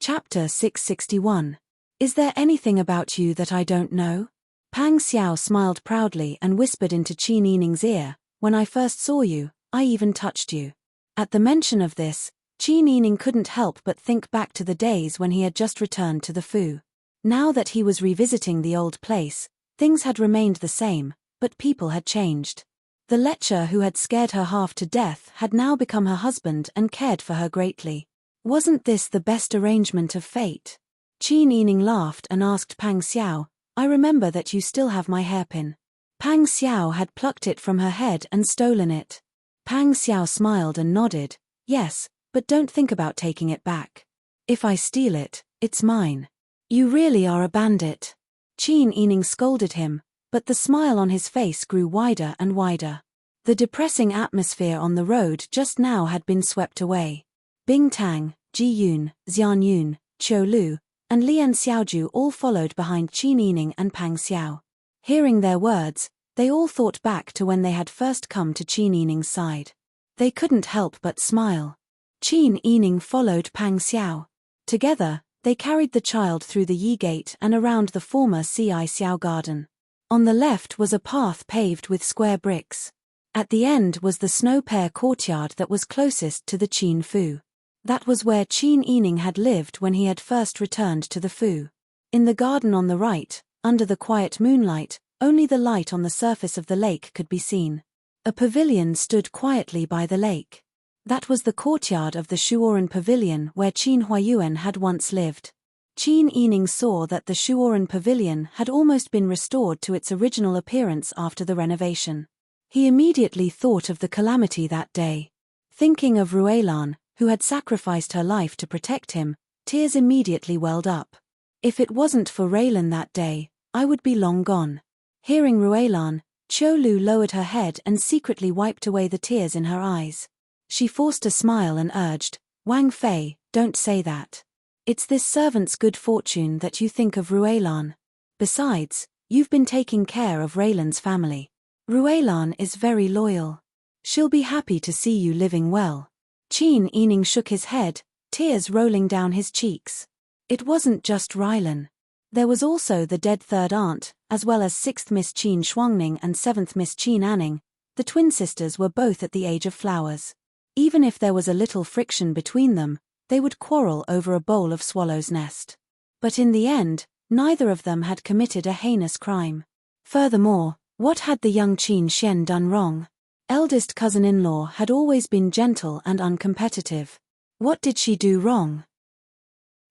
Chapter 661. Is there anything about you that I don't know? Pang Xiao smiled proudly and whispered into Qin Yining's ear, when I first saw you, I even touched you. At the mention of this, Qin Yining couldn't help but think back to the days when he had just returned to the Fu. Now that he was revisiting the old place, things had remained the same, but people had changed. The lecher who had scared her half to death had now become her husband and cared for her greatly. Wasn't this the best arrangement of fate? Qin Yining laughed and asked Pang Xiao, I remember that you still have my hairpin. Pang Xiao had plucked it from her head and stolen it. Pang Xiao smiled and nodded, yes, but don't think about taking it back. If I steal it, it's mine. You really are a bandit. Qin Yining scolded him, but the smile on his face grew wider and wider. The depressing atmosphere on the road just now had been swept away. Bing Tang, Ji Yun, Xian Yun, Qiu Lu, and Lian Xiaoju all followed behind Qin Yining and Pang Xiao. Hearing their words, they all thought back to when they had first come to Qin Yining's side. They couldn't help but smile. Qin Yining followed Pang Xiao. Together, they carried the child through the Yi Gate and around the former Ci Xiao garden. On the left was a path paved with square bricks. At the end was the snow pear courtyard that was closest to the Qin Fu. That was where Qin Yining had lived when he had first returned to the Fu. In the garden on the right, under the quiet moonlight, only the light on the surface of the lake could be seen. A pavilion stood quietly by the lake. That was the courtyard of the Soaring pavilion where Qin Huayuan had once lived. Qin Yining saw that the Soaring pavilion had almost been restored to its original appearance after the renovation. He immediately thought of the calamity that day. Thinking of Ruelan, who had sacrificed her life to protect him, tears immediately welled up. If it wasn't for Raylan that day, I would be long gone. Hearing Ruelan, Qiu Lu lowered her head and secretly wiped away the tears in her eyes. She forced a smile and urged, Wang Fei, don't say that. It's this servant's good fortune that you think of Ruelan. Besides, you've been taking care of Raylan's family. Ruelan is very loyal. She'll be happy to see you living well. Qin Yining shook his head, tears rolling down his cheeks. It wasn't just Raylan. There was also the dead third aunt, as well as 6th Miss Qin Shuangning and 7th Miss Qin Anning. The twin sisters were both at the age of flowers. Even if there was a little friction between them, they would quarrel over a bowl of swallow's nest. But in the end, neither of them had committed a heinous crime. Furthermore, what had the young Qin Xian done wrong? Eldest cousin-in-law had always been gentle and uncompetitive. What did she do wrong?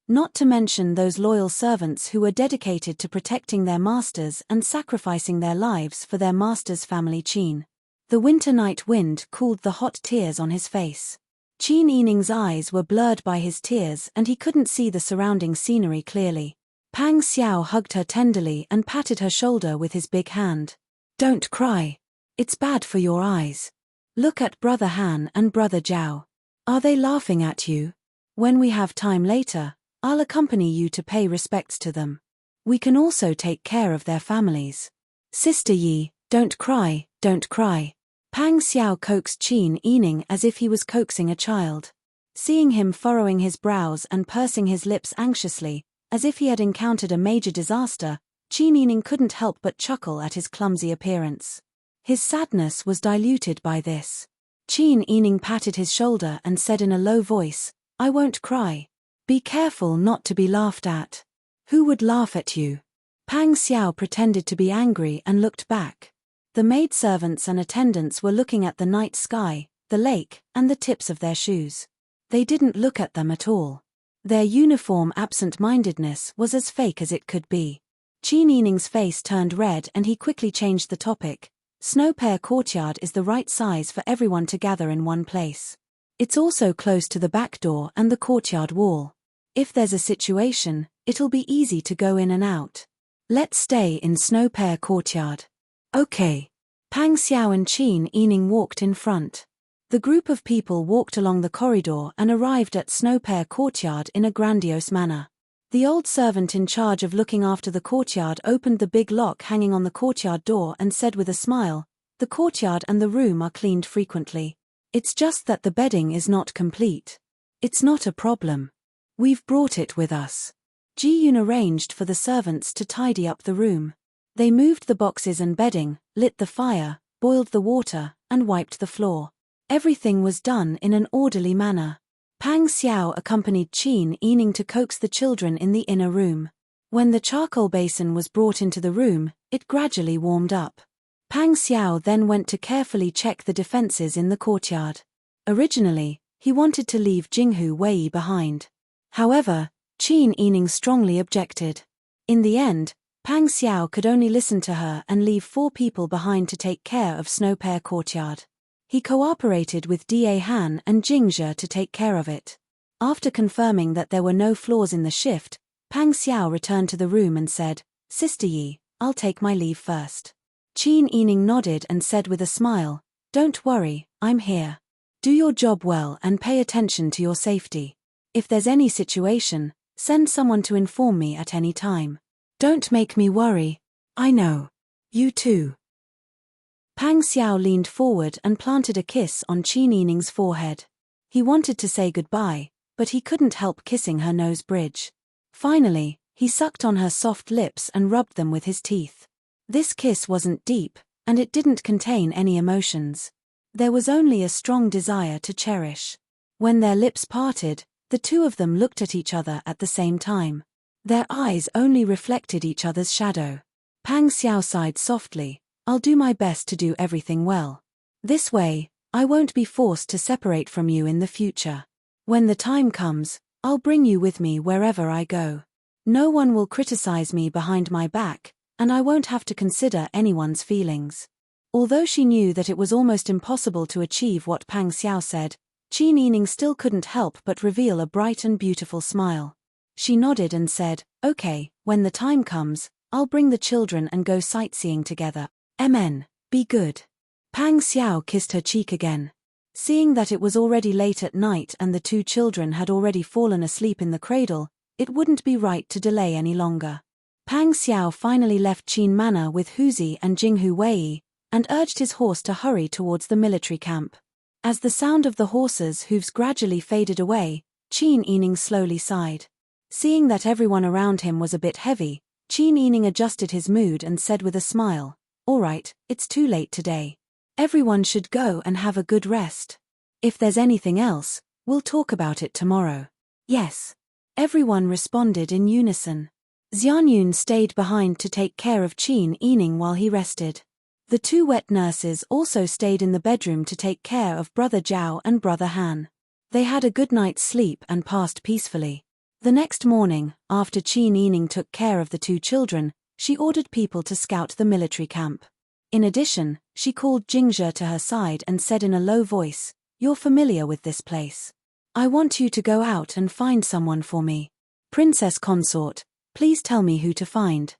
Not to mention those loyal servants who were dedicated to protecting their masters and sacrificing their lives for their master's family Qin. The winter night wind cooled the hot tears on his face. Qin Yining's eyes were blurred by his tears and he couldn't see the surrounding scenery clearly. Pang Xiao hugged her tenderly and patted her shoulder with his big hand. Don't cry. It's bad for your eyes. Look at Brother Han and Brother Zhao. Are they laughing at you? When we have time later, I'll accompany you to pay respects to them. We can also take care of their families. Sister Yi, don't cry, don't cry. Pang Xiao coaxed Qin Yining as if he was coaxing a child. Seeing him furrowing his brows and pursing his lips anxiously, as if he had encountered a major disaster, Qin Yining couldn't help but chuckle at his clumsy appearance. His sadness was diluted by this. Qin Yining patted his shoulder and said in a low voice, I won't cry. Be careful not to be laughed at. Who would laugh at you? Pang Xiao pretended to be angry and looked back. The maidservants and attendants were looking at the night sky, the lake, and the tips of their shoes. They didn't look at them at all. Their uniform absent-mindedness was as fake as it could be. Qin Yining's face turned red and he quickly changed the topic. Snow Pear Courtyard is the right size for everyone to gather in one place. It's also close to the back door and the courtyard wall. If there's a situation, it'll be easy to go in and out. Let's stay in Snow Pear Courtyard. Okay. Pang Xiao and Qin Yining walked in front. The group of people walked along the corridor and arrived at Snow Pear Courtyard in a grandiose manner. The old servant in charge of looking after the courtyard opened the big lock hanging on the courtyard door and said with a smile, the courtyard and the room are cleaned frequently. It's just that the bedding is not complete. It's not a problem. We've brought it with us. Ji-yoon arranged for the servants to tidy up the room. They moved the boxes and bedding, lit the fire, boiled the water, and wiped the floor. Everything was done in an orderly manner. Pang Xiao accompanied Qin Yining to coax the children in the inner room. When the charcoal basin was brought into the room, it gradually warmed up. Pang Xiao then went to carefully check the defenses in the courtyard. Originally, he wanted to leave Jinghu Wei behind. However, Qin Yining strongly objected. In the end, Pang Xiao could only listen to her and leave 4 people behind to take care of Snow Pear Courtyard. He cooperated with Da Han and Jingzhe to take care of it. After confirming that there were no flaws in the shift, Pang Xiao returned to the room and said, "Sister Yi, I'll take my leave first." Qin Yining nodded and said with a smile, "Don't worry, I'm here. Do your job well and pay attention to your safety. If there's any situation, send someone to inform me at any time. Don't make me worry. I know. You too." Pang Xiao leaned forward and planted a kiss on Qin Yining's forehead. He wanted to say goodbye, but he couldn't help kissing her nose bridge. Finally, he sucked on her soft lips and rubbed them with his teeth. This kiss wasn't deep, and it didn't contain any emotions. There was only a strong desire to cherish. When their lips parted, the two of them looked at each other at the same time. Their eyes only reflected each other's shadow. Pang Xiao sighed softly, "I'll do my best to do everything well. This way, I won't be forced to separate from you in the future. When the time comes, I'll bring you with me wherever I go. No one will criticize me behind my back, and I won't have to consider anyone's feelings." Although she knew that it was almost impossible to achieve what Pang Xiao said, Qin Yining still couldn't help but reveal a bright and beautiful smile. She nodded and said, "Okay, when the time comes, I'll bring the children and go sightseeing together. Amen, be good." Pang Xiao kissed her cheek again. Seeing that it was already late at night and the 2 children had already fallen asleep in the cradle, it wouldn't be right to delay any longer. Pang Xiao finally left Qin Manor with Huzi and Jinghu Wei, and urged his horse to hurry towards the military camp. As the sound of the horses' hooves gradually faded away, Qin Yining slowly sighed. Seeing that everyone around him was a bit heavy, Qin Yining adjusted his mood and said with a smile, "All right, it's too late today. Everyone should go and have a good rest. If there's anything else, we'll talk about it tomorrow." "Yes." Everyone responded in unison. Xianyun stayed behind to take care of Qin Yining while he rested. The 2 wet nurses also stayed in the bedroom to take care of Brother Zhao and Brother Han. They had a good night's sleep and passed peacefully. The next morning, after Qin Yining took care of the 2 children, she ordered people to scout the military camp. In addition, she called Jingzhe to her side and said in a low voice, "You're familiar with this place. I want you to go out and find someone for me. Princess consort, please tell me who to find."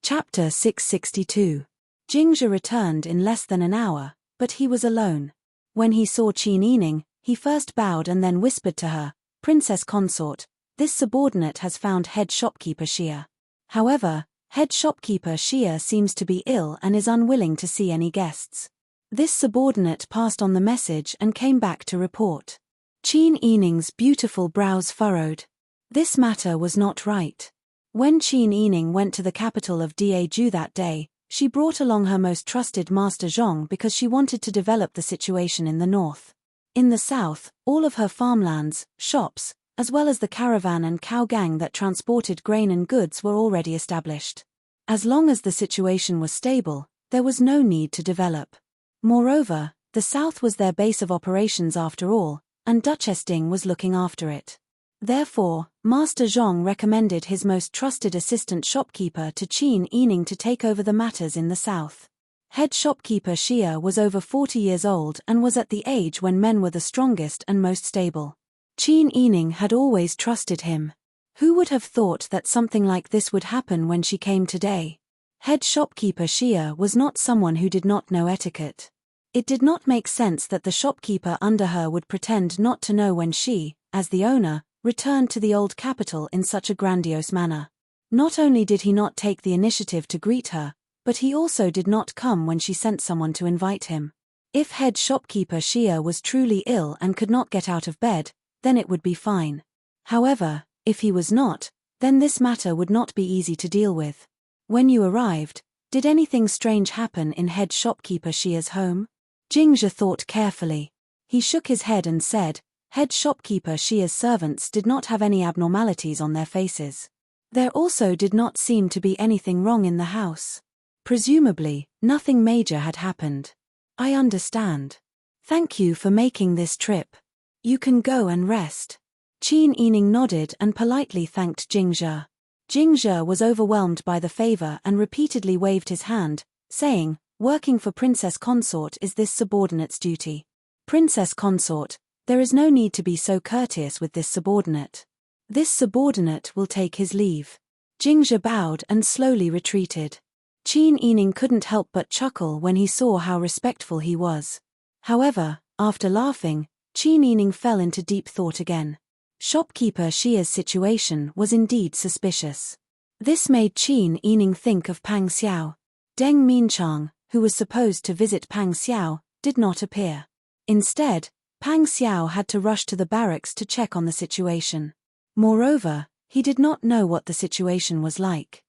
Chapter 662. Jingzhe returned in less than an hour, but he was alone. When he saw Qin Yining, he first bowed and then whispered to her, "Princess consort, this subordinate has found head shopkeeper Xia. However, head shopkeeper Xia seems to be ill and is unwilling to see any guests." This subordinate passed on the message and came back to report. Qin Yining's beautiful brows furrowed. This matter was not right. When Qin Yining went to the capital of Daeju that day, she brought along her most trusted Master Zhong because she wanted to develop the situation in the north. In the south, all of her farmlands, shops, as well as the caravan and cow gang that transported grain and goods were already established. As long as the situation was stable, there was no need to develop. Moreover, the south was their base of operations after all, and Duchess Ding was looking after it. Therefore, Master Zhong recommended his most trusted assistant shopkeeper to Qin Yining to take over the matters in the south. Head shopkeeper Xia was over 40 years old and was at the age when men were the strongest and most stable. Qin Yining had always trusted him. Who would have thought that something like this would happen when she came today? Head shopkeeper Xia was not someone who did not know etiquette. It did not make sense that the shopkeeper under her would pretend not to know when she, as the owner, returned to the old capital in such a grandiose manner. Not only did he not take the initiative to greet her, but he also did not come when she sent someone to invite him. If head shopkeeper Xia was truly ill and could not get out of bed, then it would be fine. However, if he was not, then this matter would not be easy to deal with. When you arrived, did anything strange happen in head shopkeeper Xia's home? Jingzhe thought carefully. He shook his head and said, head shopkeeper Xia's servants did not have any abnormalities on their faces. There also did not seem to be anything wrong in the house. Presumably, nothing major had happened. I understand. Thank you for making this trip. You can go and rest. Qin Yining nodded and politely thanked Jingzhe. Jingzhe was overwhelmed by the favor and repeatedly waved his hand, saying, working for Princess Consort is this subordinate's duty. Princess Consort, there is no need to be so courteous with this subordinate. This subordinate will take his leave. Jingzhe bowed and slowly retreated. Qin Yining couldn't help but chuckle when he saw how respectful he was. However, after laughing, Qin Yining fell into deep thought again. Shopkeeper Xia's situation was indeed suspicious. This made Qin Yining think of Pang Xiao. Deng Minchang, who was supposed to visit Pang Xiao, did not appear. Instead, Pang Xiao had to rush to the barracks to check on the situation. Moreover, he did not know what the situation was like.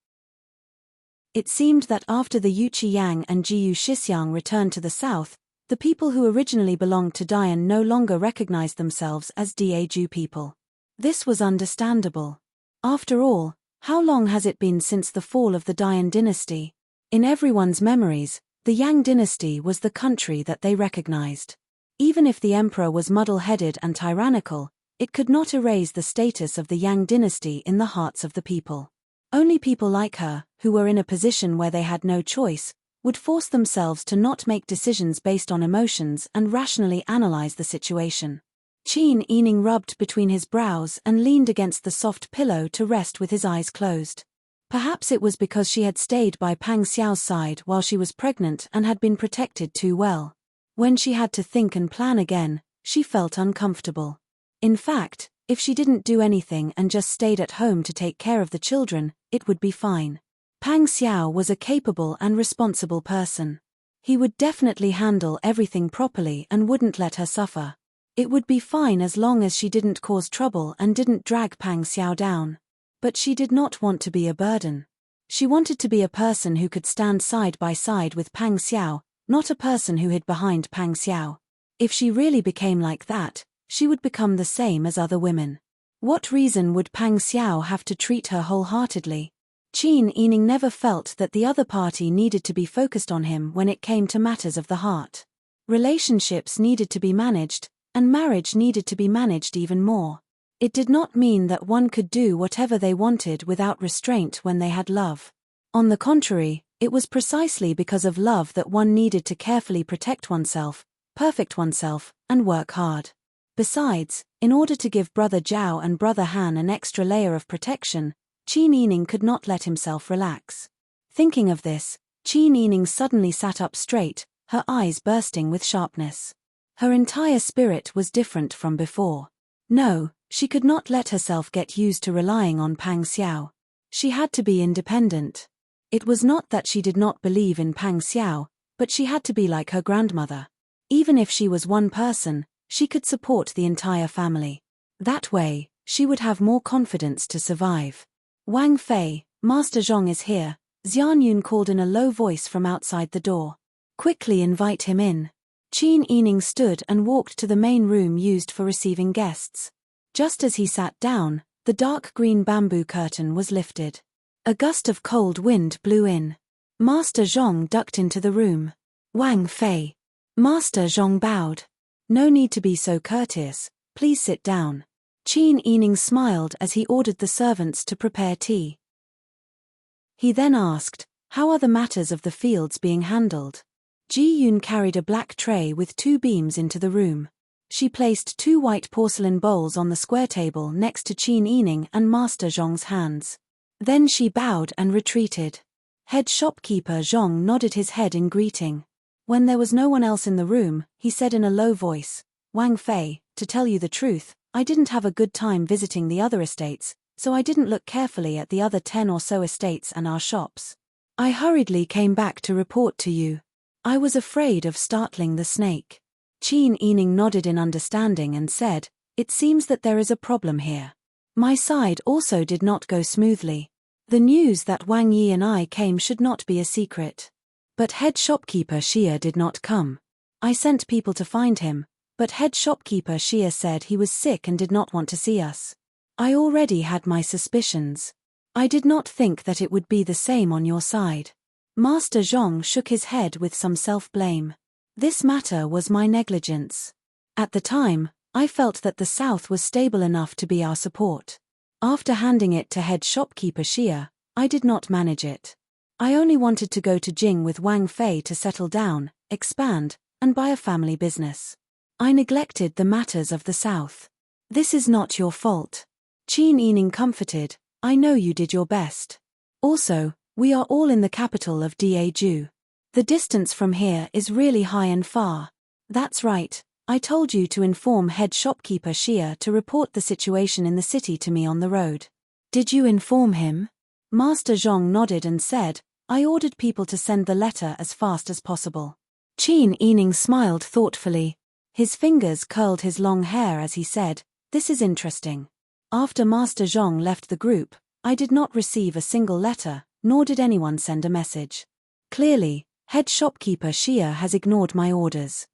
It seemed that after the Yuqi Yang and Jiyu Shixiang returned to the south, the people who originally belonged to Dian no longer recognized themselves as Daju people. This was understandable. After all, how long has it been since the fall of the Dian dynasty? In everyone's memories, the Yang dynasty was the country that they recognized. Even if the emperor was muddle-headed and tyrannical, it could not erase the status of the Yang dynasty in the hearts of the people. Only people like her, who were in a position where they had no choice, would force themselves to not make decisions based on emotions and rationally analyze the situation. Qin Yining rubbed between his brows and leaned against the soft pillow to rest with his eyes closed. Perhaps it was because she had stayed by Pang Xiao's side while she was pregnant and had been protected too well. When she had to think and plan again, she felt uncomfortable. In fact, if she didn't do anything and just stayed at home to take care of the children, it would be fine. Pang Xiao was a capable and responsible person. He would definitely handle everything properly and wouldn't let her suffer. It would be fine as long as she didn't cause trouble and didn't drag Pang Xiao down. But she did not want to be a burden. She wanted to be a person who could stand side by side with Pang Xiao, not a person who hid behind Pang Xiao. If she really became like that, she would become the same as other women. What reason would Pang Xiao have to treat her wholeheartedly? Qin Yining never felt that the other party needed to be focused on him when it came to matters of the heart. Relationships needed to be managed, and marriage needed to be managed even more. It did not mean that one could do whatever they wanted without restraint when they had love. On the contrary, it was precisely because of love that one needed to carefully protect oneself, perfect oneself, and work hard. Besides, in order to give Brother Zhao and Brother Han an extra layer of protection, Qin Yining could not let himself relax. Thinking of this, Qin Yining suddenly sat up straight, her eyes bursting with sharpness. Her entire spirit was different from before. No, she could not let herself get used to relying on Pang Xiao. She had to be independent. It was not that she did not believe in Pang Xiao, but she had to be like her grandmother. Even if she was one person, she could support the entire family. That way, she would have more confidence to survive. Wang Fei, Master Zhong is here, Xian Yun called in a low voice from outside the door. Quickly invite him in. Qin Yining stood and walked to the main room used for receiving guests. Just as he sat down, the dark green bamboo curtain was lifted. A gust of cold wind blew in. Master Zhong ducked into the room. Wang Fei. Master Zhong bowed. No need to be so courteous, please sit down. Qin Yining smiled as he ordered the servants to prepare tea. He then asked, how are the matters of the fields being handled? Ji Yun carried a black tray with 2 beams into the room. She placed 2 white porcelain bowls on the square table next to Qin Yining and Master Zhong's hands. Then she bowed and retreated. Head shopkeeper Zhong nodded his head in greeting. When there was no one else in the room, he said in a low voice, Wang Fei, to tell you the truth, I didn't have a good time visiting the other estates, so I didn't look carefully at the other 10 or so estates and our shops. I hurriedly came back to report to you. I was afraid of startling the snake. Qin Yining nodded in understanding and said, It seems that there is a problem here. My side also did not go smoothly. The news that Wang Yi and I came should not be a secret. But head shopkeeper Xia did not come. I sent people to find him, but head shopkeeper Xia said he was sick and did not want to see us. I already had my suspicions. I did not think that it would be the same on your side. Master Zhong shook his head with some self-blame. This matter was my negligence. At the time, I felt that the South was stable enough to be our support. After handing it to head shopkeeper Xia, I did not manage it. I only wanted to go to Jing with Wang Fei to settle down, expand, and buy a family business. I neglected the matters of the South. This is not your fault. Qin Yining comforted, I know you did your best. Also, we are all in the capital of Daeju. The distance from here is really high and far. That's right. I told you to inform head shopkeeper Xia to report the situation in the city to me on the road. Did you inform him? Master Zhong nodded and said, I ordered people to send the letter as fast as possible. Qin Yining smiled thoughtfully. His fingers curled his long hair as he said, this is interesting. After Master Zhong left the group, I did not receive a single letter, nor did anyone send a message. Clearly, head shopkeeper Xia has ignored my orders.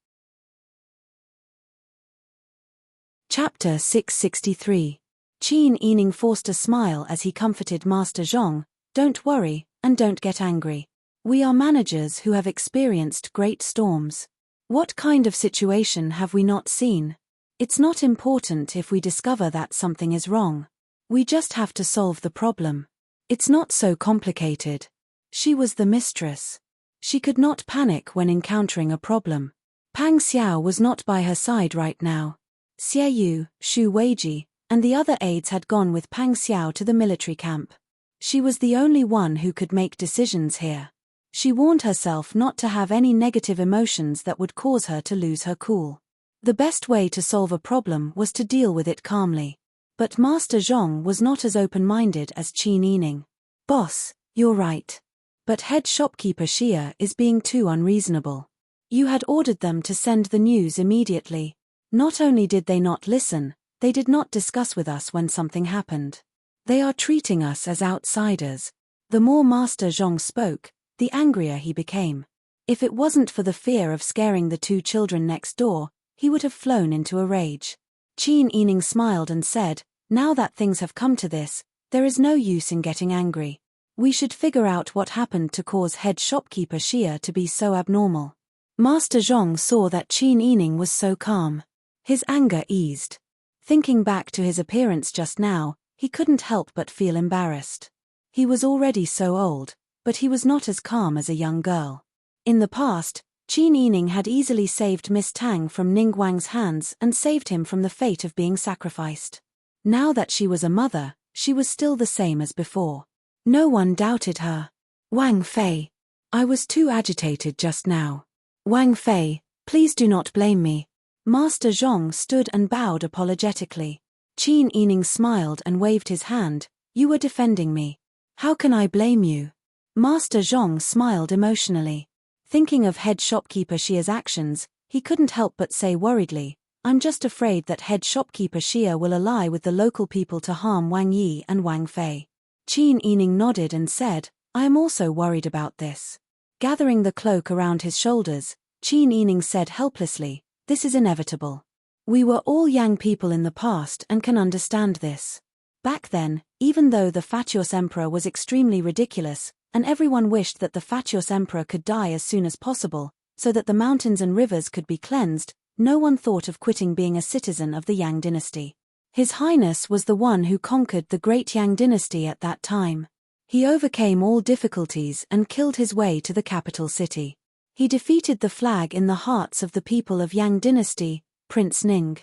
Chapter 663. Qin Yining forced a smile as he comforted Master Zhong, don't worry, and don't get angry. We are managers who have experienced great storms. What kind of situation have we not seen? It's not important if we discover that something is wrong. We just have to solve the problem. It's not so complicated. She was the mistress. She could not panic when encountering a problem. Pang Xiao was not by her side right now. Xie Yu, Xu Weiji, and the other aides had gone with Pang Xiao to the military camp. She was the only one who could make decisions here. She warned herself not to have any negative emotions that would cause her to lose her cool. The best way to solve a problem was to deal with it calmly. But Master Zhong was not as open-minded as Qin Yining. Boss, you're right. But head shopkeeper Xia is being too unreasonable. You had ordered them to send the news immediately. Not only did they not listen, they did not discuss with us when something happened. They are treating us as outsiders. The more Master Zhong spoke, the angrier he became. If it wasn't for the fear of scaring the two children next door, he would have flown into a rage. Qin Yining smiled and said, now that things have come to this, there is no use in getting angry. We should figure out what happened to cause head shopkeeper Xia to be so abnormal. Master Zhong saw that Qin Yining was so calm. His anger eased. Thinking back to his appearance just now, he couldn't help but feel embarrassed. He was already so old, but he was not as calm as a young girl. In the past, Qin Yining had easily saved Miss Tang from Ning Guang's hands and saved him from the fate of being sacrificed. Now that she was a mother, she was still the same as before. No one doubted her. Wang Fei. I was too agitated just now. Wang Fei, please do not blame me. Master Zhong stood and bowed apologetically. Qin Yining smiled and waved his hand, you were defending me. How can I blame you? Master Zhong smiled emotionally. Thinking of head shopkeeper Xia's actions, he couldn't help but say worriedly, I'm just afraid that head shopkeeper Xia will ally with the local people to harm Wang Yi and Wang Fei. Qin Yining nodded and said, I am also worried about this. Gathering the cloak around his shoulders, Qin Yining said helplessly, this is inevitable. We were all Yang people in the past and can understand this. Back then, even though the fatuous emperor was extremely ridiculous, and everyone wished that the fatuous emperor could die as soon as possible, so that the mountains and rivers could be cleansed, no one thought of quitting being a citizen of the Yang dynasty. His Highness was the one who conquered the great Yang dynasty at that time. He overcame all difficulties and killed his way to the capital city. He defeated the flag in the hearts of the people of Yang dynasty, Prince Ning.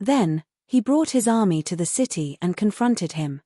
Then, he brought his army to the city and confronted him.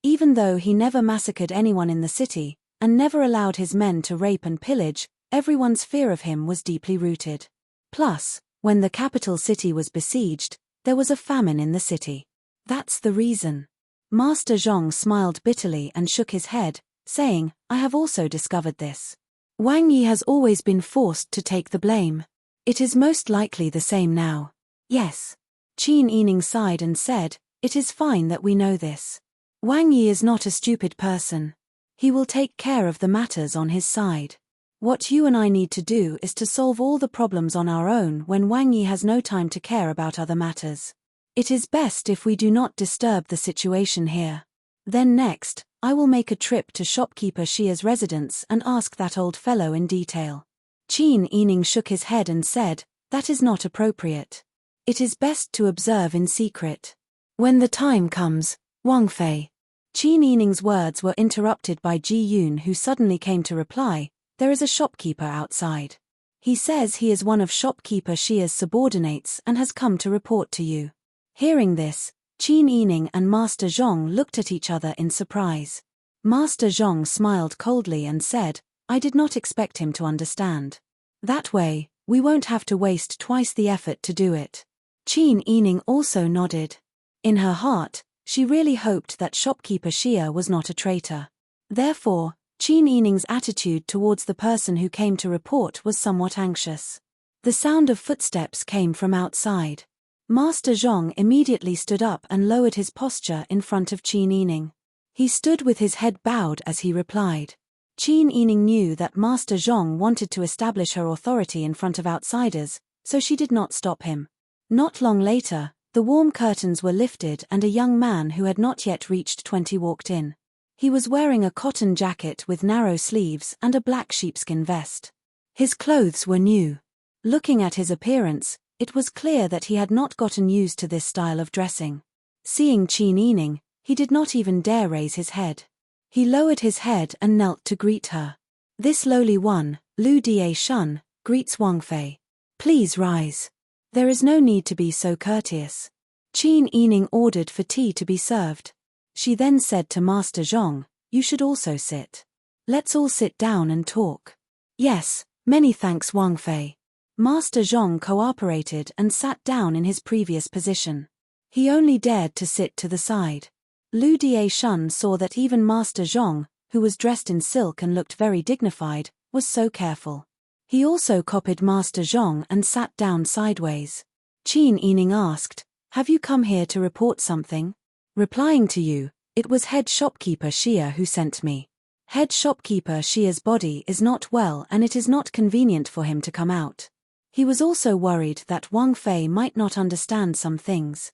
Even though he never massacred anyone in the city, and never allowed his men to rape and pillage, everyone's fear of him was deeply rooted. Plus, when the capital city was besieged, there was a famine in the city. That's the reason. Master Zhong smiled bitterly and shook his head, saying, I have also discovered this. Wang Yi has always been forced to take the blame. It is most likely the same now. Yes. Qin Yining sighed and said, "It is fine that we know this. Wang Yi is not a stupid person. He will take care of the matters on his side. What you and I need to do is to solve all the problems on our own when Wang Yi has no time to care about other matters. It is best if we do not disturb the situation here. Then next, I will make a trip to shopkeeper Xia's residence and ask that old fellow in detail." Qin Yining shook his head and said, "That is not appropriate. It is best to observe in secret. When the time comes, Wang Fei." Qin Yining's words were interrupted by Ji Yun, who suddenly came to reply, "There is a shopkeeper outside. He says he is one of shopkeeper Xia's subordinates and has come to report to you." Hearing this, Qin Yining and Master Zhong looked at each other in surprise. Master Zhong smiled coldly and said, "I did not expect him to understand. That way, we won't have to waste twice the effort to do it." Qin Yining also nodded. In her heart, she really hoped that shopkeeper Xia was not a traitor. Therefore, Qin Yining's attitude towards the person who came to report was somewhat anxious. The sound of footsteps came from outside. Master Zhong immediately stood up and lowered his posture in front of Qin Yining. He stood with his head bowed as he replied. Qin Yining knew that Master Zhong wanted to establish her authority in front of outsiders, so she did not stop him. Not long later, the warm curtains were lifted and a young man who had not yet reached 20 walked in. He was wearing a cotton jacket with narrow sleeves and a black sheepskin vest. His clothes were new. Looking at his appearance, it was clear that he had not gotten used to this style of dressing. Seeing Qin Yining, he did not even dare raise his head. He lowered his head and knelt to greet her. "This lowly one, Lu Die Shun, greets Wang Fei. Please rise. There is no need to be so courteous." Qin Yining ordered for tea to be served. She then said to Master Zhong, "You should also sit. Let's all sit down and talk." "Yes, many thanks Wang Fei." Master Zhong cooperated and sat down in his previous position. He only dared to sit to the side. Lu Die Shun saw that even Master Zhong, who was dressed in silk and looked very dignified, was so careful. He also copied Master Zhong and sat down sideways. Qin Yining asked, "Have you come here to report something?" Replying to you, "It was head shopkeeper Xia who sent me. Head shopkeeper Xia's body is not well and it is not convenient for him to come out. He was also worried that Wang Fei might not understand some things.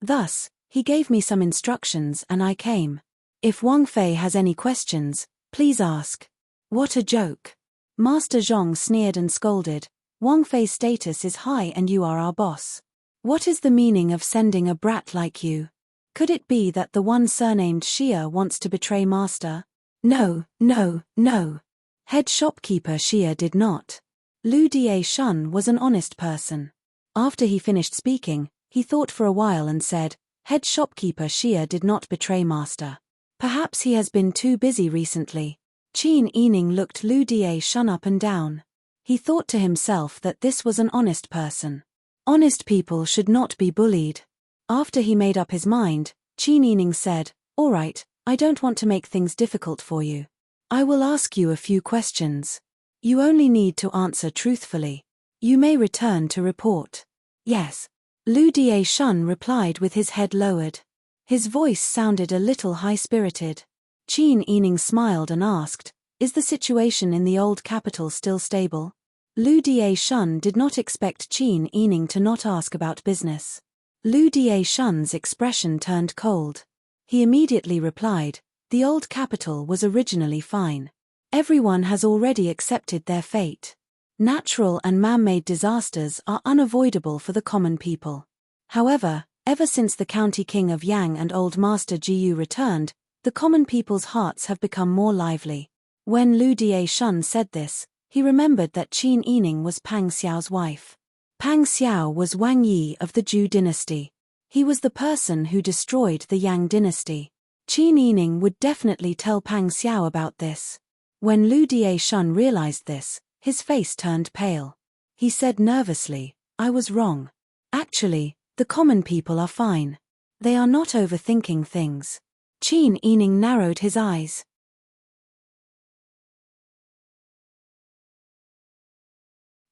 Thus, he gave me some instructions and I came. If Wang Fei has any questions, please ask." "What a joke." Master Zhong sneered and scolded, "Wang Fei's status is high and you are our boss. What is the meaning of sending a brat like you? Could it be that the one surnamed Xia wants to betray Master?" "No, no, no. Head shopkeeper Xia did not. Lu Die Shun was an honest person." After he finished speaking, he thought for a while and said, "Head shopkeeper Xia did not betray Master. Perhaps he has been too busy recently." Qin Yining looked Lu Die Shun up and down. He thought to himself that this was an honest person. Honest people should not be bullied. After he made up his mind, Qin Yining said, "All right, I don't want to make things difficult for you. I will ask you a few questions. You only need to answer truthfully. You may return to report." "Yes." Lu Die Shun replied with his head lowered. His voice sounded a little high-spirited. Qin Yining smiled and asked, "Is the situation in the old capital still stable?" Lu Die Shun did not expect Qin Yining to not ask about business. Lu Die Shun's expression turned cold. He immediately replied, "The old capital was originally fine. Everyone has already accepted their fate. Natural and man-made disasters are unavoidable for the common people. However, ever since the county king of Yang and old master Jiyu returned, the common people's hearts have become more lively." When Lu Die Shun said this, he remembered that Qin Yining was Pang Xiao's wife. Pang Xiao was Wang Yi of the Zhou dynasty. He was the person who destroyed the Yang dynasty. Qin Yining would definitely tell Pang Xiao about this. When Lu Die Shun realized this, his face turned pale. He said nervously, "I was wrong. Actually, the common people are fine. They are not overthinking things." Qin Yining narrowed his eyes.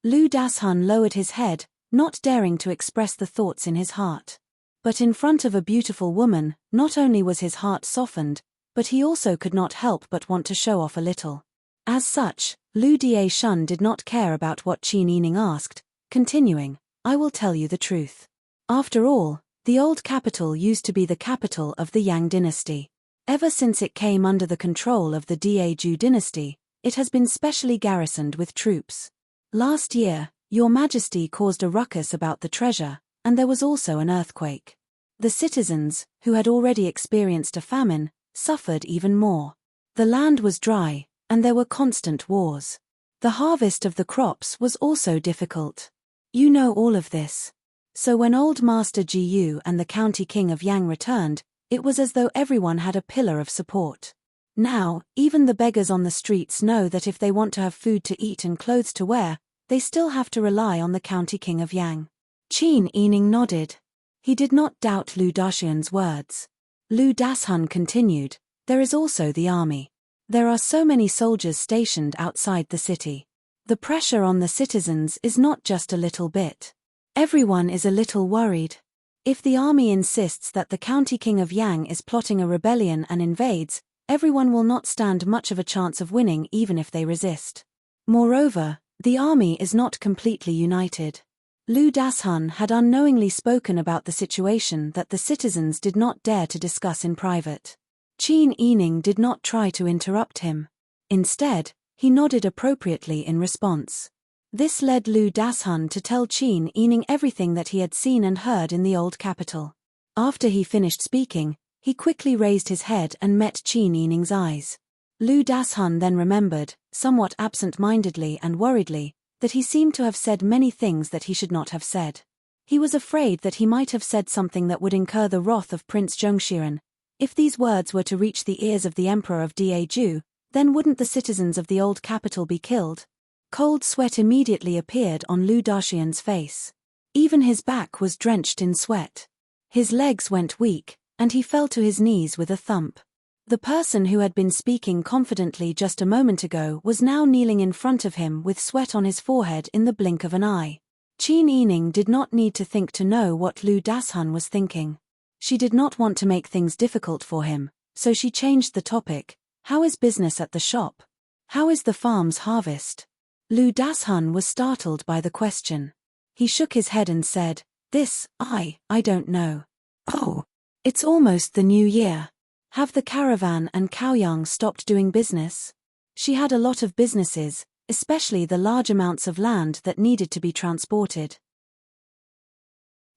Lu Dashun lowered his head, not daring to express the thoughts in his heart. But in front of a beautiful woman, not only was his heart softened, but he also could not help but want to show off a little. As such, Lu Dieshun did not care about what Qin Yining asked, continuing, "I will tell you the truth. After all, the old capital used to be the capital of the Yang dynasty. Ever since it came under the control of the Daeju dynasty, it has been specially garrisoned with troops. Last year, Your Majesty caused a ruckus about the treasure, and there was also an earthquake. The citizens, who had already experienced a famine, suffered even more. The land was dry, and there were constant wars. The harvest of the crops was also difficult. You know all of this. So when old Master Jiyu and the county king of Yang returned, it was as though everyone had a pillar of support. Now, even the beggars on the streets know that if they want to have food to eat and clothes to wear, they still have to rely on the county king of Yang." Qin Yining nodded. He did not doubt Lu Daxian's words. Lu Dashun continued, "There is also the army. There are so many soldiers stationed outside the city. The pressure on the citizens is not just a little bit. Everyone is a little worried. If the army insists that the county king of Yang is plotting a rebellion and invades, everyone will not stand much of a chance of winning even if they resist. Moreover, the army is not completely united." Lu Dashun had unknowingly spoken about the situation that the citizens did not dare to discuss in private. Qin Yining did not try to interrupt him. Instead, he nodded appropriately in response. This led Lu Dashun to tell Qin Yining everything that he had seen and heard in the old capital. After he finished speaking, he quickly raised his head and met Qin Yining's eyes. Lu Dashun then remembered, somewhat absent-mindedly and worriedly, that he seemed to have said many things that he should not have said. He was afraid that he might have said something that would incur the wrath of Prince Zhongshiren. If these words were to reach the ears of the Emperor of Daeju, then wouldn't the citizens of the old capital be killed? Cold sweat immediately appeared on Lu Daxian's face. Even his back was drenched in sweat. His legs went weak, and he fell to his knees with a thump. The person who had been speaking confidently just a moment ago was now kneeling in front of him with sweat on his forehead in the blink of an eye. Qin Yining did not need to think to know what Lu Dashun was thinking. She did not want to make things difficult for him, so she changed the topic. "How is business at the shop? How is the farm's harvest?" Lu Dashun was startled by the question. He shook his head and said, I don't know. "Oh, it's almost the new year. Have the caravan and Caoyang stopped doing business?" She had a lot of businesses, especially the large amounts of land that needed to be transported.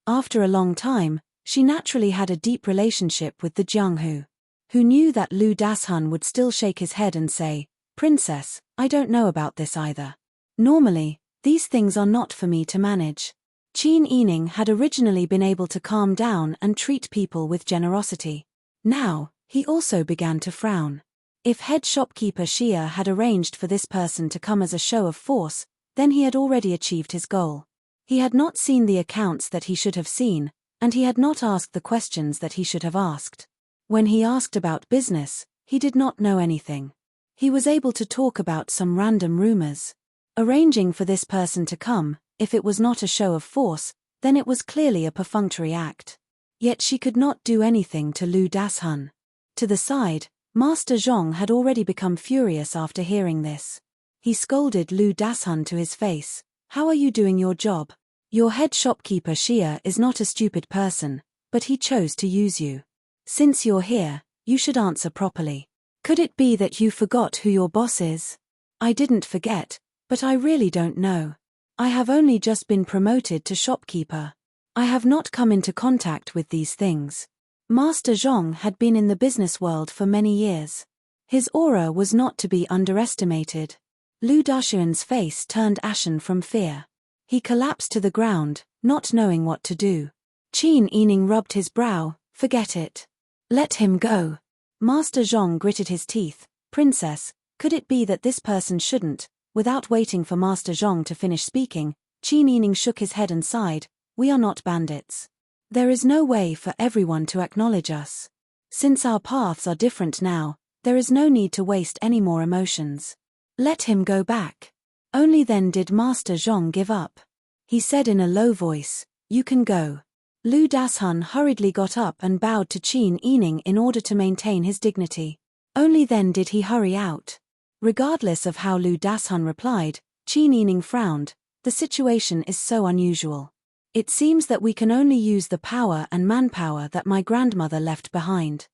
After a long time, she naturally had a deep relationship with the Jianghu, who knew that Lu Dashun would still shake his head and say, "Princess, I don't know about this either. Normally, these things are not for me to manage." Qin Yining had originally been able to calm down and treat people with generosity. Now, he also began to frown. If head shopkeeper Xia had arranged for this person to come as a show of force, then he had already achieved his goal. He had not seen the accounts that he should have seen, and he had not asked the questions that he should have asked. When he asked about business, he did not know anything. He was able to talk about some random rumors. Arranging for this person to come, if it was not a show of force, then it was clearly a perfunctory act. Yet she could not do anything to Lu Dashun. To the side, Master Zhong had already become furious after hearing this. He scolded Lu Dashun to his face. "How are you doing your job? Your head shopkeeper Xia is not a stupid person, but he chose to use you. Since you're here, you should answer properly. Could it be that you forgot who your boss is?" "I didn't forget, but I really don't know. I have only just been promoted to shopkeeper. I have not come into contact with these things." Master Zhong had been in the business world for many years. His aura was not to be underestimated. Lu Daxian's face turned ashen from fear. He collapsed to the ground, not knowing what to do. Qin Yining rubbed his brow. "Forget it. Let him go." Master Zhong gritted his teeth. "Princess, could it be that this person shouldn't?" Without waiting for Master Zhong to finish speaking, Qin Yining shook his head and sighed. "We are not bandits. There is no way for everyone to acknowledge us. Since our paths are different now, there is no need to waste any more emotions. Let him go back." Only then did Master Zhong give up. he said in a low voice. You can go. Lu Dashun hurriedly got up and bowed to Qin Yining in order to maintain his dignity. Only then did he hurry out. Regardless of how Lu Dashun replied, Qin Yining frowned. The situation is so unusual. It seems that we can only use the power and manpower that my grandmother left behind.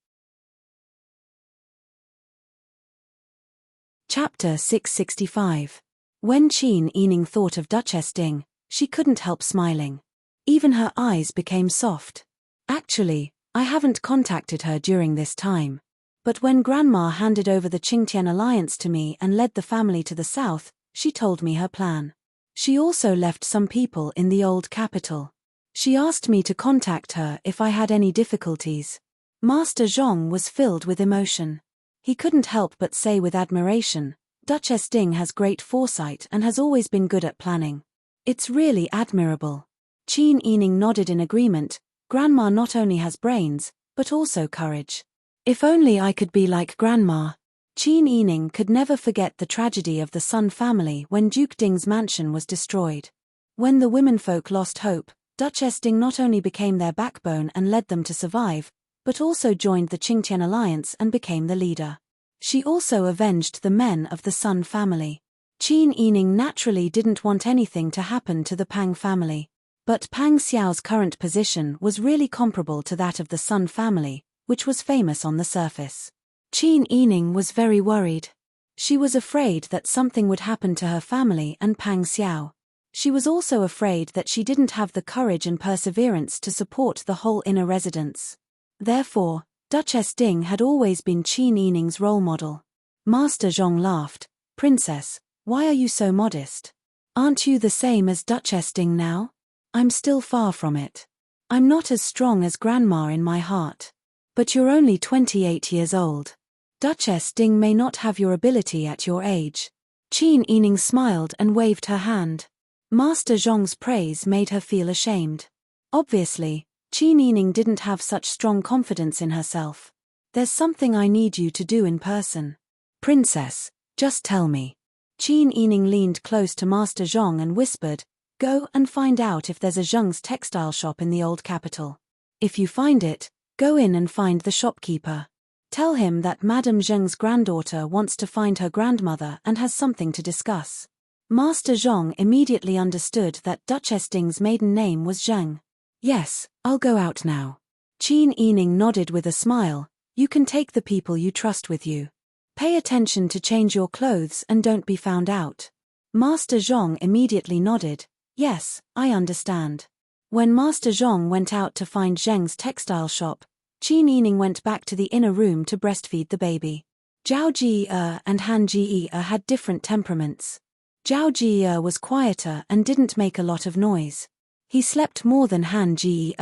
Chapter 665. When Qin Yining thought of Duchess Ding, she couldn't help smiling. Even her eyes became soft. Actually, I haven't contacted her during this time. But when Grandma handed over the Qingtian alliance to me and led the family to the south, she told me her plan. She also left some people in the old capital. She asked me to contact her if I had any difficulties. Master Zhong was filled with emotion. He couldn't help but say with admiration, Duchess Ding has great foresight and has always been good at planning. It's really admirable. Qin Yining nodded in agreement. Grandma not only has brains, but also courage. If only I could be like Grandma. Qin Yining could never forget the tragedy of the Sun family when Duke Ding's mansion was destroyed. When the womenfolk lost hope, Duchess Ding not only became their backbone and led them to survive, but also joined the Qingtian alliance and became the leader. She also avenged the men of the Sun family. Qin Yining naturally didn't want anything to happen to the Pang family. But Pang Xiao's current position was really comparable to that of the Sun family, which was famous on the surface. Qin Yining was very worried. She was afraid that something would happen to her family and Pang Xiao. She was also afraid that she didn't have the courage and perseverance to support the whole inner residence. Therefore, Duchess Ding had always been Qin Yining's role model. Master Zhong laughed. Princess, why are you so modest? Aren't you the same as Duchess Ding now? I'm still far from it. I'm not as strong as Grandma in my heart. But you're only 28 years old. Duchess Ding may not have your ability at your age. Qin Yining smiled and waved her hand. Master Zhong's praise made her feel ashamed. Obviously, Qin Yining didn't have such strong confidence in herself. There's something I need you to do in person. Princess, just tell me. Qin Yining leaned close to Master Zhong and whispered, Go and find out if there's a Zheng's textile shop in the old capital. If you find it, go in and find the shopkeeper. Tell him that Madame Zheng's granddaughter wants to find her grandmother and has something to discuss. Master Zhong immediately understood that Duchess Ding's maiden name was Zheng. Yes, I'll go out now. Qin Yining nodded with a smile. You can take the people you trust with you. Pay attention to change your clothes and don't be found out. Master Zhong immediately nodded. Yes, I understand. When Master Zhong went out to find Zheng's textile shop, Qin Yining went back to the inner room to breastfeed the baby. Zhao Ji and Han Ji had different temperaments. Zhao Ji was quieter and didn't make a lot of noise. He slept more than Han Ji.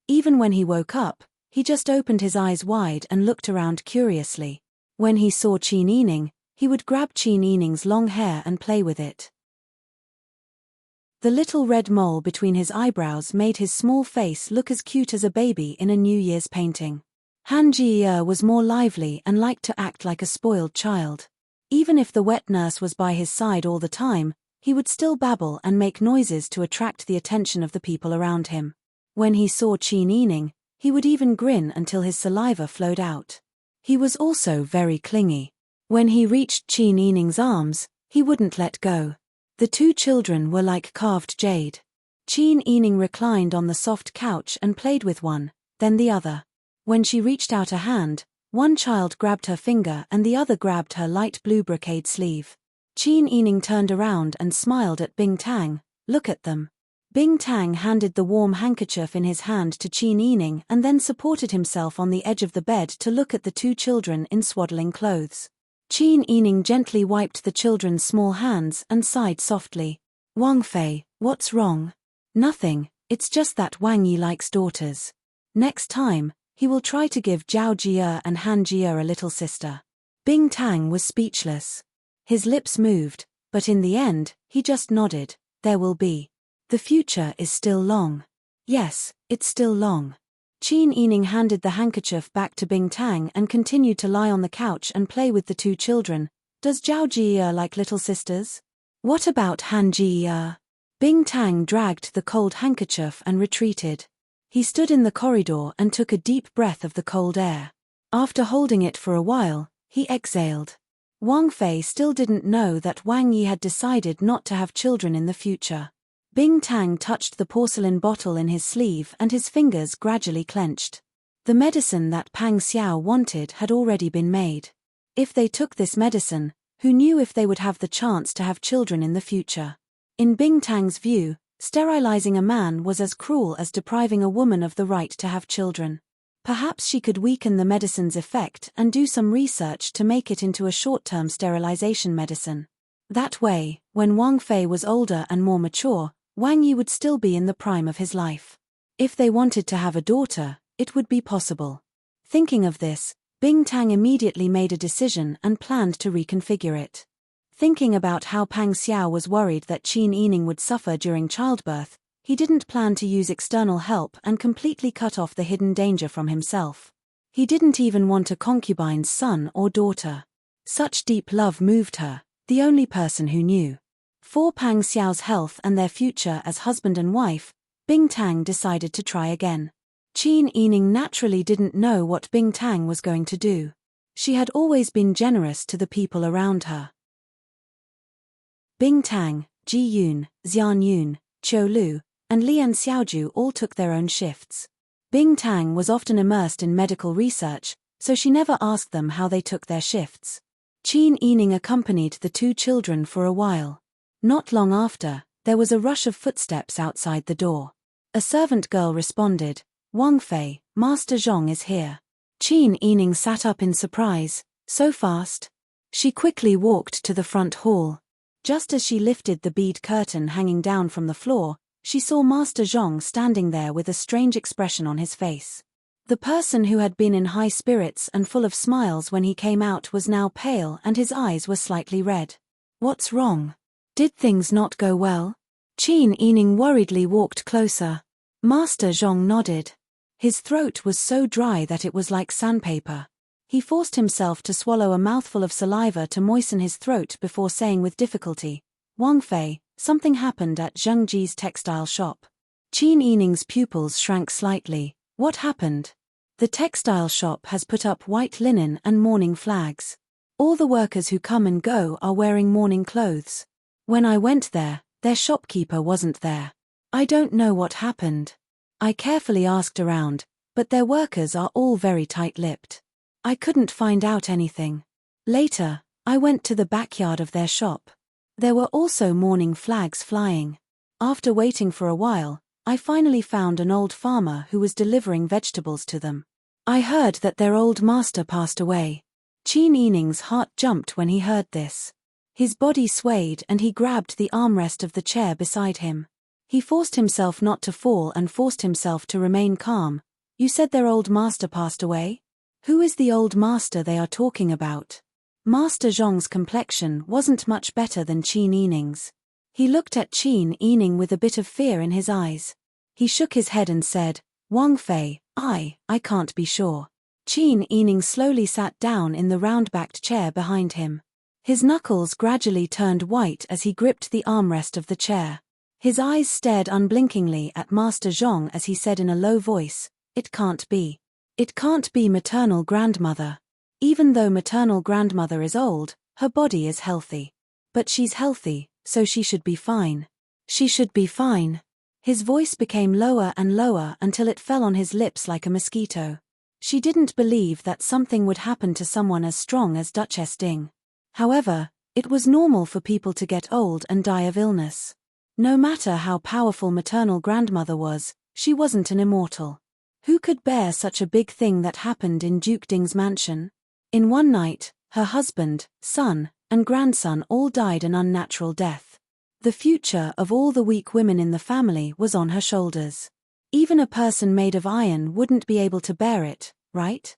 Even when he woke up, he just opened his eyes wide and looked around curiously. When he saw Qin Yining, he would grab Qin Yining's long hair and play with it. The little red mole between his eyebrows made his small face look as cute as a baby in a New Year's painting. Han Ji was more lively and liked to act like a spoiled child. Even if the wet nurse was by his side all the time, he would still babble and make noises to attract the attention of the people around him. When he saw Qin Yining, he would even grin until his saliva flowed out. He was also very clingy. When he reached Qin Yining's arms, he wouldn't let go. The two children were like carved jade. Qin Yining reclined on the soft couch and played with one, then the other. When she reached out a hand, one child grabbed her finger and the other grabbed her light blue brocade sleeve. Qin Yining turned around and smiled at Bing Tang. Look at them. Bing Tang handed the warm handkerchief in his hand to Qin Yining and then supported himself on the edge of the bed to look at the two children in swaddling clothes. Qin Yining gently wiped the children's small hands and sighed softly. Wang Fei, what's wrong? Nothing, it's just that Wang Yi likes daughters. Next time, he will try to give Zhao Jie and Han Jie a little sister. Bing Tang was speechless. His lips moved, but in the end, he just nodded. There will be. The future is still long. Yes, it's still long. Qin Yining handed the handkerchief back to Bing Tang and continued to lie on the couch and play with the two children. Does Zhao Jie like little sisters? What about Han Jie? Bing Tang dragged the cold handkerchief and retreated. He stood in the corridor and took a deep breath of the cold air. After holding it for a while, he exhaled. Wang Fei still didn't know that Wang Yi had decided not to have children in the future. Bing Tang touched the porcelain bottle in his sleeve and his fingers gradually clenched. The medicine that Pang Xiao wanted had already been made. If they took this medicine, who knew if they would have the chance to have children in the future? In Bing Tang's view, sterilizing a man was as cruel as depriving a woman of the right to have children. Perhaps she could weaken the medicine's effect and do some research to make it into a short-term sterilization medicine. That way, when Wang Fei was older and more mature, Wang Yi would still be in the prime of his life. If they wanted to have a daughter, it would be possible. Thinking of this, Bing Tang immediately made a decision and planned to reconfigure it. Thinking about how Pang Xiao was worried that Qin Yining would suffer during childbirth, he didn't plan to use external help and completely cut off the hidden danger from himself. He didn't even want a concubine's son or daughter. Such deep love moved her, the only person who knew. For Pang Xiao's health and their future as husband and wife, Bing Tang decided to try again. Qin Yining naturally didn't know what Bing Tang was going to do. She had always been generous to the people around her. Bing Tang, Ji Yun, Xian Yun, Qiu Lu, and Lian Xiaoju all took their own shifts. Bing Tang was often immersed in medical research, so she never asked them how they took their shifts. Qin Yining accompanied the two children for a while. Not long after, there was a rush of footsteps outside the door. A servant girl responded, "Wang Fei, Master Zhong is here." Qin Yining sat up in surprise. "So fast?" She quickly walked to the front hall. Just as she lifted the bead curtain hanging down from the floor, she saw Master Zhong standing there with a strange expression on his face. The person who had been in high spirits and full of smiles when he came out was now pale and his eyes were slightly red. "What's wrong? Did things not go well?" Qin Yining worriedly walked closer. Master Zhong nodded. His throat was so dry that it was like sandpaper. He forced himself to swallow a mouthful of saliva to moisten his throat before saying with difficulty, "Wang Fei, something happened at Zhengji's textile shop." Qin Yining's pupils shrank slightly. "What happened?" "The textile shop has put up white linen and mourning flags. All the workers who come and go are wearing mourning clothes. When I went there, their shopkeeper wasn't there. I don't know what happened. I carefully asked around, but their workers are all very tight-lipped. I couldn't find out anything. Later, I went to the backyard of their shop. There were also mourning flags flying. After waiting for a while, I finally found an old farmer who was delivering vegetables to them. I heard that their old master passed away." Qin Yining's heart jumped when he heard this. His body swayed and he grabbed the armrest of the chair beside him. He forced himself not to fall and forced himself to remain calm. "You said their old master passed away? Who is the old master they are talking about?" Master Zhong's complexion wasn't much better than Qin Yining's. He looked at Qin Yining with a bit of fear in his eyes. He shook his head and said, "Wang Fei, I can't be sure." Qin Yining slowly sat down in the round-backed chair behind him. His knuckles gradually turned white as he gripped the armrest of the chair. His eyes stared unblinkingly at Master Zhong as he said in a low voice, "It can't be. It can't be maternal grandmother. Even though maternal grandmother is old, her body is healthy. But she's healthy, so she should be fine. She should be fine." His voice became lower and lower until it fell on his lips like a mosquito. She didn't believe that something would happen to someone as strong as Duchess Ding. However, it was normal for people to get old and die of illness. No matter how powerful maternal grandmother was, she wasn't an immortal. Who could bear such a big thing that happened in Duke Ding's mansion? In one night, her husband, son, and grandson all died an unnatural death. The future of all the weak women in the family was on her shoulders. Even a person made of iron wouldn't be able to bear it, right?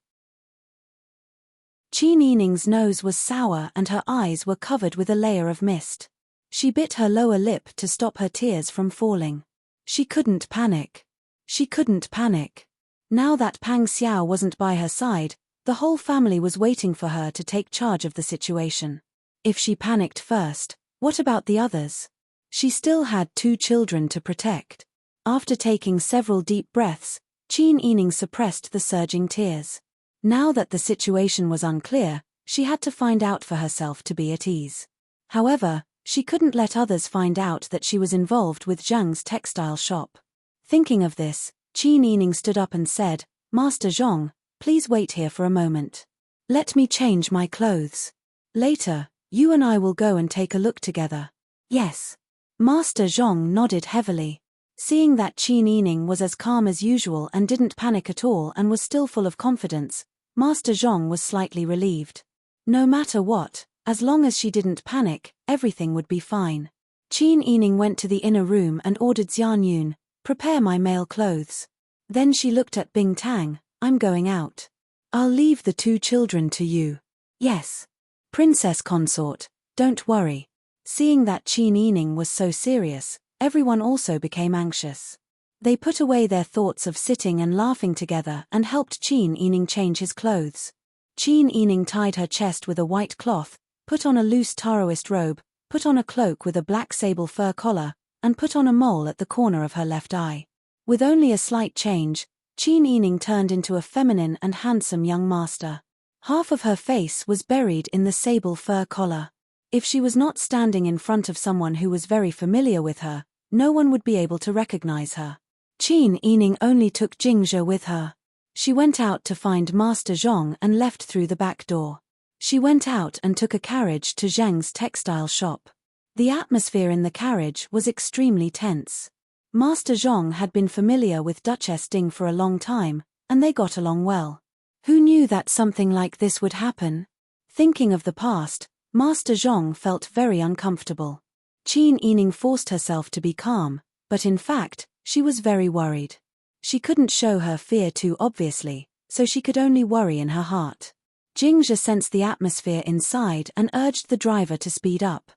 Qin Yining's nose was sour and her eyes were covered with a layer of mist. She bit her lower lip to stop her tears from falling. She couldn't panic. She couldn't panic. Now that Pang Xiao wasn't by her side, the whole family was waiting for her to take charge of the situation. If she panicked first, what about the others? She still had 2 children to protect. After taking several deep breaths, Qin Yining suppressed the surging tears. Now that the situation was unclear, she had to find out for herself to be at ease. However, she couldn't let others find out that she was involved with Zhang's textile shop. Thinking of this, Qin Yining stood up and said, "Master Zhang, please wait here for a moment. Let me change my clothes. Later, you and I will go and take a look together." "Yes." Master Zhang nodded heavily. Seeing that Qin Yining was as calm as usual and didn't panic at all and was still full of confidence, Master Zhang was slightly relieved. No matter what, as long as she didn't panic, everything would be fine. Qin Yining went to the inner room and ordered Xian Yun, "Prepare my male clothes." Then she looked at Bing Tang, "I'm going out. I'll leave the 2 children to you." "Yes. Princess consort, don't worry." Seeing that Qin Yining was so serious, everyone also became anxious. They put away their thoughts of sitting and laughing together and helped Qin Yining change his clothes. Qin Yining tied her chest with a white cloth, put on a loose Taoist robe, put on a cloak with a black sable fur collar, and put on a mole at the corner of her left eye. With only a slight change, Qin Yining turned into a feminine and handsome young master. Half of her face was buried in the sable fur collar. If she was not standing in front of someone who was very familiar with her, no one would be able to recognize her. Qin Yining only took Jingzhe with her. She went out to find Master Zhang and left through the back door. She went out and took a carriage to Zhang's textile shop. The atmosphere in the carriage was extremely tense. Master Zhang had been familiar with Duchess Ding for a long time, and they got along well. Who knew that something like this would happen? Thinking of the past, Master Zhang felt very uncomfortable. Qin Yining forced herself to be calm, but in fact, she was very worried. She couldn't show her fear too obviously, so she could only worry in her heart. Jingzhe sensed the atmosphere inside and urged the driver to speed up.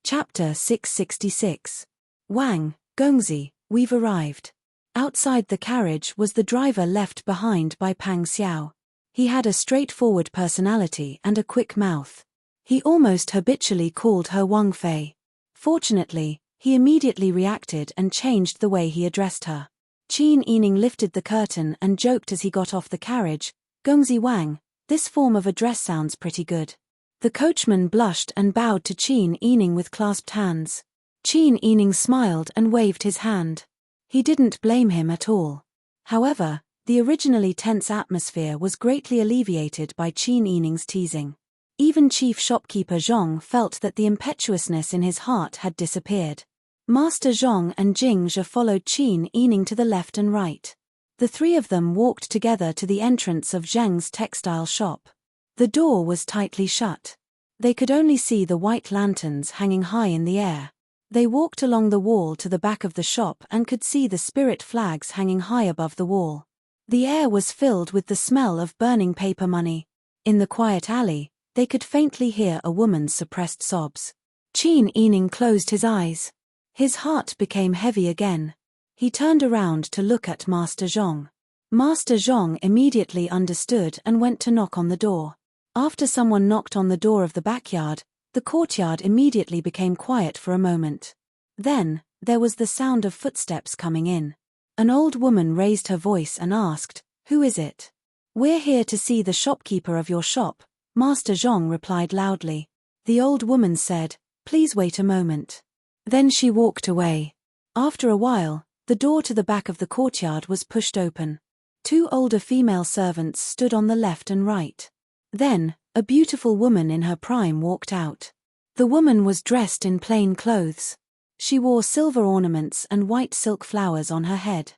Chapter 666. Wang, Gongzi, we've arrived. Outside the carriage was the driver left behind by Pang Xiao. He had a straightforward personality and a quick mouth. He almost habitually called her Wang Fei. Fortunately, he immediately reacted and changed the way he addressed her. Qin Yining lifted the curtain and joked as he got off the carriage, "Gongzi Wang, this form of address sounds pretty good." The coachman blushed and bowed to Qin Yining with clasped hands. Qin Yining smiled and waved his hand. He didn't blame him at all. However, the originally tense atmosphere was greatly alleviated by Qin Yining's teasing. Even chief shopkeeper Zhang felt that the impetuousness in his heart had disappeared. Master Zhang and Jingzhe followed Qin Yining to the left and right. The 3 of them walked together to the entrance of Zhang's textile shop. The door was tightly shut. They could only see the white lanterns hanging high in the air. They walked along the wall to the back of the shop and could see the spirit flags hanging high above the wall. The air was filled with the smell of burning paper money. In the quiet alley, they could faintly hear a woman's suppressed sobs. Qin Yining closed his eyes. His heart became heavy again. He turned around to look at Master Zhang. Master Zhang immediately understood and went to knock on the door. After someone knocked on the door of the backyard, the courtyard immediately became quiet for a moment. Then, there was the sound of footsteps coming in. An old woman raised her voice and asked, "Who is it?" "We're here to see the shopkeeper of your shop," Master Zhang replied loudly. The old woman said, "Please wait a moment." Then she walked away. After a while, the door to the back of the courtyard was pushed open. 2 older female servants stood on the left and right. Then, a beautiful woman in her prime walked out. The woman was dressed in plain clothes. She wore silver ornaments and white silk flowers on her head.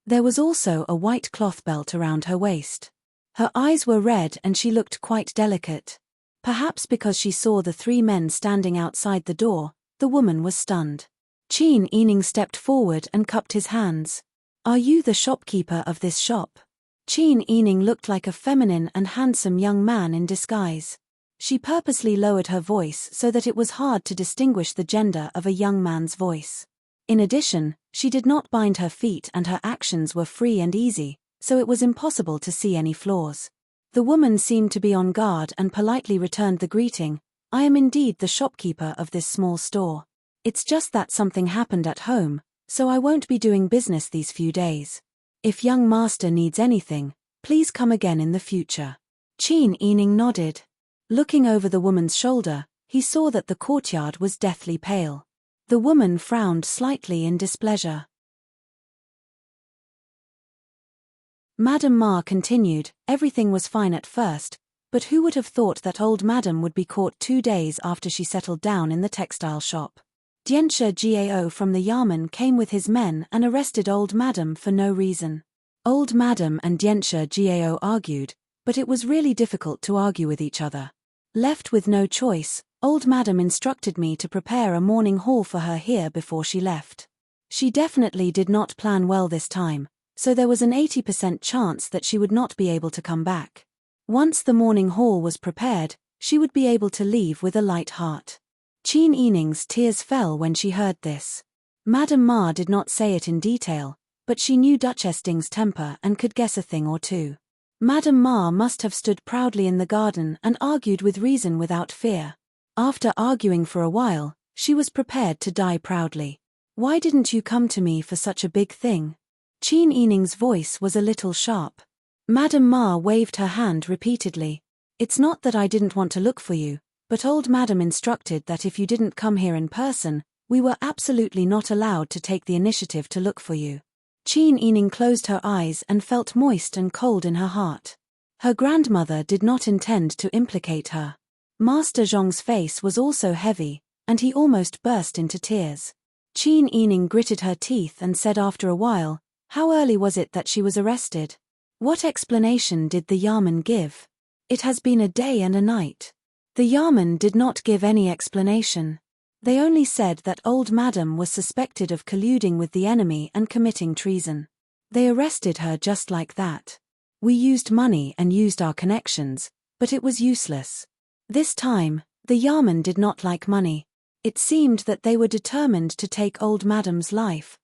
There was also a white cloth belt around her waist. Her eyes were red and she looked quite delicate. Perhaps because she saw the 3 men standing outside the door, the woman was stunned. Qin Yining stepped forward and cupped his hands. "Are you the shopkeeper of this shop?" Qin Yining looked like a feminine and handsome young man in disguise. She purposely lowered her voice so that it was hard to distinguish the gender of a young man's voice. In addition, she did not bind her feet and her actions were free and easy, so it was impossible to see any flaws. The woman seemed to be on guard and politely returned the greeting, I am indeed the shopkeeper of this small store. It's just that something happened at home, so I won't be doing business these few days. If young master needs anything, please come again in the future." Qin Yining nodded. Looking over the woman's shoulder, he saw that the courtyard was deathly pale. The woman frowned slightly in displeasure. Madame Ma continued, "Everything was fine at first, but who would have thought that old Madame would be caught 2 days after she settled down in the textile shop? Dianshi Gao from the Yamen came with his men and arrested old Madame for no reason. Old Madame and Dianshi Gao argued, but it was really difficult to argue with each other. Left with no choice, old Madame instructed me to prepare a morning hall for her here before she left. She definitely did not plan well this time, so there was an 80% chance that she would not be able to come back. Once the morning hall was prepared, she would be able to leave with a light heart." Qin Yining's tears fell when she heard this. Madame Ma did not say it in detail, but she knew Duchess Ding's temper and could guess a thing or two. Madame Ma must have stood proudly in the garden and argued with reason without fear. After arguing for a while, she was prepared to die proudly. "Why didn't you come to me for such a big thing?" Qin Yining's voice was a little sharp. Madame Ma waved her hand repeatedly. "It's not that I didn't want to look for you, but old Madame instructed that if you didn't come here in person, we were absolutely not allowed to take the initiative to look for you." Qin Yining closed her eyes and felt moist and cold in her heart. Her grandmother did not intend to implicate her. Master Zhong's face was also heavy, and he almost burst into tears. Qin Yining gritted her teeth and said after a while, "How early was it that she was arrested? What explanation did the Yamen give? It has been a day and a night." The Yamen did not give any explanation. They only said that old Madame was suspected of colluding with the enemy and committing treason. They arrested her just like that. "We used money and used our connections, but it was useless." This time, the Yamen did not like money. It seemed that they were determined to take old Madame's life.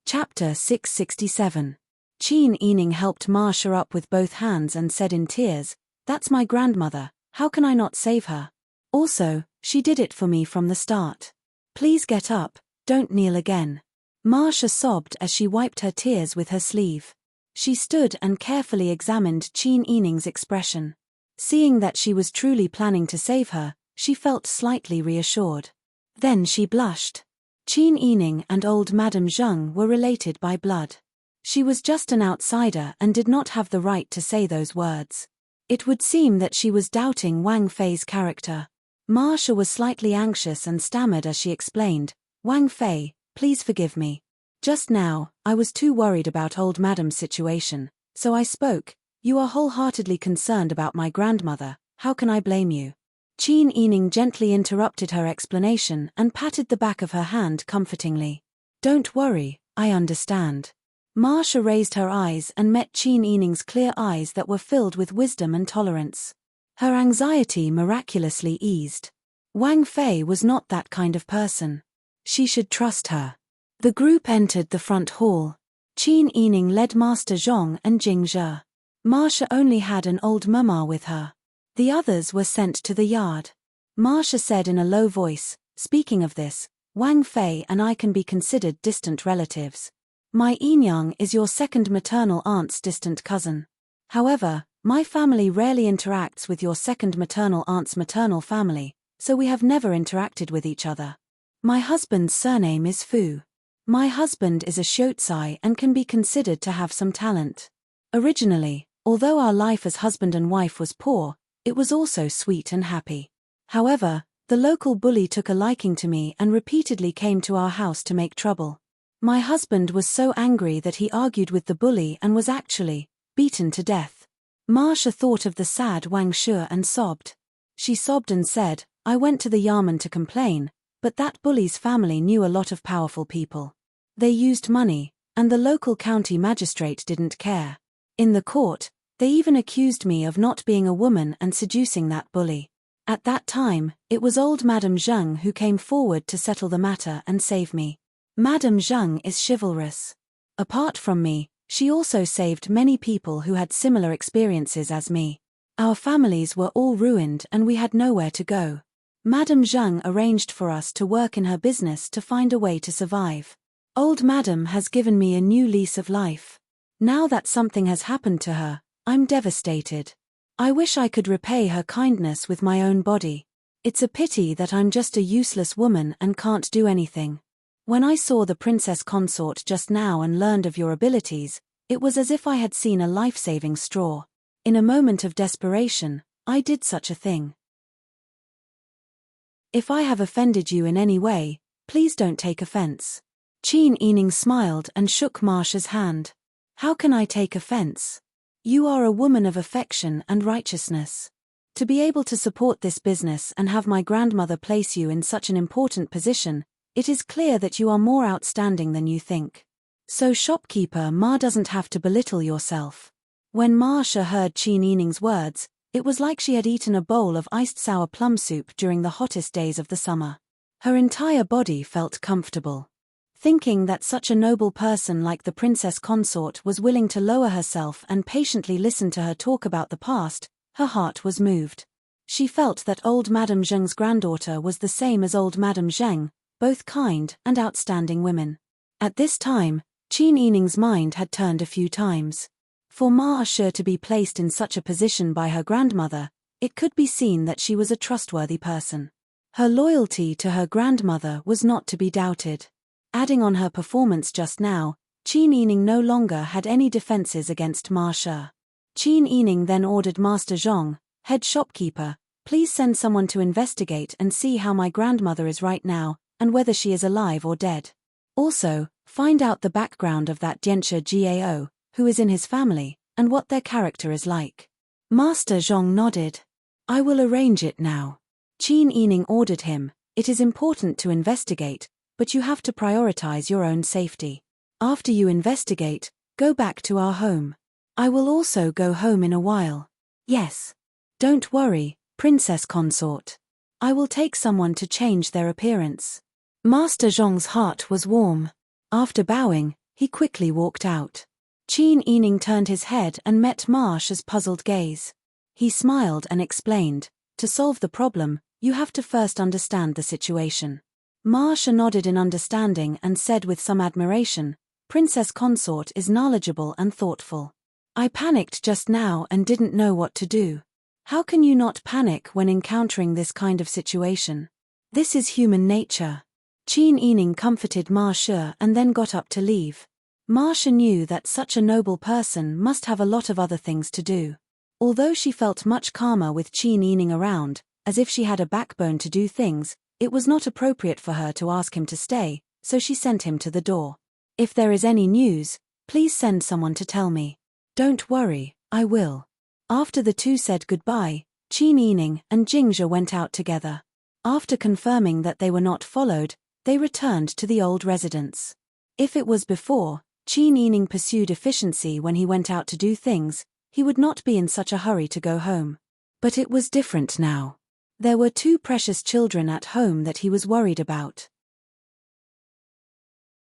Chapter 667. Qin Yining helped Marcia up with both hands and said in tears, "That's my grandmother, how can I not save her? Also, she did it for me from the start. Please get up, don't kneel again." Marcia sobbed as she wiped her tears with her sleeve. She stood and carefully examined Qin Yining's expression. Seeing that she was truly planning to save her, she felt slightly reassured. Then she blushed. Qin Yining and old Madame Zheng were related by blood. She was just an outsider and did not have the right to say those words. It would seem that she was doubting Wang Fei's character. Marcia was slightly anxious and stammered as she explained, "Wang Fei, please forgive me. Just now, I was too worried about old Madame's situation, so I spoke. You are wholeheartedly concerned about my grandmother, how can I blame you?" Qin Yining gently interrupted her explanation and patted the back of her hand comfortingly. "Don't worry, I understand." Marcia raised her eyes and met Qin Yining's clear eyes that were filled with wisdom and tolerance. Her anxiety miraculously eased. Wang Fei was not that kind of person. She should trust her. The group entered the front hall. Qin Yining led Master Zhong and Jing Zhe. Marcia only had an old mama with her. The others were sent to the yard. Marcia said in a low voice, "Speaking of this, Wang Fei and I can be considered distant relatives. My Yinyang is your second maternal aunt's distant cousin. However, my family rarely interacts with your second maternal aunt's maternal family, so we have never interacted with each other. My husband's surname is Fu. My husband is a Xiuzai and can be considered to have some talent. Originally, although our life as husband and wife was poor, it was also sweet and happy. However, the local bully took a liking to me and repeatedly came to our house to make trouble. My husband was so angry that he argued with the bully and was actually beaten to death." Marcia thought of the sad Wang Shu and sobbed. She sobbed and said, "I went to the Yamen to complain, but that bully's family knew a lot of powerful people. They used money, and the local county magistrate didn't care. In the court, they even accused me of not being a woman and seducing that bully. At that time, it was old Madame Zheng who came forward to settle the matter and save me. Madame Zheng is chivalrous. Apart from me, She also saved many people who had similar experiences as me. Our families were all ruined and we had nowhere to go. Madame Zheng arranged for us to work in her business to find a way to survive. Old Madame has given me a new lease of life. Now that something has happened to her, I'm devastated. I wish I could repay her kindness with my own body. It's a pity that I'm just a useless woman and can't do anything. When I saw the princess consort just now and learned of your abilities, it was as if I had seen a life-saving straw. In a moment of desperation, I did such a thing. If I have offended you in any way, please don't take offense. Qin Yining smiled and shook Marsha's hand. How can I take offense? You are a woman of affection and righteousness. To be able to support this business and have my grandmother place you in such an important position, it is clear that you are more outstanding than you think. So shopkeeper Ma doesn't have to belittle yourself. When Marsha heard Qin Yining's words, it was like she had eaten a bowl of iced sour plum soup during the hottest days of the summer. Her entire body felt comfortable. Thinking that such a noble person like the princess consort was willing to lower herself and patiently listen to her talk about the past, her heart was moved. She felt that old Madame Zheng's granddaughter was the same as old Madame Zheng, both kind and outstanding women. At this time, Qin Yining's mind had turned a few times. For Ma Shi to be placed in such a position by her grandmother, it could be seen that she was a trustworthy person. Her loyalty to her grandmother was not to be doubted. Adding on her performance just now, Qin Yining no longer had any defenses against Ma Shi. Qin Yining then ordered Master Zhong, head shopkeeper, please send someone to investigate and see how my grandmother is right now, and whether she is alive or dead. Also, find out the background of that Dianxia Gao, who is in his family, and what their character is like. Master Zhong nodded. I will arrange it now. Qin Yining ordered him, it is important to investigate, but you have to prioritize your own safety. After you investigate, go back to our home. I will also go home in a while. Yes. Don't worry, princess consort. I will take someone to change their appearance. Master Zhong's heart was warm. After bowing, he quickly walked out. Qin Yining turned his head and met Marsha's puzzled gaze. He smiled and explained, to solve the problem, you have to first understand the situation. Marsha nodded in understanding and said with some admiration, Princess Consort is knowledgeable and thoughtful. I panicked just now and didn't know what to do. How can you not panic when encountering this kind of situation? This is human nature. Qin Yining comforted Ma Shi and then got up to leave. Ma Shi knew that such a noble person must have a lot of other things to do. Although she felt much calmer with Qin Yining around, as if she had a backbone to do things, it was not appropriate for her to ask him to stay, so she sent him to the door. If there is any news, please send someone to tell me. Don't worry, I will. After the two said goodbye, Qin Yining and Jingzhe went out together. After confirming that they were not followed, they returned to the old residence. If it was before, Qin Yining pursued efficiency when he went out to do things, he would not be in such a hurry to go home. But it was different now. There were two precious children at home that he was worried about.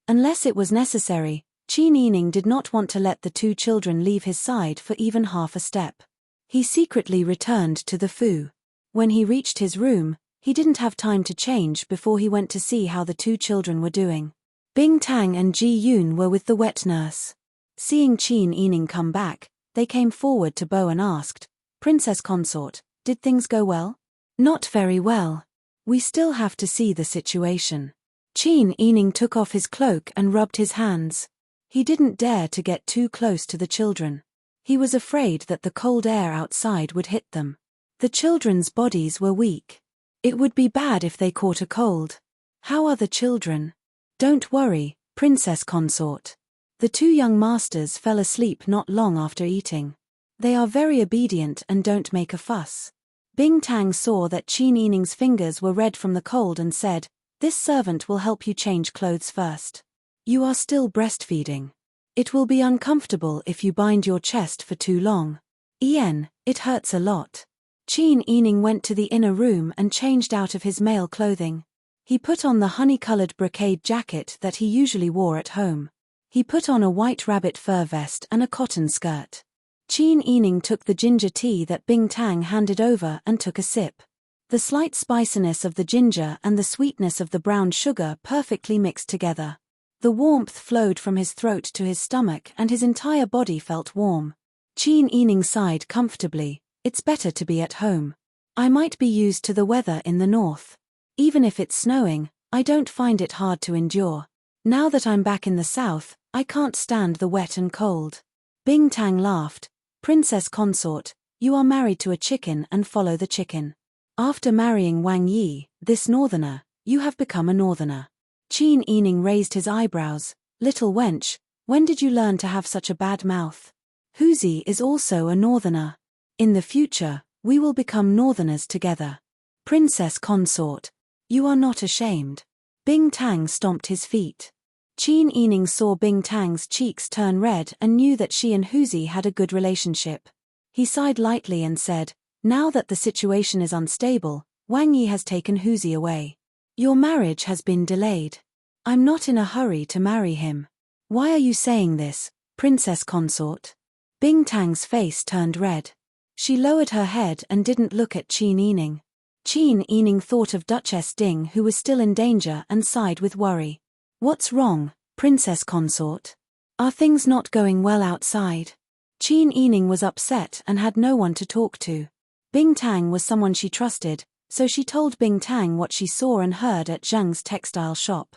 Unless it was necessary, Qin Yining did not want to let the two children leave his side for even half a step. He secretly returned to the Fu. When he reached his room, he didn't have time to change before he went to see how the two children were doing. Bing Tang and Ji Yun were with the wet nurse. Seeing Qin Yining come back, they came forward to Bo and asked, Princess Consort, did things go well? Not very well. We still have to see the situation. Qin Yining took off his cloak and rubbed his hands. He didn't dare to get too close to the children. He was afraid that the cold air outside would hit them. The children's bodies were weak. It would be bad if they caught a cold. How are the children? Don't worry, Princess Consort. The two young masters fell asleep not long after eating. They are very obedient and don't make a fuss. Bing Tang saw that Qin Yining's fingers were red from the cold and said, This servant will help you change clothes first. You are still breastfeeding. It will be uncomfortable if you bind your chest for too long. Ian, it hurts a lot. Qin Yining went to the inner room and changed out of his male clothing. He put on the honey-colored brocade jacket that he usually wore at home. He put on a white rabbit fur vest and a cotton skirt. Qin Yining took the ginger tea that Bing Tang handed over and took a sip. The slight spiciness of the ginger and the sweetness of the brown sugar perfectly mixed together. The warmth flowed from his throat to his stomach and his entire body felt warm. Qin Yining sighed comfortably. It's better to be at home. I might be used to the weather in the north. Even if it's snowing, I don't find it hard to endure. Now that I'm back in the south, I can't stand the wet and cold. Bing Tang laughed. Princess consort, you are married to a chicken and follow the chicken. After marrying Wang Yi, this northerner, you have become a northerner. Qin Yining raised his eyebrows. Little wench, when did you learn to have such a bad mouth? Huzi is also a northerner. In the future, we will become northerners together. Princess consort, you are not ashamed. Bing Tang stomped his feet. Qin Yining saw Bing Tang's cheeks turn red and knew that she and Huzi had a good relationship. He sighed lightly and said, now that the situation is unstable, Wang Yi has taken Huzi away. Your marriage has been delayed. I'm not in a hurry to marry him. Why are you saying this, princess consort? Bing Tang's face turned red. She lowered her head and didn't look at Qin Yining. Qin Yining thought of Duchess Ding, who was still in danger, and sighed with worry. What's wrong, princess consort? Are things not going well outside? Qin Yining was upset and had no one to talk to. Bing Tang was someone she trusted, so she told Bing Tang what she saw and heard at Zhang's textile shop.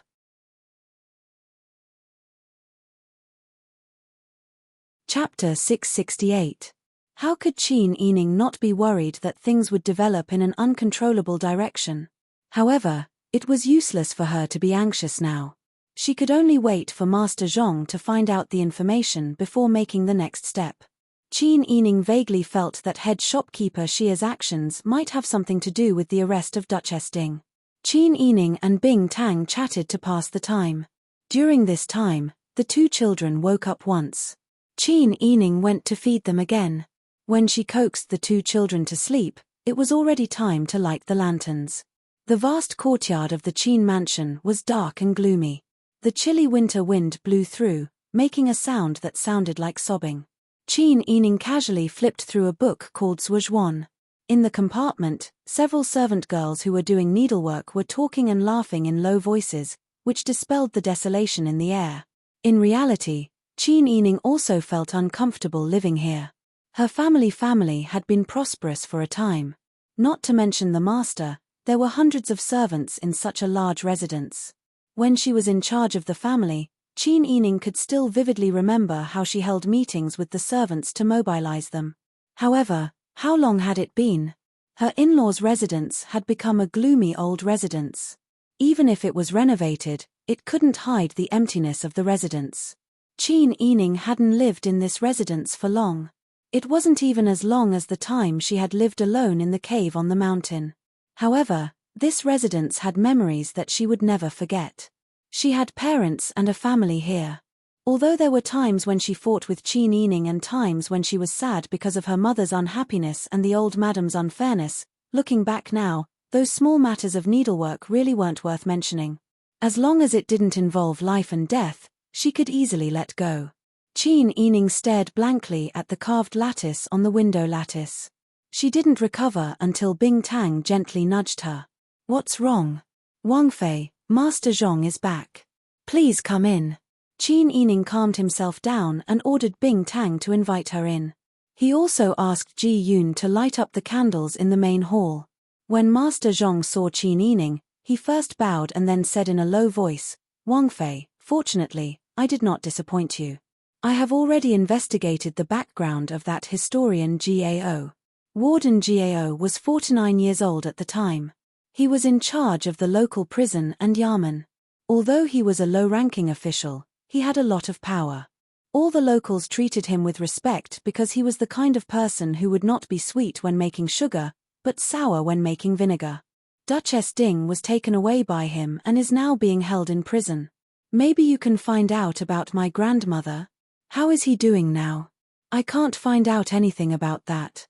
Chapter 668. How could Qin Yining not be worried that things would develop in an uncontrollable direction? However, it was useless for her to be anxious now. She could only wait for Master Zhong to find out the information before making the next step. Qin Yining vaguely felt that head shopkeeper Xia's actions might have something to do with the arrest of Duchess Ding. Qin Yining and Bing Tang chatted to pass the time. During this time, the two children woke up once. Qin Yining went to feed them again. When she coaxed the two children to sleep, it was already time to light the lanterns. The vast courtyard of the Qin mansion was dark and gloomy. The chilly winter wind blew through, making a sound that sounded like sobbing. Qin Yining casually flipped through a book called Zhuozhuan. In the compartment, several servant girls who were doing needlework were talking and laughing in low voices, which dispelled the desolation in the air. In reality, Qin Yining also felt uncomfortable living here. Her family had been prosperous for a time. Not to mention the master, there were hundreds of servants in such a large residence. When she was in charge of the family, Qin Yining could still vividly remember how she held meetings with the servants to mobilize them. However, how long had it been? Her in-laws' residence had become a gloomy old residence. Even if it was renovated, it couldn't hide the emptiness of the residence. Qin Yining hadn't lived in this residence for long. It wasn't even as long as the time she had lived alone in the cave on the mountain. However, this residence had memories that she would never forget. She had parents and a family here. Although there were times when she fought with Qin Yining and times when she was sad because of her mother's unhappiness and the old madam's unfairness, looking back now, those small matters of needlework really weren't worth mentioning. As long as it didn't involve life and death, she could easily let go. Qin Yining stared blankly at the carved lattice on the window lattice. She didn't recover until Bing Tang gently nudged her. What's wrong? Wang Fei, Master Zhong is back. Please come in. Qin Yining calmed himself down and ordered Bing Tang to invite her in. He also asked Ji Yun to light up the candles in the main hall. When Master Zhong saw Qin Yining, he first bowed and then said in a low voice, Wang Fei, fortunately, I did not disappoint you. I have already investigated the background of that historian Gao. Warden Gao was 49 years old at the time. He was in charge of the local prison and yamen. Although he was a low-ranking official, he had a lot of power. All the locals treated him with respect because he was the kind of person who would not be sweet when making sugar, but sour when making vinegar. Duchess Ding was taken away by him and is now being held in prison. Maybe you can find out about my grandmother? How is he doing now? I can't find out anything about that.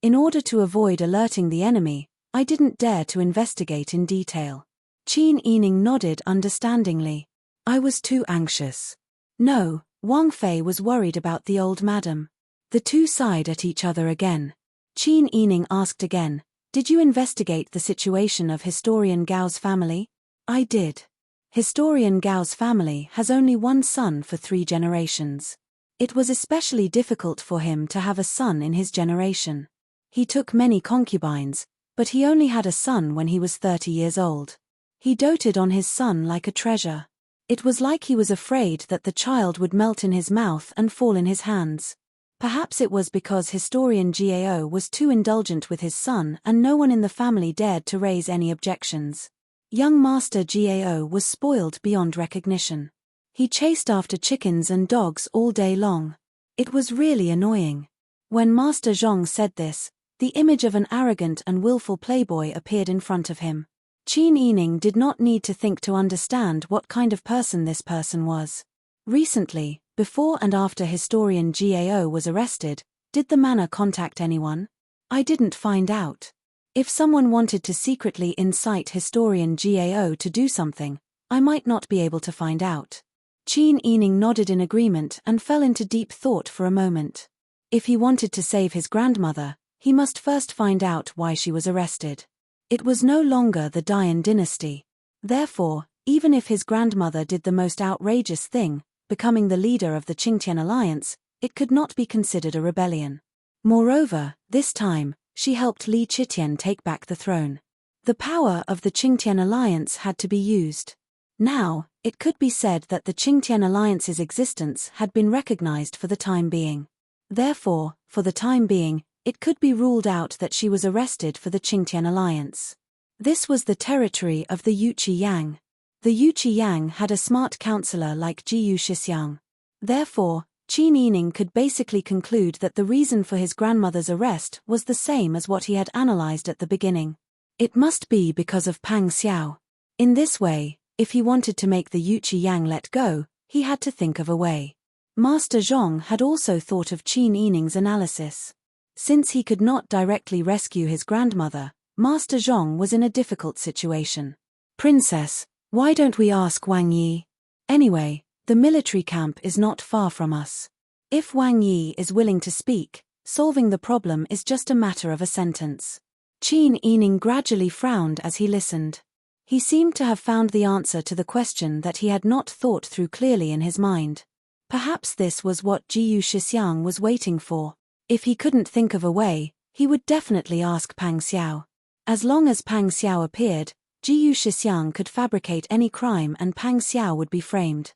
In order to avoid alerting the enemy, I didn't dare to investigate in detail. Qin Yining nodded understandingly. I was too anxious. No, Wang Fei was worried about the old madam. The two sighed at each other again. Qin Yining asked again, did you investigate the situation of historian Gao's family? I did. Historian Gao's family has only one son for 3 generations. It was especially difficult for him to have a son in his generation. He took many concubines, but he only had a son when he was 30 years old. He doted on his son like a treasure. It was like he was afraid that the child would melt in his mouth and fall in his hands. Perhaps it was because historian Gao was too indulgent with his son and no one in the family dared to raise any objections. Young Master Gao was spoiled beyond recognition. He chased after chickens and dogs all day long. It was really annoying. When Master Zhong said this, the image of an arrogant and willful playboy appeared in front of him. Qin Yining did not need to think to understand what kind of person this person was. Recently, before and after historian Gao was arrested, did the manor contact anyone? I didn't find out. If someone wanted to secretly incite historian Gao to do something, I might not be able to find out. Qin Yining nodded in agreement and fell into deep thought for a moment. If he wanted to save his grandmother, he must first find out why she was arrested. It was no longer the Dian dynasty. Therefore, even if his grandmother did the most outrageous thing, becoming the leader of the Qingtian alliance, it could not be considered a rebellion. Moreover, this time, she helped Li Qitian take back the throne. The power of the Qingtian alliance had to be used. Now, it could be said that the Qingtian alliance's existence had been recognized for the time being. Therefore, for the time being, it could be ruled out that she was arrested for the Qingtian alliance. This was the territory of the Yuqi Yang. The Yuqi Yang had a smart counselor like Jiyu Shixiang. Therefore, Qin Yining could basically conclude that the reason for his grandmother's arrest was the same as what he had analyzed at the beginning. It must be because of Pang Xiao. In this way, if he wanted to make the Yuqi Yang let go, he had to think of a way. Master Zhong had also thought of Qin Yining's analysis. Since he could not directly rescue his grandmother, Master Zhong was in a difficult situation. Princess, why don't we ask Wang Yi? Anyway, the military camp is not far from us. If Wang Yi is willing to speak, solving the problem is just a matter of a sentence. Qin Yining gradually frowned as he listened. He seemed to have found the answer to the question that he had not thought through clearly in his mind. Perhaps this was what Jiyu Shixiang was waiting for. If he couldn't think of a way, he would definitely ask Pang Xiao. As long as Pang Xiao appeared, Jiyu Shixiang could fabricate any crime and Pang Xiao would be framed.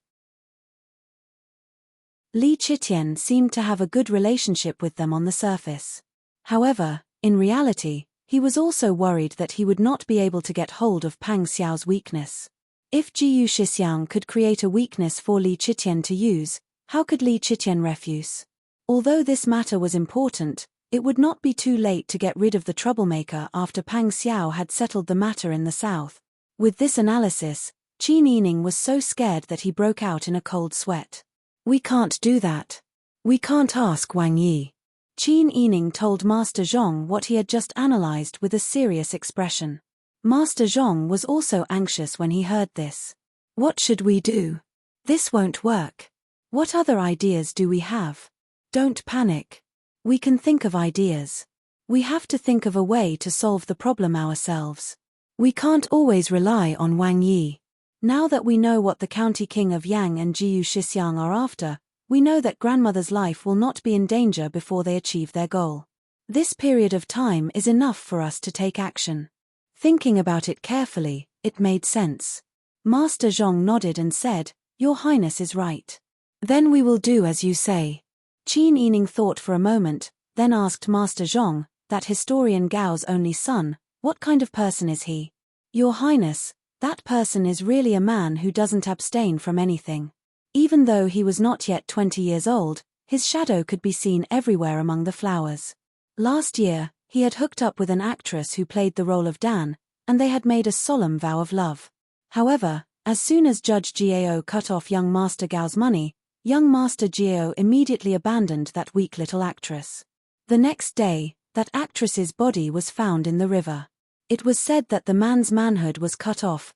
Li Qitian seemed to have a good relationship with them on the surface. However, in reality, he was also worried that he would not be able to get hold of Pang Xiao's weakness. If Jiyu Shixiang could create a weakness for Li Qitian to use, how could Li Qitian refuse? Although this matter was important, it would not be too late to get rid of the troublemaker after Pang Xiao had settled the matter in the south. With this analysis, Qin Yining was so scared that he broke out in a cold sweat. We can't do that. We can't ask Wang Yi. Qin Yining told Master Zhong what he had just analyzed with a serious expression. Master Zhong was also anxious when he heard this. What should we do? This won't work. What other ideas do we have? Don't panic. We can think of ideas. We have to think of a way to solve the problem ourselves. We can't always rely on Wang Yi. Now that we know what the county king of Yang and Jiyu Shixiang are after, we know that grandmother's life will not be in danger before they achieve their goal. This period of time is enough for us to take action. Thinking about it carefully, it made sense. Master Zhong nodded and said, Your Highness is right. Then we will do as you say. Qin Yining thought for a moment, then asked Master Zhong, that historian Gao's only son, what kind of person is he? Your Highness, that person is really a man who doesn't abstain from anything. Even though he was not yet 20 years old, his shadow could be seen everywhere among the flowers. Last year, he had hooked up with an actress who played the role of Dan, and they had made a solemn vow of love. However, as soon as Judge Gao cut off young Master Gao's money, young Master Gao immediately abandoned that weak little actress. The next day, that actress's body was found in the river. It was said that the man's manhood was cut off.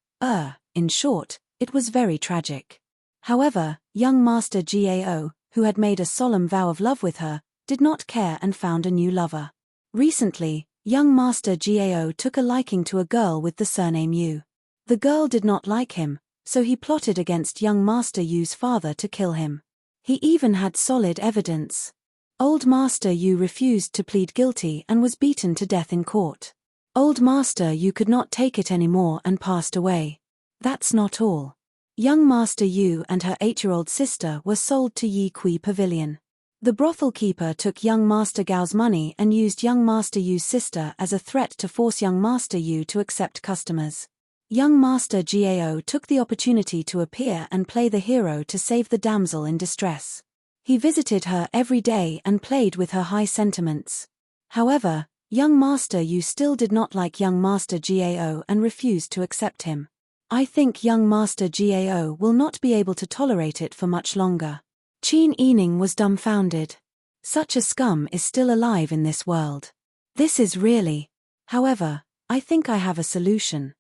In short, it was very tragic. However, young Master Gao, who had made a solemn vow of love with her, did not care and found a new lover. Recently, young Master Gao took a liking to a girl with the surname Yu. The girl did not like him, so he plotted against young Master Yu's father to kill him. He even had solid evidence. Old Master Yu refused to plead guilty and was beaten to death in court. Old Master Yu could not take it anymore and passed away. That's not all. Young Master Yu and her 8-year-old sister were sold to Yi Kui Pavilion. The brothel keeper took young Master Gao's money and used young Master Yu's sister as a threat to force young Master Yu to accept customers. Young Master Gao took the opportunity to appear and play the hero to save the damsel in distress. He visited her every day and played with her high sentiments. However, young Master Yu still did not like young Master Gao and refused to accept him. I think young Master Gao will not be able to tolerate it for much longer. Qin Yining was dumbfounded. Such a scum is still alive in this world. This is really. However, I think I have a solution.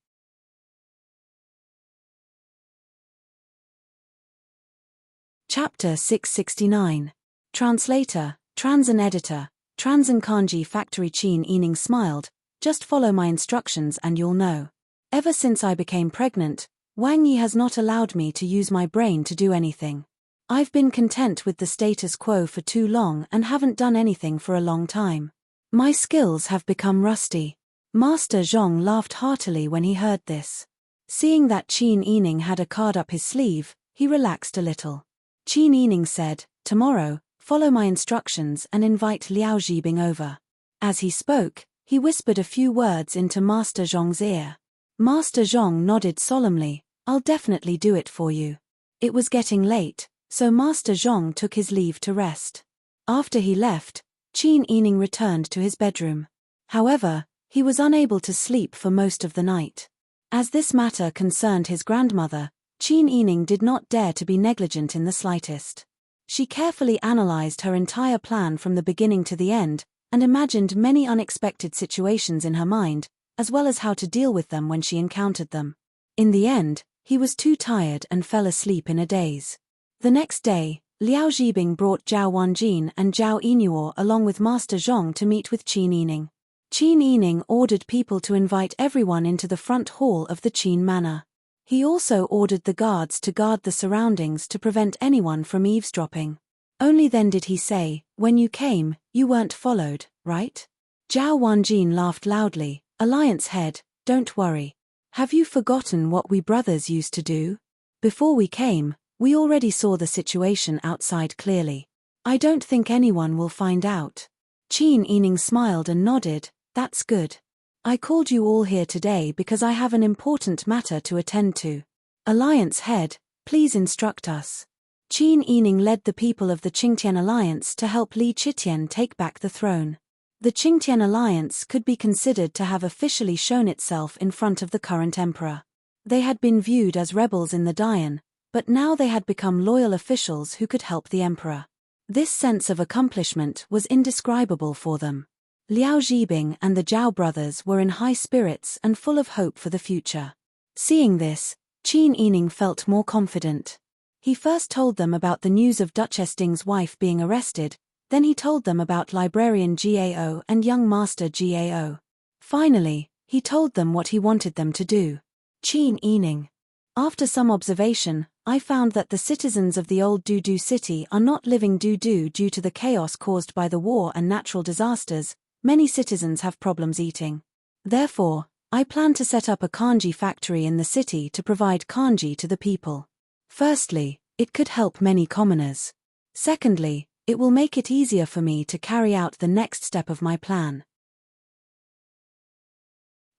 Chapter 669. Translator, Transan Editor, Transan Kanji Factory. Qin Yining smiled, just follow my instructions and you'll know. Ever since I became pregnant, Wang Yi has not allowed me to use my brain to do anything. I've been content with the status quo for too long and haven't done anything for a long time. My skills have become rusty. Master Zhong laughed heartily when he heard this. Seeing that Qin Yining had a card up his sleeve, he relaxed a little. Qin Yining said, tomorrow, follow my instructions and invite Liao Zhibing over. As he spoke, he whispered a few words into Master Zhong's ear. Master Zhong nodded solemnly, I'll definitely do it for you. It was getting late, so Master Zhong took his leave to rest. After he left, Qin Yining returned to his bedroom. However, he was unable to sleep for most of the night. As this matter concerned his grandmother, Qin Yining did not dare to be negligent in the slightest. She carefully analyzed her entire plan from the beginning to the end, and imagined many unexpected situations in her mind, as well as how to deal with them when she encountered them. In the end, he was too tired and fell asleep in a daze. The next day, Liao Zhibing brought Zhao Wanjin and Zhao Inuo along with Master Zhong to meet with Qin Yining. Qin Yining ordered people to invite everyone into the front hall of the Qin Manor. He also ordered the guards to guard the surroundings to prevent anyone from eavesdropping. Only then did he say, when you came, you weren't followed, right? Zhao Wanjin laughed loudly, Alliance head, don't worry. Have you forgotten what we brothers used to do? Before we came, we already saw the situation outside clearly. I don't think anyone will find out. Qin Yining smiled and nodded, that's good. I called you all here today because I have an important matter to attend to. Alliance head, please instruct us. Qin Yining led the people of the Qingtian Alliance to help Li Qitian take back the throne. The Qingtian Alliance could be considered to have officially shown itself in front of the current emperor. They had been viewed as rebels in the Dian, but now they had become loyal officials who could help the emperor. This sense of accomplishment was indescribable for them. Liao Zhibing and the Zhao brothers were in high spirits and full of hope for the future. Seeing this, Qin Yining felt more confident. He first told them about the news of Duchess Ding's wife being arrested, then he told them about Librarian Gao and young Master Gao. Finally, he told them what he wanted them to do. Qin Yining. After some observation, I found that the citizens of the old Dudu city are not living Dudu due to the chaos caused by the war and natural disasters. Many citizens have problems eating. Therefore, I plan to set up a kanji factory in the city to provide kanji to the people. Firstly, it could help many commoners. Secondly, it will make it easier for me to carry out the next step of my plan.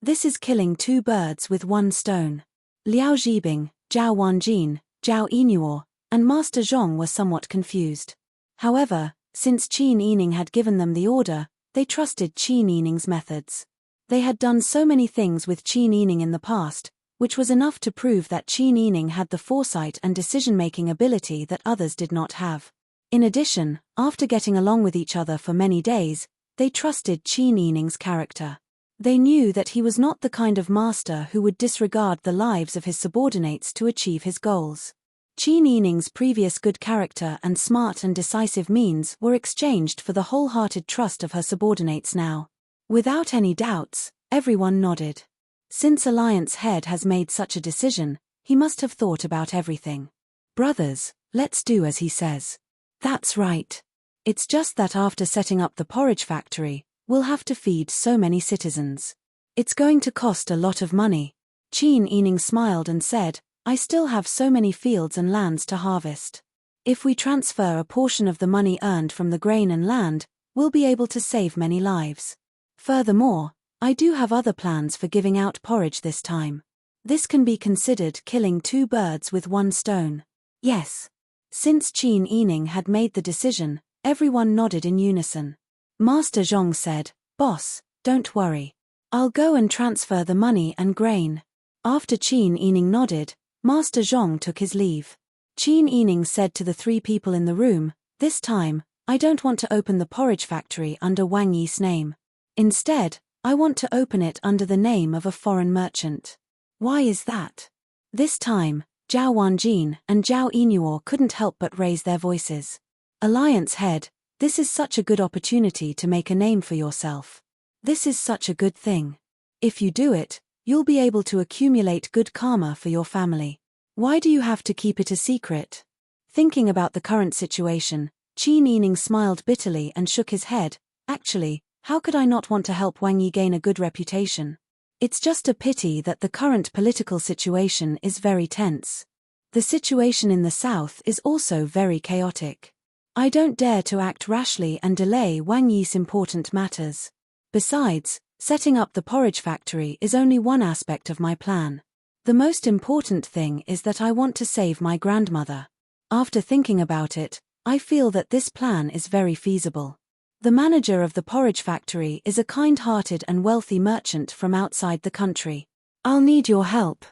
This is killing two birds with one stone. Liao Zhibing, Zhao Wanjin, Zhao Inuo, and Master Zhong were somewhat confused. However, since Qin Yining had given them the order, they trusted Qin Yining's methods. They had done so many things with Qin Yining in the past, which was enough to prove that Qin Yining had the foresight and decision-making ability that others did not have. In addition, after getting along with each other for many days, they trusted Qin Yining's character. They knew that he was not the kind of master who would disregard the lives of his subordinates to achieve his goals. Qin Yining's previous good character and smart and decisive means were exchanged for the wholehearted trust of her subordinates now. Without any doubts, everyone nodded. Since Alliance Head has made such a decision, he must have thought about everything. Brothers, let's do as he says. That's right. It's just that after setting up the porridge factory, we'll have to feed so many citizens. It's going to cost a lot of money. Qin Yining smiled and said, I still have so many fields and lands to harvest. If we transfer a portion of the money earned from the grain and land, we'll be able to save many lives. Furthermore, I do have other plans for giving out porridge this time. This can be considered killing two birds with one stone. Yes. Since Qin Yining had made the decision, everyone nodded in unison. Master Zhong said, Boss, don't worry. I'll go and transfer the money and grain. After Qin Yining nodded, Master Zhong took his leave. Qin Yining said to the three people in the room, This time, I don't want to open the porridge factory under Wang Yi's name. Instead, I want to open it under the name of a foreign merchant. Why is that? This time, Zhao Wanjin and Zhao Yinuo couldn't help but raise their voices. Alliance Head, this is such a good opportunity to make a name for yourself. This is such a good thing. If you do it, you'll be able to accumulate good karma for your family. Why do you have to keep it a secret? Thinking about the current situation, Qin Yining smiled bitterly and shook his head. Actually, how could I not want to help Wang Yi gain a good reputation? It's just a pity that the current political situation is very tense. The situation in the south is also very chaotic. I don't dare to act rashly and delay Wang Yi's important matters. Besides, setting up the porridge factory is only one aspect of my plan. The most important thing is that I want to save my grandmother. After thinking about it, I feel that this plan is very feasible. The manager of the porridge factory is a kind-hearted and wealthy merchant from outside the country. I'll need your help.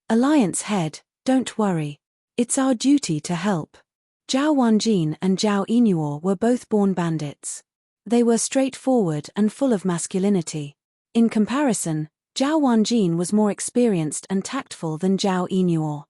Alliance Head, don't worry. It's our duty to help. Zhao Wanjin and Zhao Yinuo were both born bandits. They were straightforward and full of masculinity. In comparison, Zhao Wanjin was more experienced and tactful than Zhao Yinuo.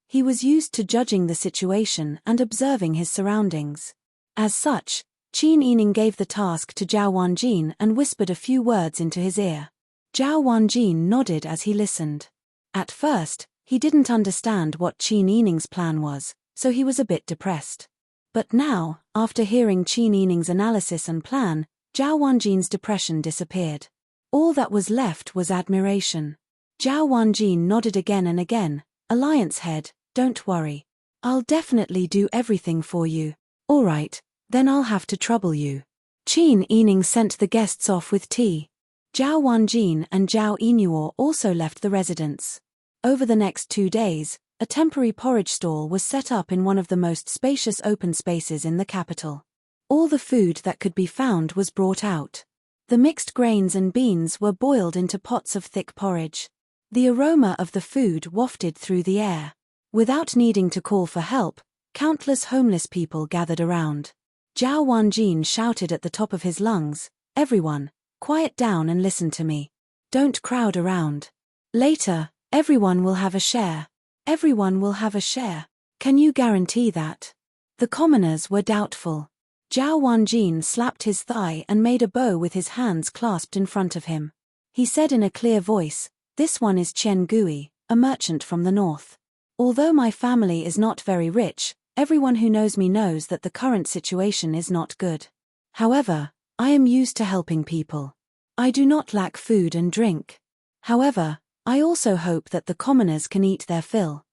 He was used to judging the situation and observing his surroundings. As such, Qin Yining gave the task to Zhao Wanjin and whispered a few words into his ear. Zhao Wanjin nodded as he listened. At first, he didn't understand what Qin Yining's plan was, so he was a bit depressed. But now, after hearing Qin Yining's analysis and plan, Zhao Wanjin's depression disappeared. All that was left was admiration. Zhao Wanjin nodded again and again. Alliance Head, don't worry. I'll definitely do everything for you. All right, then I'll have to trouble you. Qin Yining sent the guests off with tea. Zhao Wanjin and Zhao Yinuo also left the residence. Over the next 2 days, a temporary porridge stall was set up in one of the most spacious open spaces in the capital. All the food that could be found was brought out. The mixed grains and beans were boiled into pots of thick porridge. The aroma of the food wafted through the air. Without needing to call for help, countless homeless people gathered around. Zhao Wanjin shouted at the top of his lungs, Everyone, quiet down and listen to me. Don't crowd around. Later, everyone will have a share. Everyone will have a share. Can you guarantee that? The commoners were doubtful. Zhao Wanjin slapped his thigh and made a bow with his hands clasped in front of him. He said in a clear voice, This one is Chen Gui, a merchant from the north. Although my family is not very rich, everyone who knows me knows that the current situation is not good. However, I am used to helping people. I do not lack food and drink. However, I also hope that the commoners can eat their fill.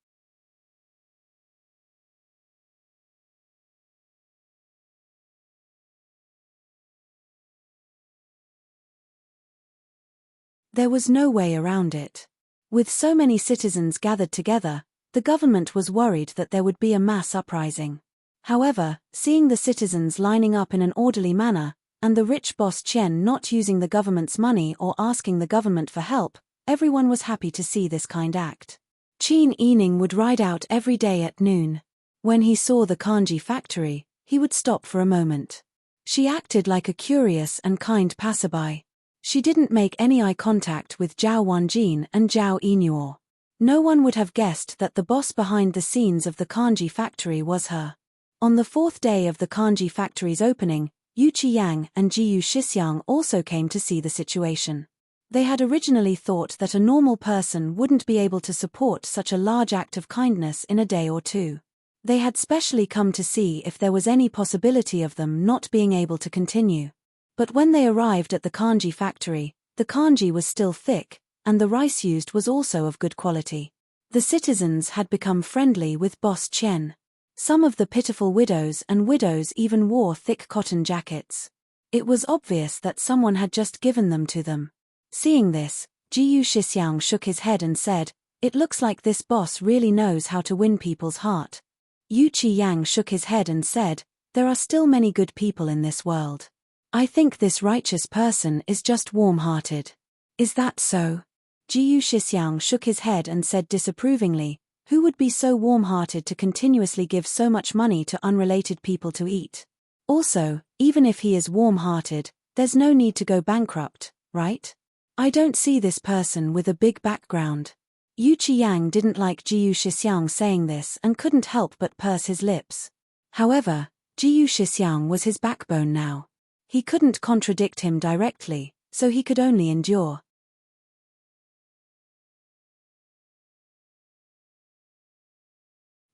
There was no way around it. With so many citizens gathered together, the government was worried that there would be a mass uprising. However, seeing the citizens lining up in an orderly manner, and the rich boss Chen not using the government's money or asking the government for help, everyone was happy to see this kind act. Qin Yining would ride out every day at noon. When he saw the kanji factory, he would stop for a moment. She acted like a curious and kind passerby. She didn't make any eye contact with Zhao Wanjin and Zhao Yinuo. No one would have guessed that the boss behind the scenes of the kanji factory was her. On the fourth day of the kanji factory's opening, Yu Qiyang and Jiyu Shixiang also came to see the situation. They had originally thought that a normal person wouldn't be able to support such a large act of kindness in a day or two. They had specially come to see if there was any possibility of them not being able to continue. But when they arrived at the kanji factory, the kanji was still thick, and the rice used was also of good quality. The citizens had become friendly with Boss Chen. Some of the pitiful widows and widows even wore thick cotton jackets. It was obvious that someone had just given them to them. Seeing this, Jiyu Shixiang shook his head and said, "It looks like this boss really knows how to win people's heart." Yu Qiyang shook his head and said, "There are still many good people in this world. I think this righteous person is just warm-hearted." "Is that so?" Jiyu Shixiang shook his head and said disapprovingly, "Who would be so warm-hearted to continuously give so much money to unrelated people to eat? Also, even if he is warm-hearted, there's no need to go bankrupt, right? I don't see this person with a big background." Yu Qiyang didn't like Jiyu Shixiang saying this and couldn't help but purse his lips. However, Jiyu Shixiang was his backbone now. He couldn't contradict him directly, so he could only endure.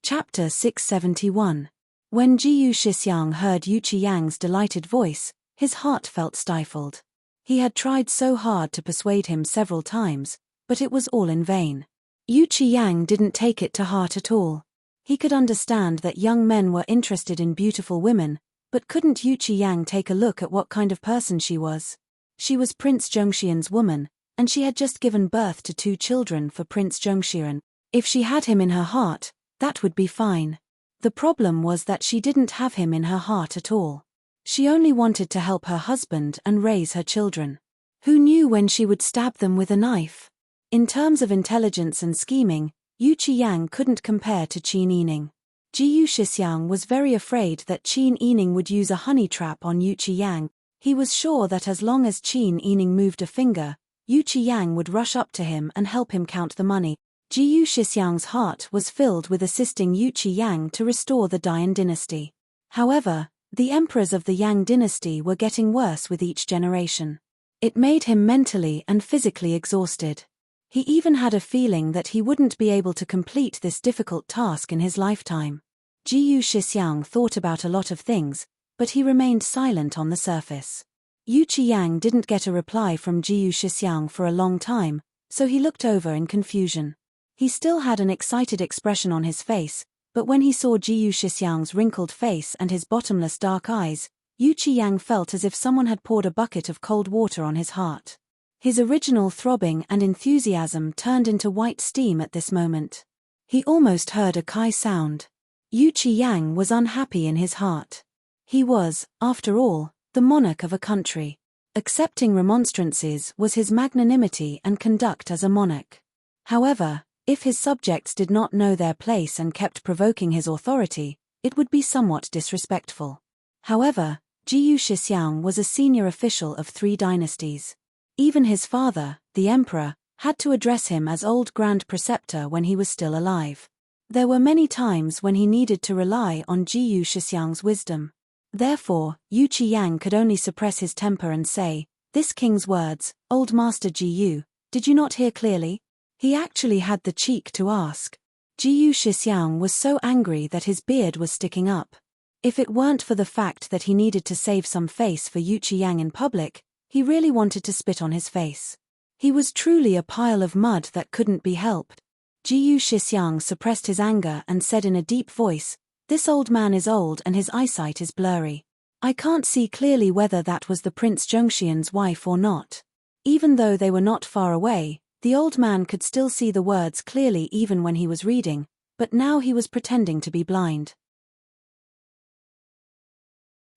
Chapter 671. When Jiyu Shixiang heard Yu Qiyang's delighted voice, his heart felt stifled. He had tried so hard to persuade him several times, but it was all in vain. Yu Qiyang didn't take it to heart at all. He could understand that young men were interested in beautiful women, but couldn't Yu Qiyang take a look at what kind of person she was? She was Prince Zhongxian's woman, and she had just given birth to 2 children for Prince Zhongxian. If she had him in her heart, that would be fine. The problem was that she didn't have him in her heart at all. She only wanted to help her husband and raise her children. Who knew when she would stab them with a knife? In terms of intelligence and scheming, Yu Qiyang couldn't compare to Qin Yining. Jiyu Shixiang was very afraid that Qin Yining would use a honey trap on Yu Qiyang. He was sure that as long as Qin Yining moved a finger, Yu Qiyang would rush up to him and help him count the money. Jiyu Shixiang's heart was filled with assisting Yu Qiyang to restore the Dian dynasty. However, the emperors of the Yang dynasty were getting worse with each generation. It made him mentally and physically exhausted. He even had a feeling that he wouldn't be able to complete this difficult task in his lifetime. Jiyu Shixiang thought about a lot of things, but he remained silent on the surface. Yu Qiyang didn't get a reply from Jiyu Shixiang for a long time, so he looked over in confusion. He still had an excited expression on his face, but when he saw Jiyu Shixiang's wrinkled face and his bottomless dark eyes, Yu Qiyang felt as if someone had poured a bucket of cold water on his heart. His original throbbing and enthusiasm turned into white steam at this moment. He almost heard a kai sound. Yu Qiyang was unhappy in his heart. He was, after all, the monarch of a country. Accepting remonstrances was his magnanimity and conduct as a monarch. However, if his subjects did not know their place and kept provoking his authority, it would be somewhat disrespectful. However, Jiyu Shixiang was a senior official of 3 dynasties. Even his father, the emperor, had to address him as old Grand Preceptor when he was still alive. There were many times when he needed to rely on Jiyu Shixiang's wisdom. Therefore, Yu Qiyang could only suppress his temper and say, "This king's words, Old Master Jiyu, did you not hear clearly?" He actually had the cheek to ask. Jiyu Shixiang was so angry that his beard was sticking up. If it weren't for the fact that he needed to save some face for Yu Qiyang in public, he really wanted to spit on his face. He was truly a pile of mud that couldn't be helped. Jiyu Shixiang suppressed his anger and said in a deep voice, "This old man is old and his eyesight is blurry. I can't see clearly whether that was the Prince Zhongxian's wife or not." Even though they were not far away, the old man could still see the words clearly even when he was reading, but now he was pretending to be blind.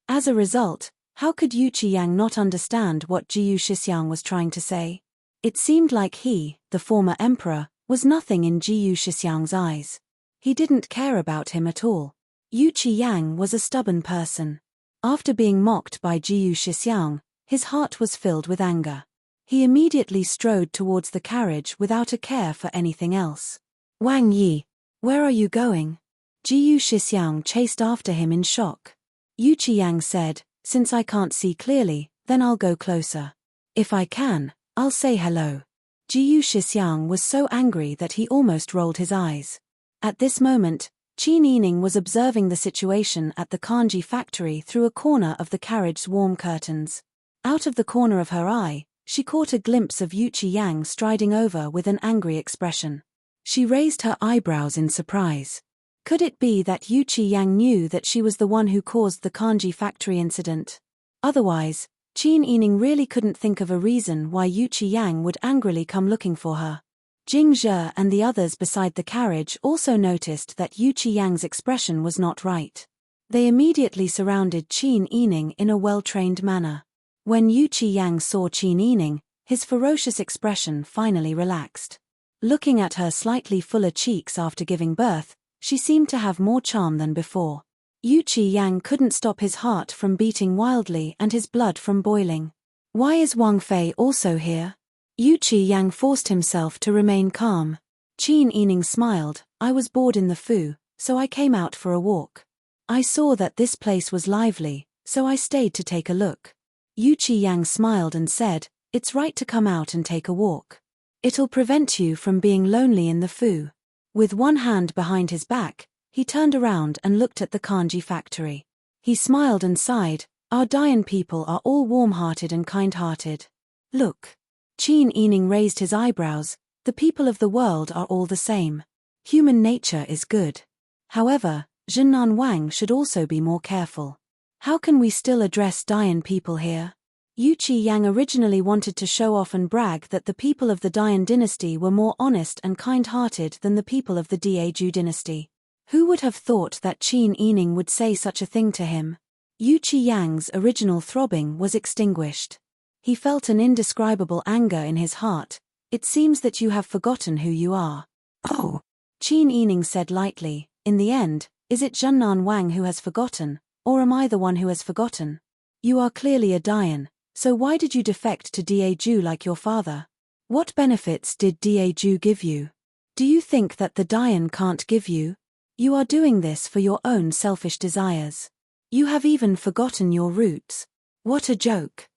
As a result, how could Yu Qiyang not understand what Jiyu Shixiang was trying to say? It seemed like he, the former emperor, was nothing in Jiyu Shixiang's eyes. He didn't care about him at all. Yu Qiyang was a stubborn person. After being mocked by Jiyu Shixiang, his heart was filled with anger. He immediately strode towards the carriage without a care for anything else. Wang Yi, where are you going? Jiyu Shixiang chased after him in shock. Yu Qiyang said, since I can't see clearly, then I'll go closer. If I can, I'll say hello. Jiyu Shixiang was so angry that he almost rolled his eyes. At this moment, Qin Yining was observing the situation at the kanji factory through a corner of the carriage's warm curtains. Out of the corner of her eye, she caught a glimpse of Yu Qiyang striding over with an angry expression. She raised her eyebrows in surprise. Could it be that Yu Qiyang knew that she was the one who caused the kanji factory incident? Otherwise, Qin Yining really couldn't think of a reason why Yu Qiyang would angrily come looking for her. Jing Zhe and the others beside the carriage also noticed that Yu Qiyang's expression was not right. They immediately surrounded Qin Yining in a well-trained manner. When Yu Qiyang saw Qin Yining, his ferocious expression finally relaxed. Looking at her slightly fuller cheeks after giving birth, she seemed to have more charm than before. Yu Qiyang couldn't stop his heart from beating wildly and his blood from boiling. Why is Wang Fei also here? Yu Qiyang forced himself to remain calm. Qin Yining smiled, I was bored in the Fu, so I came out for a walk. I saw that this place was lively, so I stayed to take a look. Yu Qiyang smiled and said, it's right to come out and take a walk. It'll prevent you from being lonely in the Fu. With one hand behind his back, he turned around and looked at the kanji factory. He smiled and sighed, our Dayan people are all warm-hearted and kind-hearted. Look. Qin Yining raised his eyebrows, the people of the world are all the same. Human nature is good. However, Zhennan Wang should also be more careful. How can we still address Dayan people here? Yu Qiyang originally wanted to show off and brag that the people of the Dayan dynasty were more honest and kind-hearted than the people of the Daeju dynasty. Who would have thought that Qin Yining would say such a thing to him? Yu Qiyang's original throbbing was extinguished. He felt an indescribable anger in his heart. It seems that you have forgotten who you are. Oh, Qin Yining said lightly, in the end, is it Zhennan Wang who has forgotten, or am I the one who has forgotten? You are clearly a Dayan. So why did you defect to Daeju like your father? What benefits did Daeju give you? Do you think that the Dayan can't give you? You are doing this for your own selfish desires. You have even forgotten your roots. What a joke.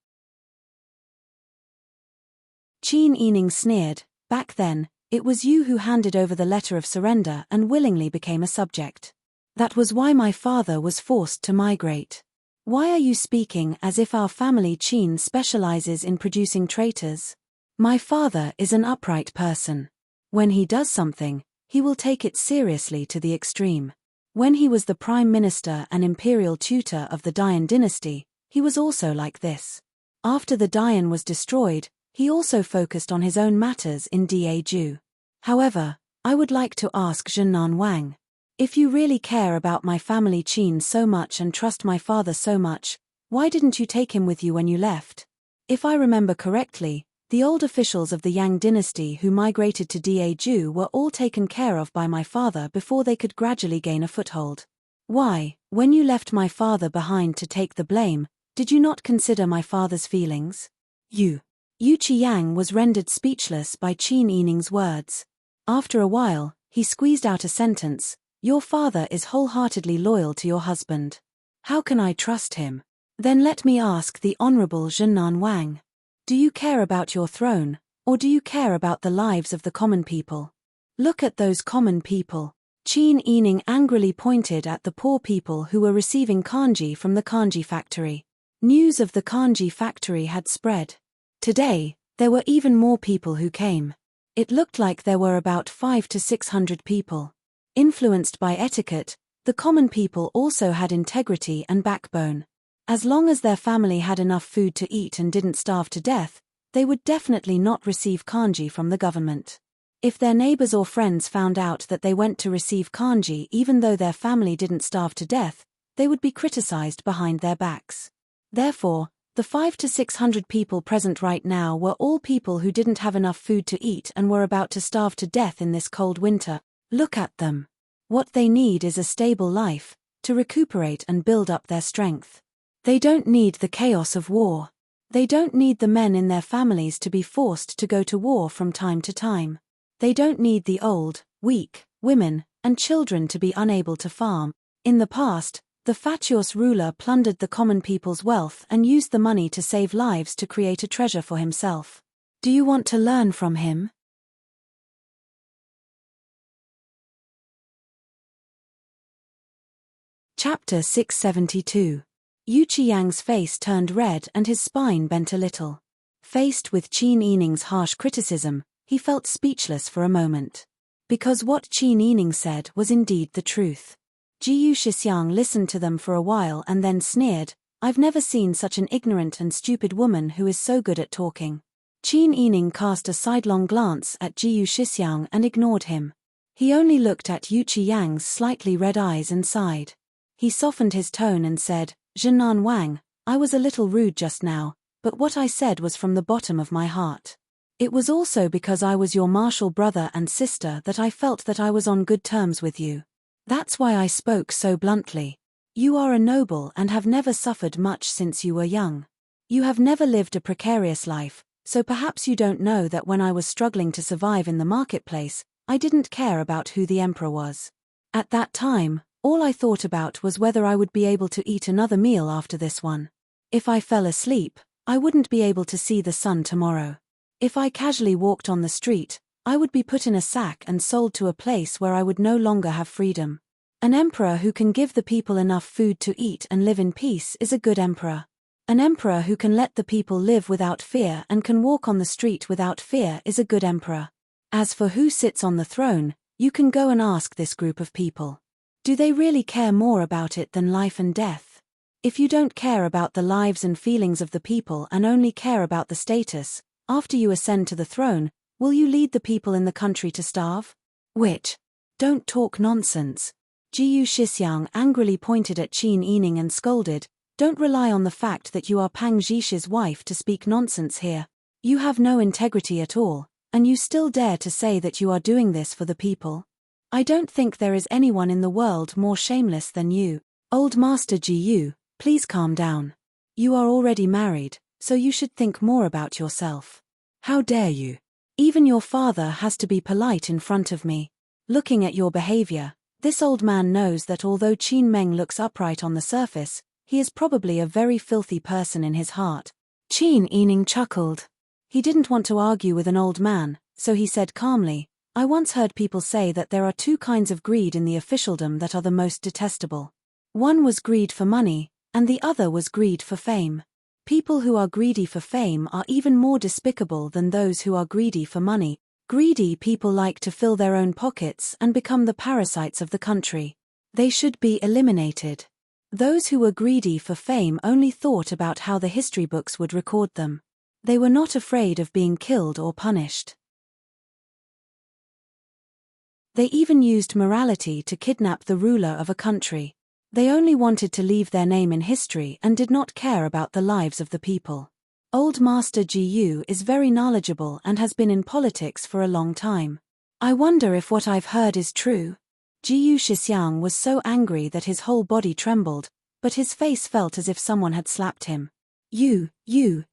Qin Yining sneered, back then, it was you who handed over the letter of surrender and willingly became a subject. That was why my father was forced to migrate. Why are you speaking as if our family Qin specializes in producing traitors? My father is an upright person. When he does something, he will take it seriously to the extreme. When he was the prime minister and imperial tutor of the Dayan dynasty, he was also like this. After the Dayan was destroyed, he also focused on his own matters in Daeju. However, I would like to ask Zhennan Wang. If you really care about my family Qin so much and trust my father so much, why didn't you take him with you when you left? If I remember correctly, the old officials of the Yang dynasty who migrated to Daeju were all taken care of by my father before they could gradually gain a foothold. Why, when you left my father behind to take the blame, did you not consider my father's feelings? Yu Qiyang was rendered speechless by Qin Yining's words. After a while, he squeezed out a sentence. Your father is wholeheartedly loyal to your husband. How can I trust him? Then let me ask the Honorable Zhennan Wang. Do you care about your throne, or do you care about the lives of the common people? Look at those common people. Qin Yining angrily pointed at the poor people who were receiving kanji from the kanji factory. News of the kanji factory had spread. Today, there were even more people who came. It looked like there were about 500 to 600 people. Influenced by etiquette, the common people also had integrity and backbone. As long as their family had enough food to eat and didn't starve to death, they would definitely not receive kanji from the government. If their neighbors or friends found out that they went to receive kanji even though their family didn't starve to death, they would be criticized behind their backs. Therefore, the 500 to 600 people present right now were all people who didn't have enough food to eat and were about to starve to death in this cold winter. Look at them. What they need is a stable life, to recuperate and build up their strength. They don't need the chaos of war. They don't need the men in their families to be forced to go to war from time to time. They don't need the old, weak, women, and children to be unable to farm. In the past, the fatuous ruler plundered the common people's wealth and used the money to save lives to create a treasure for himself. Do you want to learn from him? Chapter 672. Yu Qiyang's face turned red and his spine bent a little. Faced with Qin Yining's harsh criticism, he felt speechless for a moment. Because what Qin Yining said was indeed the truth. Jiyu Shixiang listened to them for a while and then sneered, "I've never seen such an ignorant and stupid woman who is so good at talking." Qin Yining cast a sidelong glance at Jiyu Shixiang and ignored him. He only looked at Yu Qiyang's slightly red eyes and sighed. He softened his tone and said, "Zhennan Wang, I was a little rude just now, but what I said was from the bottom of my heart. It was also because I was your martial brother and sister that I felt that I was on good terms with you. That's why I spoke so bluntly. You are a noble and have never suffered much since you were young. You have never lived a precarious life, so perhaps you don't know that when I was struggling to survive in the marketplace, I didn't care about who the emperor was. At that time, all I thought about was whether I would be able to eat another meal after this one. If I fell asleep, I wouldn't be able to see the sun tomorrow. If I casually walked on the street, I would be put in a sack and sold to a place where I would no longer have freedom. An emperor who can give the people enough food to eat and live in peace is a good emperor. An emperor who can let the people live without fear and can walk on the street without fear is a good emperor. As for who sits on the throne, you can go and ask this group of people. Do they really care more about it than life and death? If you don't care about the lives and feelings of the people and only care about the status, after you ascend to the throne, will you lead the people in the country to starve? Which? Don't talk nonsense. Jiyu Shixiang angrily pointed at Qin Yining and scolded, "Don't rely on the fact that you are Pang Zhix's wife to speak nonsense here. You have no integrity at all, and you still dare to say that you are doing this for the people? I don't think there is anyone in the world more shameless than you. Old Master Jiyu, please calm down. You are already married, so you should think more about yourself. How dare you? Even your father has to be polite in front of me. Looking at your behavior, this old man knows that although Qin Meng looks upright on the surface, he is probably a very filthy person in his heart." Qin Yining chuckled. He didn't want to argue with an old man, so he said calmly, "I once heard people say that there are two kinds of greed in the officialdom that are the most detestable. One was greed for money, and the other was greed for fame. People who are greedy for fame are even more despicable than those who are greedy for money. Greedy people like to fill their own pockets and become the parasites of the country. They should be eliminated. Those who were greedy for fame only thought about how the history books would record them. They were not afraid of being killed or punished. They even used morality to kidnap the ruler of a country. They only wanted to leave their name in history and did not care about the lives of the people. Old Master Jiyu is very knowledgeable and has been in politics for a long time. I wonder if what I've heard is true." Jiyu Shixiang was so angry that his whole body trembled, but his face felt as if someone had slapped him. You,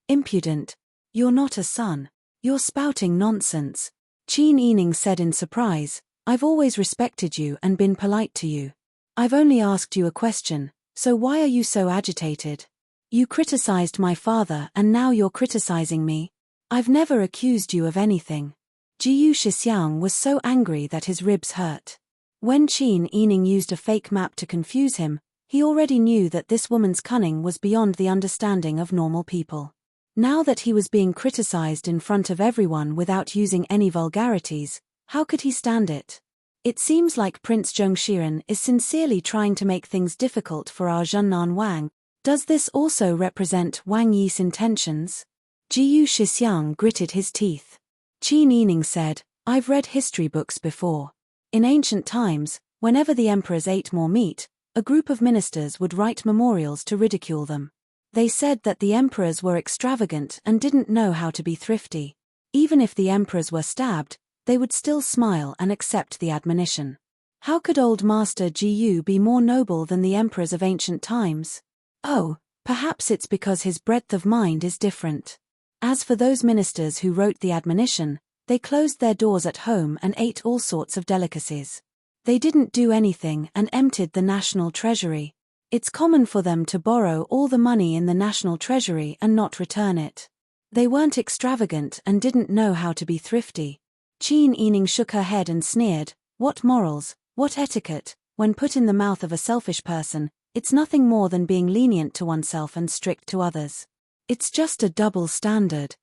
impudent. You're not a son. You're spouting nonsense." Qin Yining said in surprise, "I've always respected you and been polite to you. I've only asked you a question, so why are you so agitated? You criticized my father and now you're criticizing me. I've never accused you of anything." Jiyu Shixiang was so angry that his ribs hurt. When Qin Yining used a fake map to confuse him, he already knew that this woman's cunning was beyond the understanding of normal people. Now that he was being criticized in front of everyone without using any vulgarities, how could he stand it? It seems like Prince Zhongshiren is sincerely trying to make things difficult for our Zhennan Wang. Does this also represent Wang Yi's intentions? Jiyu Shixiang gritted his teeth. Qin Yining said, "I've read history books before. In ancient times, whenever the emperors ate more meat, a group of ministers would write memorials to ridicule them. They said that the emperors were extravagant and didn't know how to be thrifty. Even if the emperors were stabbed, they would still smile and accept the admonition. How could old Master Jiyu be more noble than the emperors of ancient times? Oh, Perhaps it's because his breadth of mind is different. As for those ministers who wrote the admonition, they closed their doors at home and ate all sorts of delicacies. They didn't do anything and emptied the national treasury. It's common for them to borrow all the money in the national treasury and not return it. They weren't extravagant and didn't know how to be thrifty. Qin Yining shook her head and sneered, "What morals, what etiquette, when put in the mouth of a selfish person, it's nothing more than being lenient to oneself and strict to others. It's just a double standard.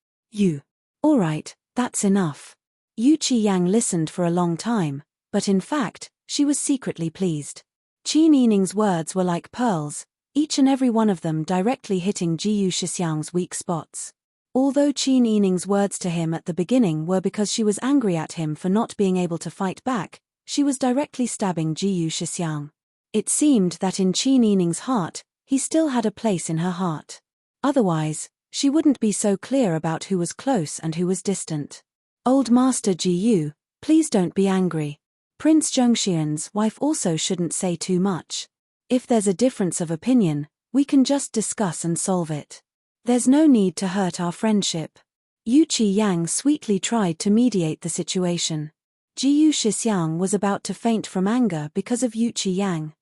All right, that's enough." Yu Qiyang listened for a long time, but in fact, she was secretly pleased. Qin Yining's words were like pearls, each and every one of them directly hitting Jiyu Shixiang's weak spots. Although Qin Yining's words to him at the beginning were because she was angry at him for not being able to fight back, she was directly stabbing Jiyu Shixiang. It seemed that in Qin Yining's heart, he still had a place in her heart. Otherwise, she wouldn't be so clear about who was close and who was distant. "Old Master Jiyu, please don't be angry. Prince Zhengxian's wife also shouldn't say too much. If there's a difference of opinion, we can just discuss and solve it. There's no need to hurt our friendship." Yu Qiyang sweetly tried to mediate the situation. Jiyu Shixiang was about to faint from anger because of Yu Qiyang.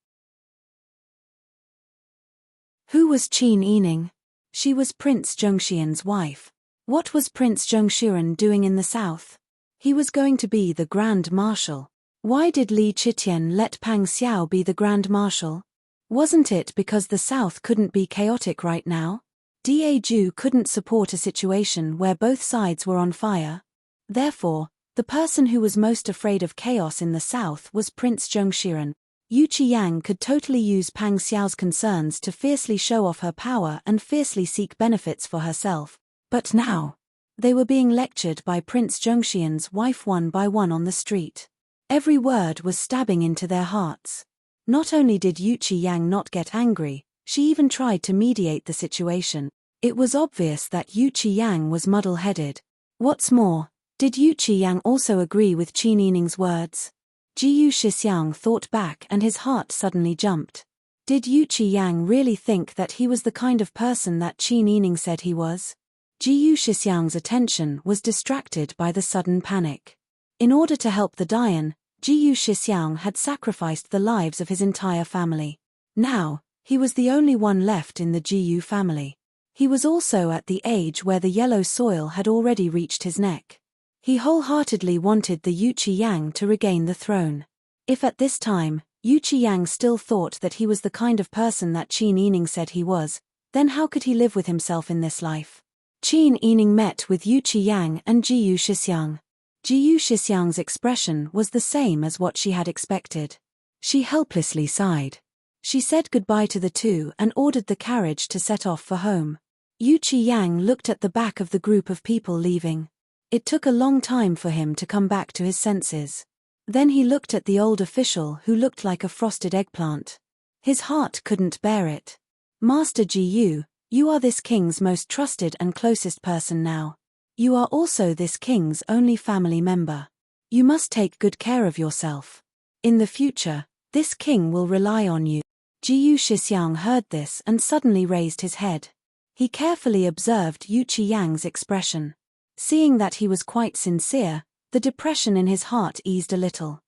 Who was Qin Yining? She was Prince Zhengxian's wife. What was Prince Zhengxian doing in the south? He was going to be the Grand Marshal. Why did Li Qitian let Pang Xiao be the Grand Marshal? Wasn't it because the south couldn't be chaotic right now? Ju couldn't support a situation where both sides were on fire. Therefore, the person who was most afraid of chaos in the south was Prince Zhengxian. Yu Qiyang could totally use Pang Xiao's concerns to fiercely show off her power and fiercely seek benefits for herself. But now, they were being lectured by Prince Zhengxian's wife one by one on the street. Every word was stabbing into their hearts. Not only did Yu Qiyang not get angry, she even tried to mediate the situation. It was obvious that Yu Qiyang was muddle-headed. What's more, did Yu Qiyang also agree with Qin Yining's words? Jiyu Shixiang thought back and his heart suddenly jumped. Did Yu Qiyang really think that he was the kind of person that Qin Yining said he was? Jiyu Shixiang's attention was distracted by the sudden panic. In order to help the Dian, Jiyu Shixiang had sacrificed the lives of his entire family. Now, he was the only one left in the Jiyu family. He was also at the age where the yellow soil had already reached his neck. He wholeheartedly wanted the Yu Qiyang to regain the throne. If at this time, Yu Qiyang still thought that he was the kind of person that Qin Yining said he was, then how could he live with himself in this life? Qin Yining met with Yu Qiyang and Jiyu Shixiang. Jiyu Shixiang's expression was the same as what she had expected. She helplessly sighed. She said goodbye to the two and ordered the carriage to set off for home. Yu Qiyang looked at the back of the group of people leaving. It took a long time for him to come back to his senses. Then he looked at the old official who looked like a frosted eggplant. His heart couldn't bear it. "Master Jiyu, you are this king's most trusted and closest person now. You are also this king's only family member. You must take good care of yourself. In the future, this king will rely on you." Jiyu Shixiang heard this and suddenly raised his head. He carefully observed Yu Qiyang's expression. Seeing that he was quite sincere, the depression in his heart eased a little.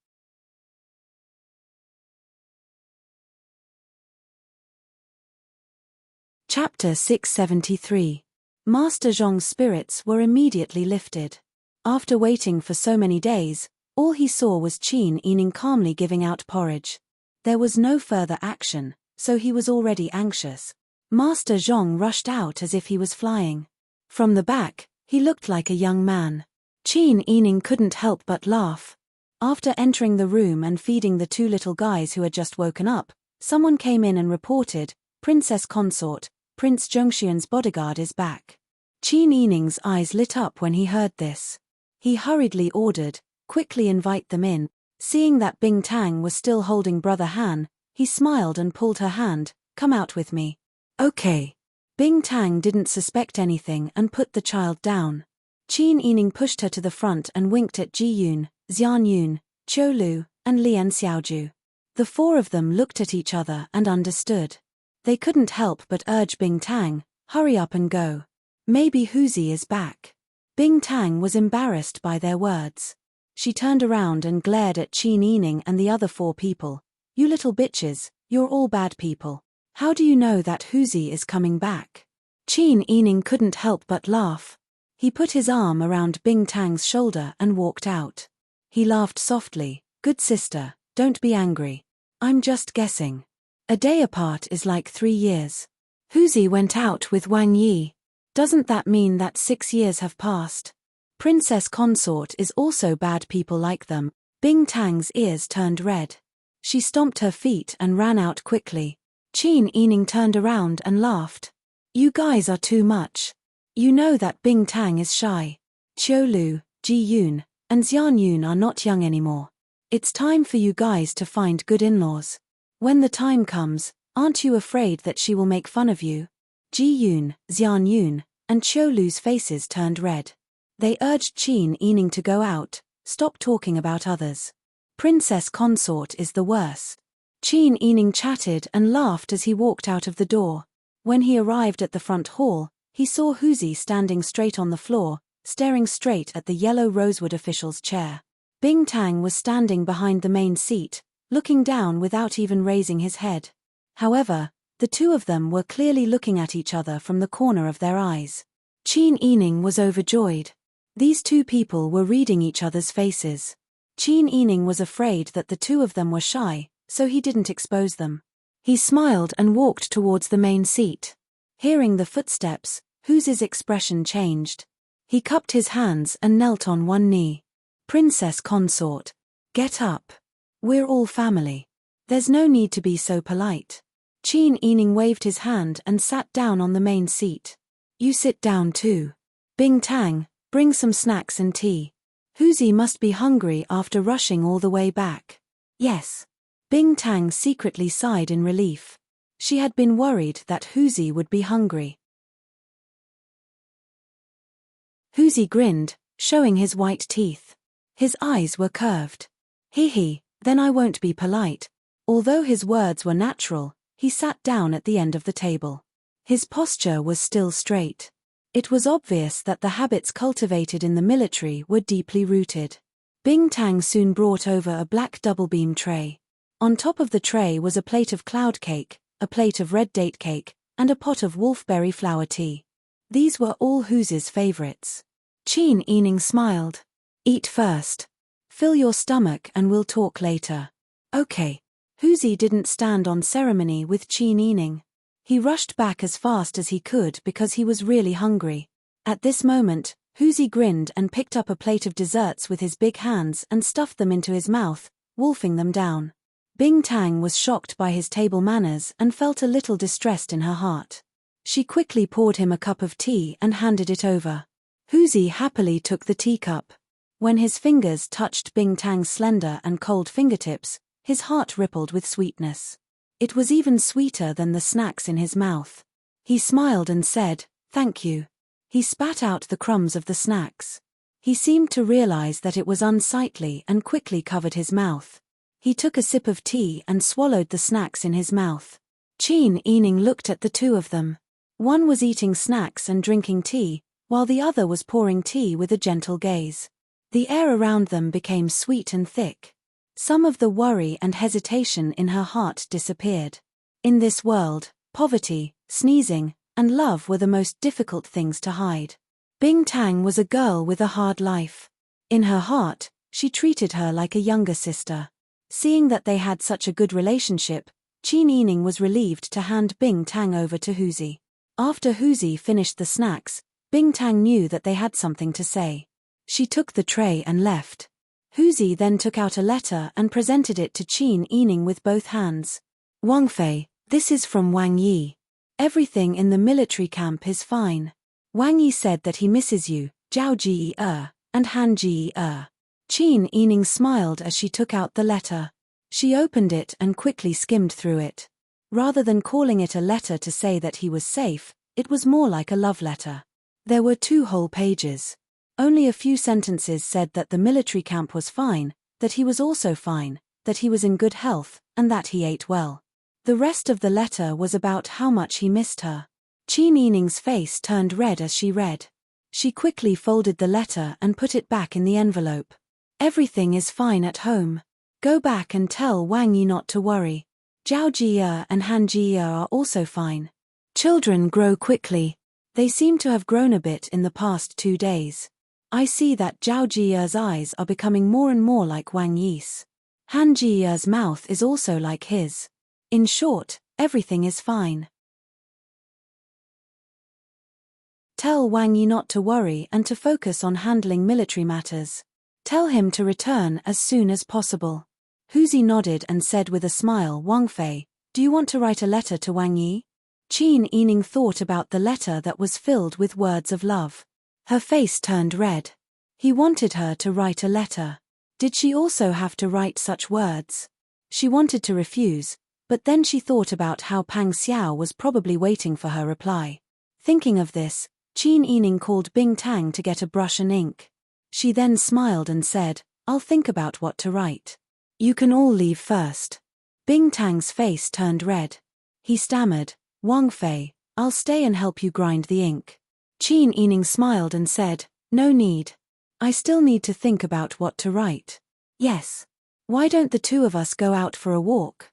Chapter 673. Master Zhong's spirits were immediately lifted. After waiting for so many days, all he saw was Qin Yining calmly giving out porridge. There was no further action, so he was already anxious. Master Zhong rushed out as if he was flying. From the back, he looked like a young man. Qin Yining couldn't help but laugh. After entering the room and feeding the two little guys who had just woken up, someone came in and reported, "Princess Consort, Prince Zhengxian's bodyguard is back." Qin Yining's eyes lit up when he heard this. He hurriedly ordered, "Quickly invite them in." Seeing that Bing Tang was still holding Brother Han, he smiled and pulled her hand, "Come out with me." "Okay." Bing Tang didn't suspect anything and put the child down. Qin Yining pushed her to the front and winked at Ji Yun, Xian Yun, Qiu Lu, and Lian Xiaoju. The four of them looked at each other and understood. They couldn't help but urge Bing Tang, hurry up and go. Maybe Huzi is back. Bing Tang was embarrassed by their words. She turned around and glared at Qin Yining and the other 4 people. You little bitches, you're all bad people. How do you know that Huzi is coming back? Qin Yining couldn't help but laugh. He put his arm around Bing Tang's shoulder and walked out. He laughed softly. Good sister, don't be angry. I'm just guessing. A day apart is like 3 years. Huzi went out with Wang Yi. Doesn't that mean that 6 years have passed? Princess Consort is also bad people like them. Bing Tang's ears turned red. She stomped her feet and ran out quickly. Qin Yining turned around and laughed. You guys are too much. You know that Bing Tang is shy. Qiu Lu, Ji Yun, and Xian Yun are not young anymore. It's time for you guys to find good in-laws. When the time comes, aren't you afraid that she will make fun of you? Ji Yun, Xian Yun, and Qiu Lu's faces turned red. They urged Qin Yining to go out, stop talking about others. Princess Consort is the worst. Qin Yining chatted and laughed as he walked out of the door. When he arrived at the front hall, he saw Huzi standing straight on the floor, staring straight at the yellow rosewood official's chair. Bing Tang was standing behind the main seat, looking down without even raising his head. However, the 2 of them were clearly looking at each other from the corner of their eyes. Qin Yining was overjoyed. These 2 people were reading each other's faces. Qin Yining was afraid that the 2 of them were shy, so he didn't expose them. He smiled and walked towards the main seat. Hearing the footsteps, Huzi's expression changed. He cupped his hands and knelt on one knee. Princess Consort, get up. We're all family. There's no need to be so polite. Qin Yining waved his hand and sat down on the main seat. You sit down too. Bing Tang, bring some snacks and tea. Huzi must be hungry after rushing all the way back. Yes. Bing Tang secretly sighed in relief. She had been worried that Huzi would be hungry. Huzi grinned, showing his white teeth. His eyes were curved. Hee, then I won't be polite. Although his words were natural, he sat down at the end of the table. His posture was still straight. It was obvious that the habits cultivated in the military were deeply rooted. Bing Tang soon brought over a black double-beam tray. On top of the tray was a plate of cloud cake, a plate of red date cake, and a pot of wolfberry flower tea. These were all Huzi's favorites. Qin Yining smiled. Eat first. Fill your stomach and we'll talk later. Okay. Huzi didn't stand on ceremony with Qin Yining. He rushed back as fast as he could because he was really hungry. At this moment, Huzi grinned and picked up a plate of desserts with his big hands and stuffed them into his mouth, wolfing them down. Bing Tang was shocked by his table manners and felt a little distressed in her heart. She quickly poured him a cup of tea and handed it over. Huzi happily took the teacup. When his fingers touched Bing Tang's slender and cold fingertips, his heart rippled with sweetness. It was even sweeter than the snacks in his mouth. He smiled and said, "Thank you." He spat out the crumbs of the snacks. He seemed to realize that it was unsightly and quickly covered his mouth. He took a sip of tea and swallowed the snacks in his mouth. Qin Yining looked at the 2 of them. One was eating snacks and drinking tea, while the other was pouring tea with a gentle gaze. The air around them became sweet and thick. Some of the worry and hesitation in her heart disappeared. In this world, poverty, sneezing, and love were the most difficult things to hide. Bing Tang was a girl with a hard life. In her heart, she treated her like a younger sister. Seeing that they had such a good relationship, Qin Yining was relieved to hand Bing Tang over to Huzi. After Huzi finished the snacks, Bing Tang knew that they had something to say. She took the tray and left. Huzi then took out a letter and presented it to Qin Yining with both hands. Wang Fei, this is from Wang Yi. Everything in the military camp is fine. Wang Yi said that he misses you, Zhao Ji and Han Ji. Qin Yining smiled as she took out the letter. She opened it and quickly skimmed through it. Rather than calling it a letter to say that he was safe, it was more like a love letter. There were 2 whole pages. Only a few sentences said that the military camp was fine, that he was also fine, that he was in good health, and that he ate well. The rest of the letter was about how much he missed her. Qin Yining's face turned red as she read. She quickly folded the letter and put it back in the envelope. Everything is fine at home. Go back and tell Wang Yi not to worry. Zhao Jie and Han Jie are also fine. Children grow quickly. They seem to have grown a bit in the past 2 days. I see that Zhao Jie's eyes are becoming more and more like Wang Yi's. Han Jie's mouth is also like his. In short, everything is fine. Tell Wang Yi not to worry and to focus on handling military matters. Tell him to return as soon as possible. Huzi nodded and said with a smile, Wang Fei, do you want to write a letter to Wang Yi? Qin Yining thought about the letter that was filled with words of love. Her face turned red. He wanted her to write a letter. Did she also have to write such words? She wanted to refuse, but then she thought about how Pang Xiao was probably waiting for her reply. Thinking of this, Qin Yining called Bing Tang to get a brush and ink. She then smiled and said, I'll think about what to write. You can all leave first. Bing Tang's face turned red. He stammered, Wang Fei, I'll stay and help you grind the ink. Qin Yining smiled and said, no need. I still need to think about what to write. Yes. Why don't the two of us go out for a walk?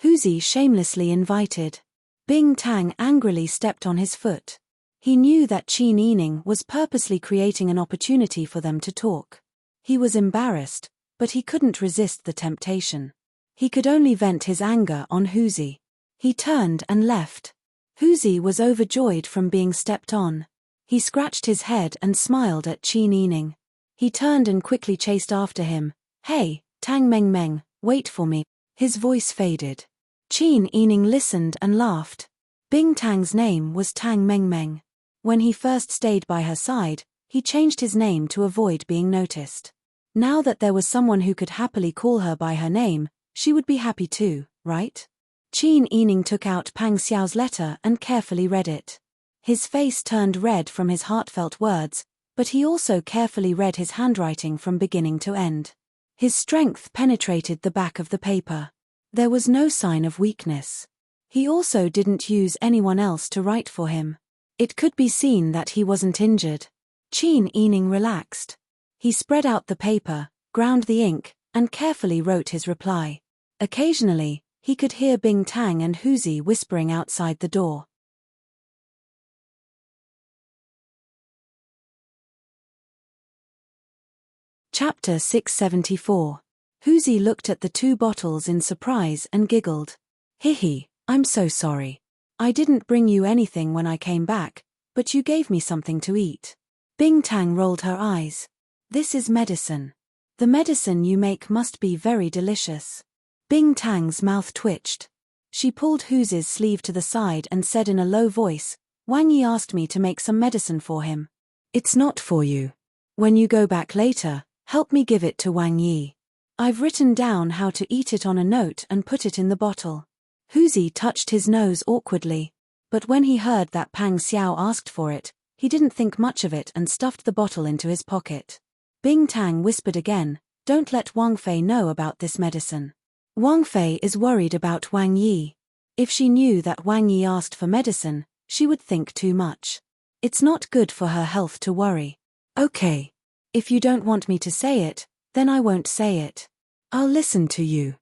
Huzi shamelessly invited. Bing Tang angrily stepped on his foot. He knew that Qin Yining was purposely creating an opportunity for them to talk. He was embarrassed, but he couldn't resist the temptation. He could only vent his anger on Huzi. He turned and left. Huzi was overjoyed from being stepped on. He scratched his head and smiled at Qin Yining. He turned and quickly chased after him. Hey, Tang Meng Meng, wait for me. His voice faded. Qin Yining listened and laughed. Bing Tang's name was Tang Meng Meng. When he first stayed by her side, he changed his name to avoid being noticed. Now that there was someone who could happily call her by her name, she would be happy too, right? Qin Yining took out Pang Xiao's letter and carefully read it. His face turned red from his heartfelt words, but he also carefully read his handwriting from beginning to end. His strength penetrated the back of the paper. There was no sign of weakness. He also didn't use anyone else to write for him. It could be seen that he wasn't injured. Qin Yining relaxed. He spread out the paper, ground the ink, and carefully wrote his reply. Occasionally, he could hear Bing Tang and Huzi whispering outside the door. Chapter 674. Huzi looked at the 2 bottles in surprise and giggled. Hihi, I'm so sorry. I didn't bring you anything when I came back, but you gave me something to eat. Bing Tang rolled her eyes. This is medicine. The medicine you make must be very delicious. Bing Tang's mouth twitched. She pulled Huzi's sleeve to the side and said in a low voice, Wang Yi asked me to make some medicine for him. It's not for you. When you go back later, help me give it to Wang Yi. I've written down how to eat it on a note and put it in the bottle. Huzi touched his nose awkwardly, but when he heard that Pang Xiao asked for it, he didn't think much of it and stuffed the bottle into his pocket. Bing Tang whispered again, don't let Wang Fei know about this medicine. Wang Fei is worried about Wang Yi. If she knew that Wang Yi asked for medicine, she would think too much. It's not good for her health to worry. Okay. If you don't want me to say it, then I won't say it. I'll listen to you.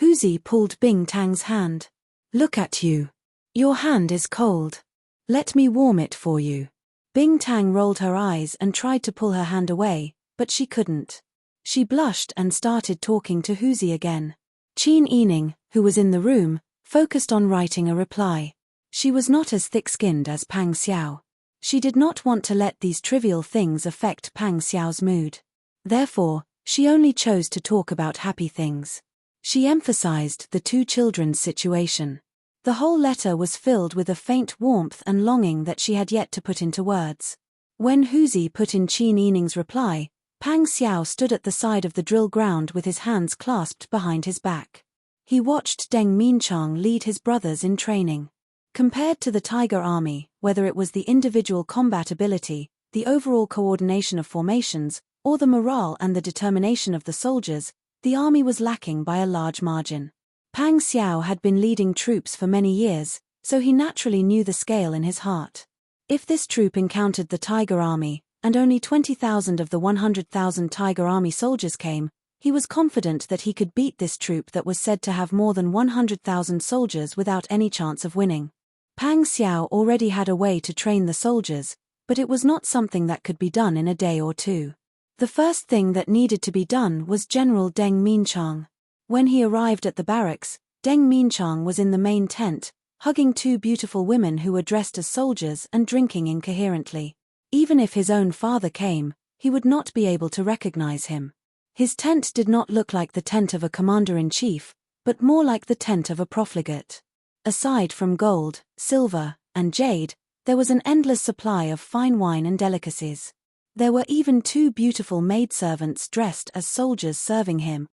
Huzi pulled Bing Tang's hand. Look at you. Your hand is cold. Let me warm it for you. Bing Tang rolled her eyes and tried to pull her hand away, but she couldn't. She blushed and started talking to Huzi again. Qin Yining, who was in the room, focused on writing a reply. She was not as thick-skinned as Pang Xiao. She did not want to let these trivial things affect Pang Xiao's mood. Therefore, she only chose to talk about happy things. She emphasized the 2 children's situation. The whole letter was filled with a faint warmth and longing that she had yet to put into words. When Huzi put in Qin Yining's reply, Pang Xiao stood at the side of the drill ground with his hands clasped behind his back. He watched Deng Minchang lead his brothers in training. Compared to the Tiger Army, whether it was the individual combat ability, the overall coordination of formations, or the morale and the determination of the soldiers, the army was lacking by a large margin. Pang Xiao had been leading troops for many years, so he naturally knew the scale in his heart. If this troop encountered the Tiger Army, and only 20,000 of the 100,000 Tiger Army soldiers came, he was confident that he could beat this troop that was said to have more than 100,000 soldiers without any chance of winning. Pang Xiao already had a way to train the soldiers, but it was not something that could be done in a day or two. The first thing that needed to be done was General Deng Minchang. When he arrived at the barracks, Deng Minchang was in the main tent, hugging two beautiful women who were dressed as soldiers and drinking incoherently. Even if his own father came, he would not be able to recognize him. His tent did not look like the tent of a commander-in-chief, but more like the tent of a profligate. Aside from gold, silver, and jade, there was an endless supply of fine wine and delicacies. There were even two beautiful maidservants dressed as soldiers serving him.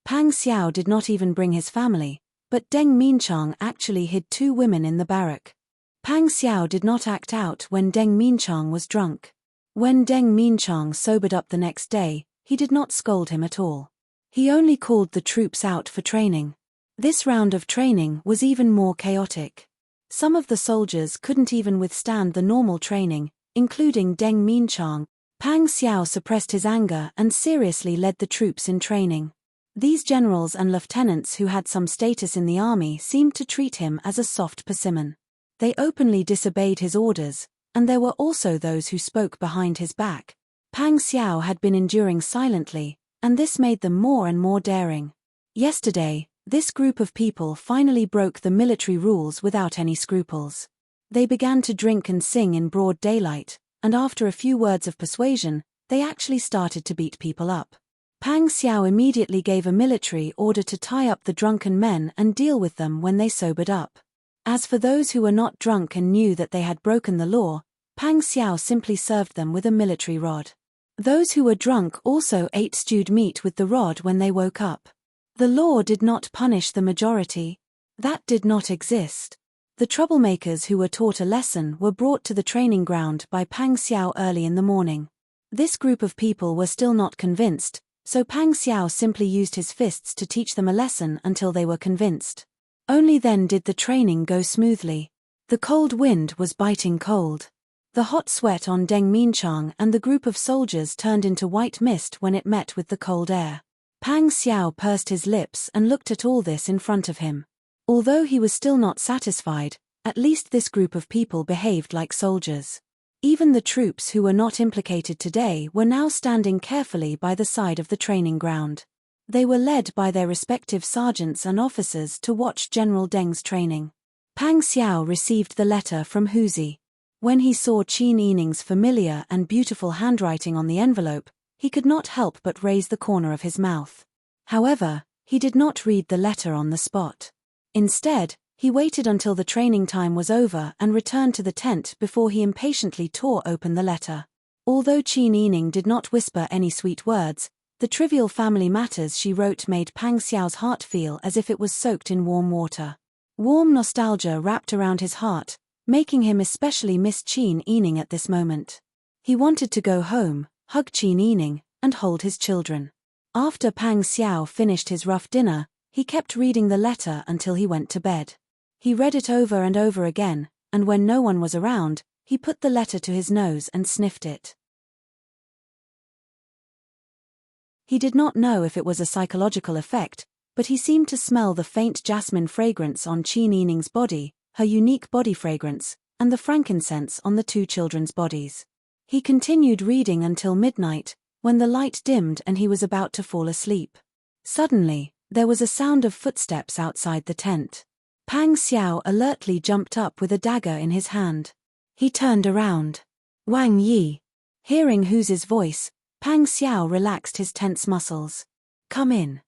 Pang Xiao did not even bring his family, but Deng Minchang actually hid two women in the barrack. Pang Xiao did not act out when Deng Minchang was drunk. When Deng Minchang sobered up the next day, he did not scold him at all. He only called the troops out for training. This round of training was even more chaotic. Some of the soldiers couldn't even withstand the normal training, including Deng Minchang. Pang Xiao suppressed his anger and seriously led the troops in training. These generals and lieutenants who had some status in the army seemed to treat him as a soft persimmon. They openly disobeyed his orders, and there were also those who spoke behind his back. Pang Xiao had been enduring silently, and this made them more and more daring. Yesterday, this group of people finally broke the military rules without any scruples. They began to drink and sing in broad daylight, and after a few words of persuasion, they actually started to beat people up. Pang Xiao immediately gave a military order to tie up the drunken men and deal with them when they sobered up. As for those who were not drunk and knew that they had broken the law, Pang Xiao simply served them with a military rod. Those who were drunk also ate stewed meat with the rod when they woke up. The law did not punish the majority. That did not exist. The troublemakers who were taught a lesson were brought to the training ground by Pang Xiao early in the morning. This group of people were still not convinced, so Pang Xiao simply used his fists to teach them a lesson until they were convinced. Only then did the training go smoothly. The cold wind was biting cold. The hot sweat on Deng Minchang and the group of soldiers turned into white mist when it met with the cold air. Pang Xiao pursed his lips and looked at all this in front of him. Although he was still not satisfied, at least this group of people behaved like soldiers. Even the troops who were not implicated today were now standing carefully by the side of the training ground. They were led by their respective sergeants and officers to watch General Deng's training. Pang Xiao received the letter from Huzi. When he saw Qin Yining's familiar and beautiful handwriting on the envelope, he could not help but raise the corner of his mouth. However, he did not read the letter on the spot. Instead, he waited until the training time was over and returned to the tent before he impatiently tore open the letter. Although Qin Yining did not whisper any sweet words, the trivial family matters she wrote made Pang Xiao's heart feel as if it was soaked in warm water. Warm nostalgia wrapped around his heart, making him especially miss Qin Yining at this moment. He wanted to go home, hug Qin Yining, and hold his children. After Pang Xiao finished his rough dinner, he kept reading the letter until he went to bed. He read it over and over again, and when no one was around, he put the letter to his nose and sniffed it. He did not know if it was a psychological effect, but he seemed to smell the faint jasmine fragrance on Qin Yining's body, her unique body fragrance, and the frankincense on the two children's bodies. He continued reading until midnight, when the light dimmed and he was about to fall asleep. Suddenly, there was a sound of footsteps outside the tent. Pang Xiao alertly jumped up with a dagger in his hand. He turned around. Wang Yi. Hearing Huzi's voice, Pang Xiao relaxed his tense muscles. Come in.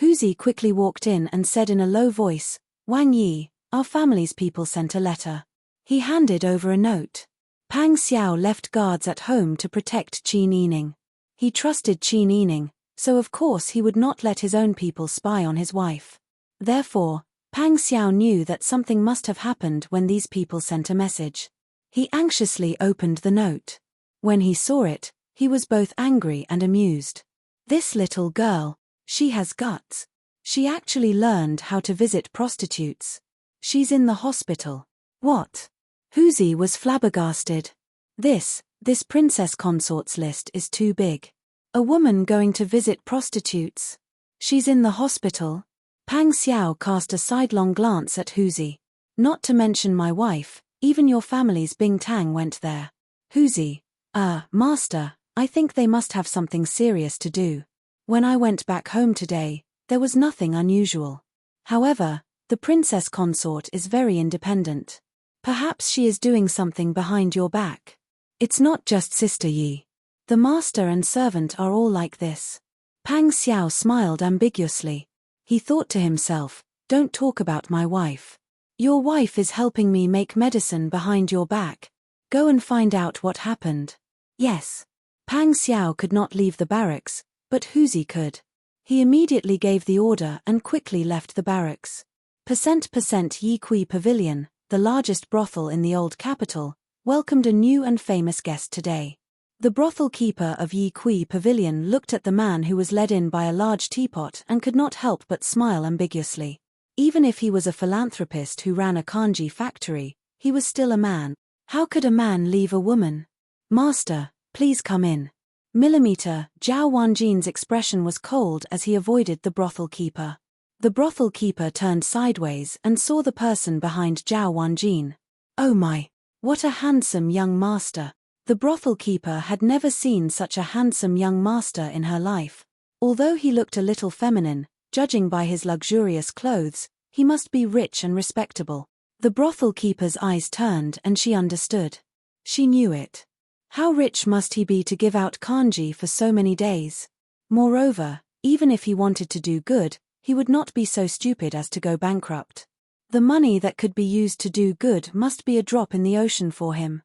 Huzi quickly walked in and said in a low voice, Wang Yi, our family's people sent a letter. He handed over a note. Pang Xiao left guards at home to protect Qin Yining. He trusted Qin Yining, so of course he would not let his own people spy on his wife. Therefore, Pang Xiao knew that something must have happened when these people sent a message. He anxiously opened the note. When he saw it, he was both angry and amused. This little girl, She has guts. She actually learned how to visit prostitutes. She's in the hospital. What? Huzi was flabbergasted. This princess consorts list is too big. A woman going to visit prostitutes? She's in the hospital? Pang Xiao cast a sidelong glance at Huzi. Not to mention my wife, even your family's Bing Tang went there. Huzi, master, I think they must have something serious to do. When I went back home today, there was nothing unusual. However, the princess consort is very independent. Perhaps she is doing something behind your back. It's not just Sister Yi. The master and servant are all like this. Pang Xiao smiled ambiguously. He thought to himself, don't talk about my wife. Your wife is helping me make medicine behind your back. Go and find out what happened. Yes. Pang Xiao could not leave the barracks, but Huzi could. He immediately gave the order and quickly left the barracks. Yi Kui Pavilion, the largest brothel in the old capital, welcomed a new and famous guest today. The brothel keeper of Yi Kui Pavilion looked at the man who was led in by a large teapot and could not help but smile ambiguously. Even if he was a philanthropist who ran a kanji factory, he was still a man. How could a man leave a woman? Master, please come in. Millimeter, Zhao Wanjin's expression was cold as he avoided the brothel keeper. The brothel keeper turned sideways and saw the person behind Zhao Wanjin. Oh my! What a handsome young master! The brothel keeper had never seen such a handsome young master in her life. Although he looked a little feminine, judging by his luxurious clothes, he must be rich and respectable. The brothel keeper's eyes turned and she understood. She knew it. How rich must he be to give out kanji for so many days? Moreover, even if he wanted to do good, he would not be so stupid as to go bankrupt. The money that could be used to do good must be a drop in the ocean for him.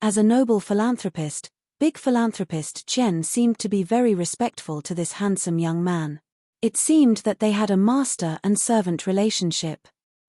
As a noble philanthropist, big philanthropist Chen seemed to be very respectful to this handsome young man. It seemed that they had a master and servant relationship.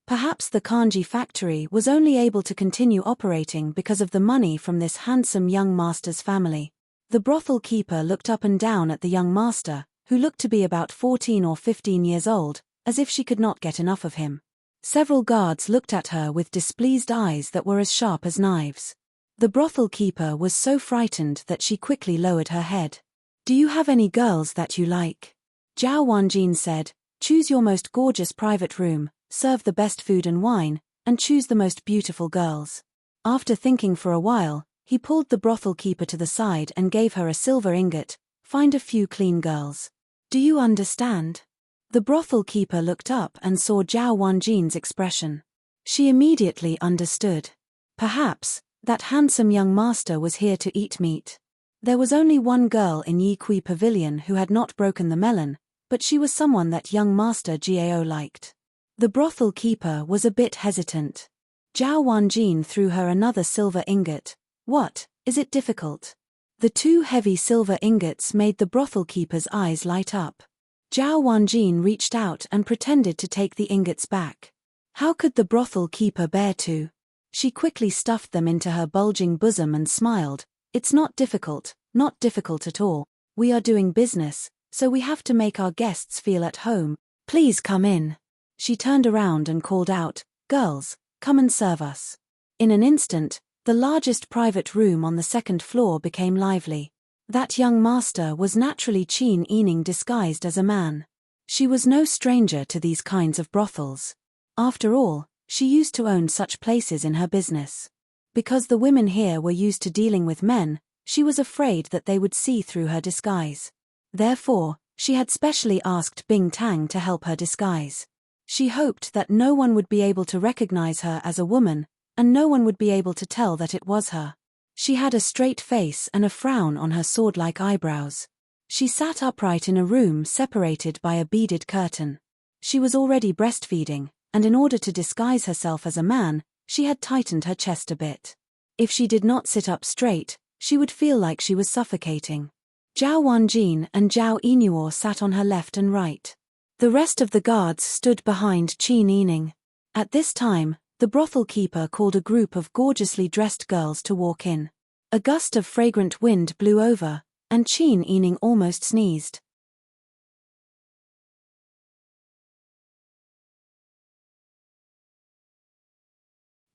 Perhaps the kanji factory was only able to continue operating because of the money from this handsome young master's family. The brothel keeper looked up and down at the young master, who looked to be about 14 or 15 years old, as if she could not get enough of him. Several guards looked at her with displeased eyes that were as sharp as knives. The brothel keeper was so frightened that she quickly lowered her head. Do you have any girls that you like? Zhao Wanjin said, choose your most gorgeous private room, serve the best food and wine, and choose the most beautiful girls. After thinking for a while, he pulled the brothel keeper to the side and gave her a silver ingot, find a few clean girls. Do you understand? The brothel keeper looked up and saw Zhao Wanjin's expression. She immediately understood. Perhaps that handsome young master was here to eat meat. There was only one girl in Yi Kui Pavilion who had not broken the melon, but she was someone that young master Gao liked. The brothel keeper was a bit hesitant. Zhao Wanjin threw her another silver ingot. What, is it difficult? The two heavy silver ingots made the brothel keeper's eyes light up. Zhao Wanjin reached out and pretended to take the ingots back. How could the brothel keeper bear to? She quickly stuffed them into her bulging bosom and smiled. It's not difficult at all. We are doing business, so we have to make our guests feel at home. Please come in. She turned around and called out, girls, come and serve us. In an instant, the largest private room on the second floor became lively. That young master was naturally Qin Yining disguised as a man. She was no stranger to these kinds of brothels. After all, she used to own such places in her business. Because the women here were used to dealing with men, she was afraid that they would see through her disguise. Therefore, she had specially asked Bing Tang to help her disguise. She hoped that no one would be able to recognize her as a woman, and no one would be able to tell that it was her. She had a straight face and a frown on her sword-like eyebrows. She sat upright in a room separated by a beaded curtain. She was already breastfeeding, and in order to disguise herself as a man, she had tightened her chest a bit. If she did not sit up straight, she would feel like she was suffocating. Zhao Wanjin and Zhao Yinuo sat on her left and right. The rest of the guards stood behind Qin Yining. At this time, the brothel keeper called a group of gorgeously dressed girls to walk in. A gust of fragrant wind blew over, and Qin Yining almost sneezed.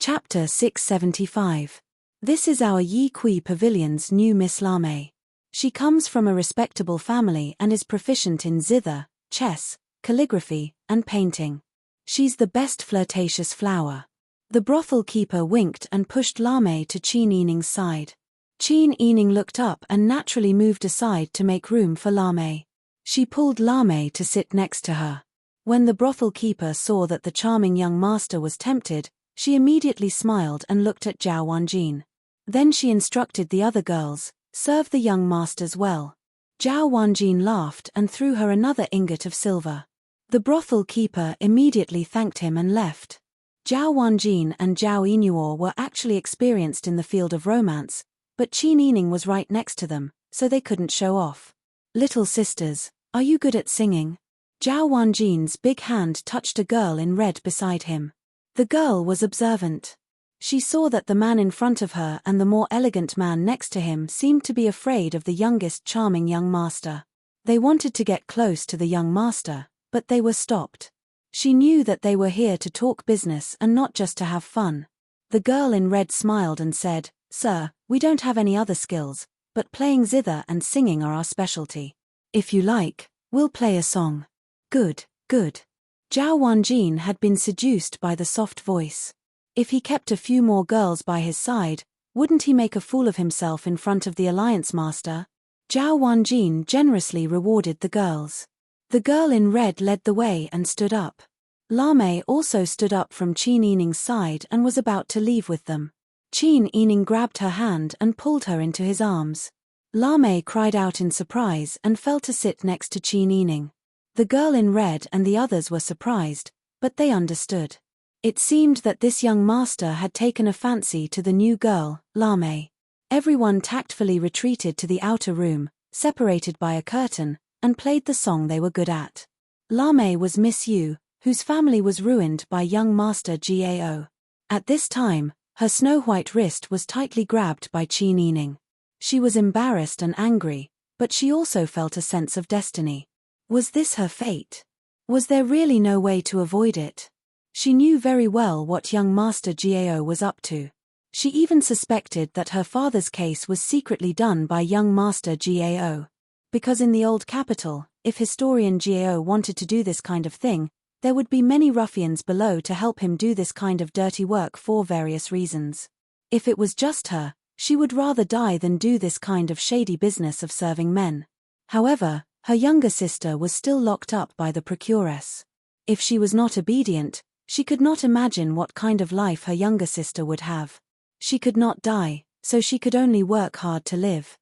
Chapter 675. This is our Yi Kui Pavilion's new Miss Lame. She comes from a respectable family and is proficient in zither, chess, calligraphy, and painting. She's the best flirtatious flower. The brothel keeper winked and pushed Lame to Qin Yining's side. Qin Yining looked up and naturally moved aside to make room for Lame. She pulled Lame to sit next to her. When the brothel keeper saw that the charming young master was tempted, she immediately smiled and looked at Zhao Wanjin. Then she instructed the other girls, "Serve the young masters well." Zhao Wanjin laughed and threw her another ingot of silver. The brothel keeper immediately thanked him and left. Zhao Wanjin and Zhao Yinuo were actually experienced in the field of romance, but Qin Yining was right next to them, so they couldn't show off. "Little sisters, are you good at singing?" Zhao Wanjin's big hand touched a girl in red beside him. The girl was observant. She saw that the man in front of her and the more elegant man next to him seemed to be afraid of the youngest charming young master. They wanted to get close to the young master, but they were stopped. She knew that they were here to talk business and not just to have fun. The girl in red smiled and said, "Sir, we don't have any other skills, but playing zither and singing are our specialty. If you like, we'll play a song." "Good, good." Zhao Wanjin had been seduced by the soft voice. If he kept a few more girls by his side, wouldn't he make a fool of himself in front of the alliance master? Zhao Wanjin generously rewarded the girls. The girl in red led the way and stood up. Lame also stood up from Qin Yining's side and was about to leave with them. Qin Yining grabbed her hand and pulled her into his arms. Lame cried out in surprise and fell to sit next to Qin Yining. The girl in red and the others were surprised, but they understood. It seemed that this young master had taken a fancy to the new girl, Lame. Everyone tactfully retreated to the outer room, separated by a curtain, and played the song they were good at. Lame was Miss Yu, whose family was ruined by young master Gao. At this time, her snow-white wrist was tightly grabbed by Qin Yining. She was embarrassed and angry, but she also felt a sense of destiny. Was this her fate? Was there really no way to avoid it? She knew very well what young Master Gao was up to. She even suspected that her father's case was secretly done by young Master Gao. Because in the old capital, if historian Gao wanted to do this kind of thing, there would be many ruffians below to help him do this kind of dirty work for various reasons. If it was just her, she would rather die than do this kind of shady business of serving men. However, her younger sister was still locked up by the procuress. If she was not obedient, she could not imagine what kind of life her younger sister would have. She could not die, so she could only work hard to live.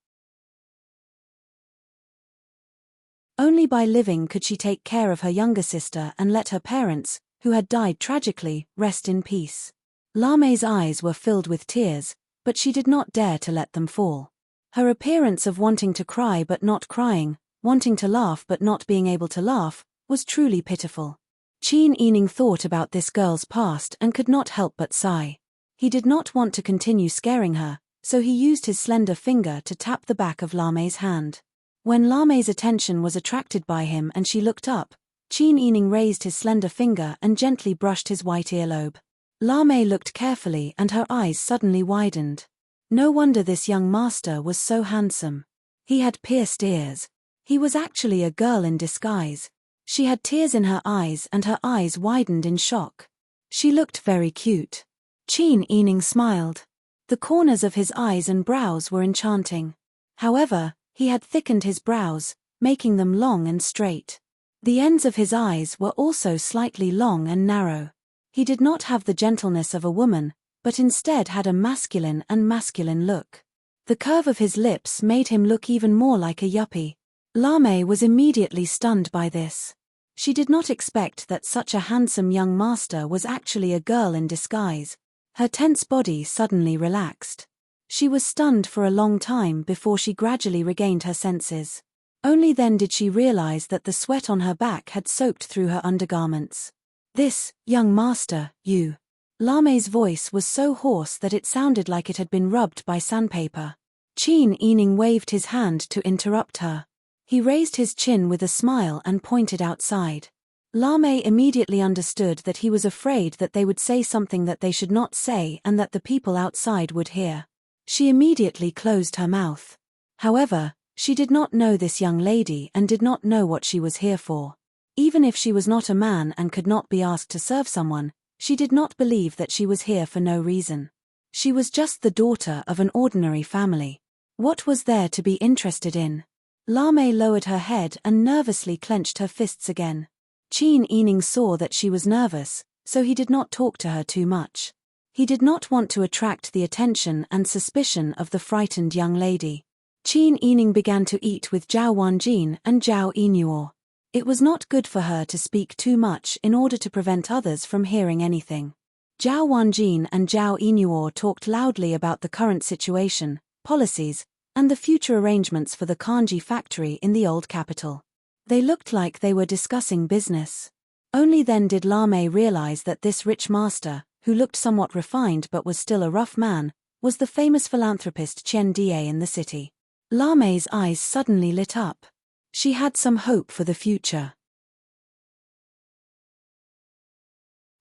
Only by living could she take care of her younger sister and let her parents, who had died tragically, rest in peace. Lame's eyes were filled with tears, but she did not dare to let them fall. Her appearance of wanting to cry but not crying, wanting to laugh but not being able to laugh, was truly pitiful. Qin Yining thought about this girl's past and could not help but sigh. He did not want to continue scaring her, so he used his slender finger to tap the back of Lame's hand. When Lame's attention was attracted by him and she looked up, Qin Yining raised his slender finger and gently brushed his white earlobe. Lame looked carefully and her eyes suddenly widened. No wonder this young master was so handsome. He had pierced ears. He was actually a girl in disguise. She had tears in her eyes and her eyes widened in shock. She looked very cute. Qin Yining smiled. The corners of his eyes and brows were enchanting. However, he had thickened his brows, making them long and straight. The ends of his eyes were also slightly long and narrow. He did not have the gentleness of a woman, but instead had a masculine look. The curve of his lips made him look even more like a yuppie. Lame was immediately stunned by this. She did not expect that such a handsome young master was actually a girl in disguise. Her tense body suddenly relaxed. She was stunned for a long time before she gradually regained her senses. Only then did she realize that the sweat on her back had soaked through her undergarments. "This, young master, you." Lame's voice was so hoarse that it sounded like it had been rubbed by sandpaper. Qin Yining waved his hand to interrupt her. He raised his chin with a smile and pointed outside. Lame immediately understood that he was afraid that they would say something that they should not say and that the people outside would hear. She immediately closed her mouth. However, she did not know this young lady and did not know what she was here for. Even if she was not a man and could not be asked to serve someone, she did not believe that she was here for no reason. She was just the daughter of an ordinary family. What was there to be interested in? Lame lowered her head and nervously clenched her fists again. Qin Yining saw that she was nervous, so he did not talk to her too much. He did not want to attract the attention and suspicion of the frightened young lady. Qin Yining began to eat with Zhao Wanjin and Zhao Yinuo. It was not good for her to speak too much in order to prevent others from hearing anything. Zhao Wanjin and Zhao Yinuo talked loudly about the current situation, policies, and the future arrangements for the kanji factory in the old capital. They looked like they were discussing business. Only then did Lame realize that this rich master, who looked somewhat refined but was still a rough man, was the famous philanthropist Chen Die in the city. Lame's eyes suddenly lit up. She had some hope for the future.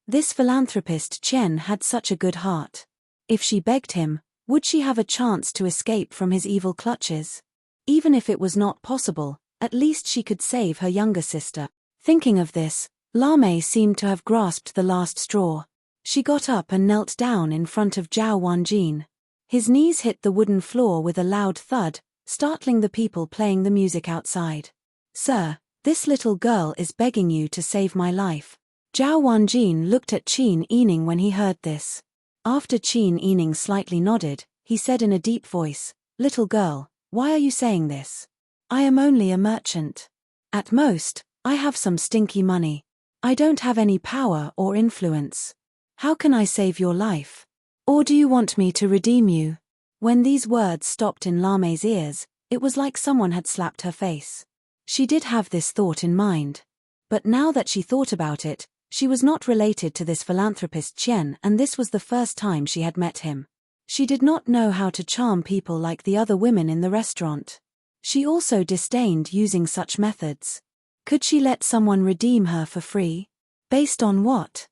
This philanthropist Chen had such a good heart. If she begged him, would she have a chance to escape from his evil clutches? Even if it was not possible, at least she could save her younger sister. Thinking of this, Lame seemed to have grasped the last straw. She got up and knelt down in front of Zhao Wanjin. His knees hit the wooden floor with a loud thud, startling the people playing the music outside. "Sir, this little girl is begging you to save my life." Zhao Wanjin looked at Qin Yining when he heard this. After Qin Yining slightly nodded, he said in a deep voice, "Little girl, why are you saying this? I am only a merchant. At most, I have some stinky money. I don't have any power or influence. How can I save your life? Or do you want me to redeem you?" When these words stopped in Lame's ears, it was like someone had slapped her face. She did have this thought in mind. But now that she thought about it, she was not related to this philanthropist Chen, and this was the first time she had met him. She did not know how to charm people like the other women in the restaurant. She also disdained using such methods. Could she let someone redeem her for free? Based on what?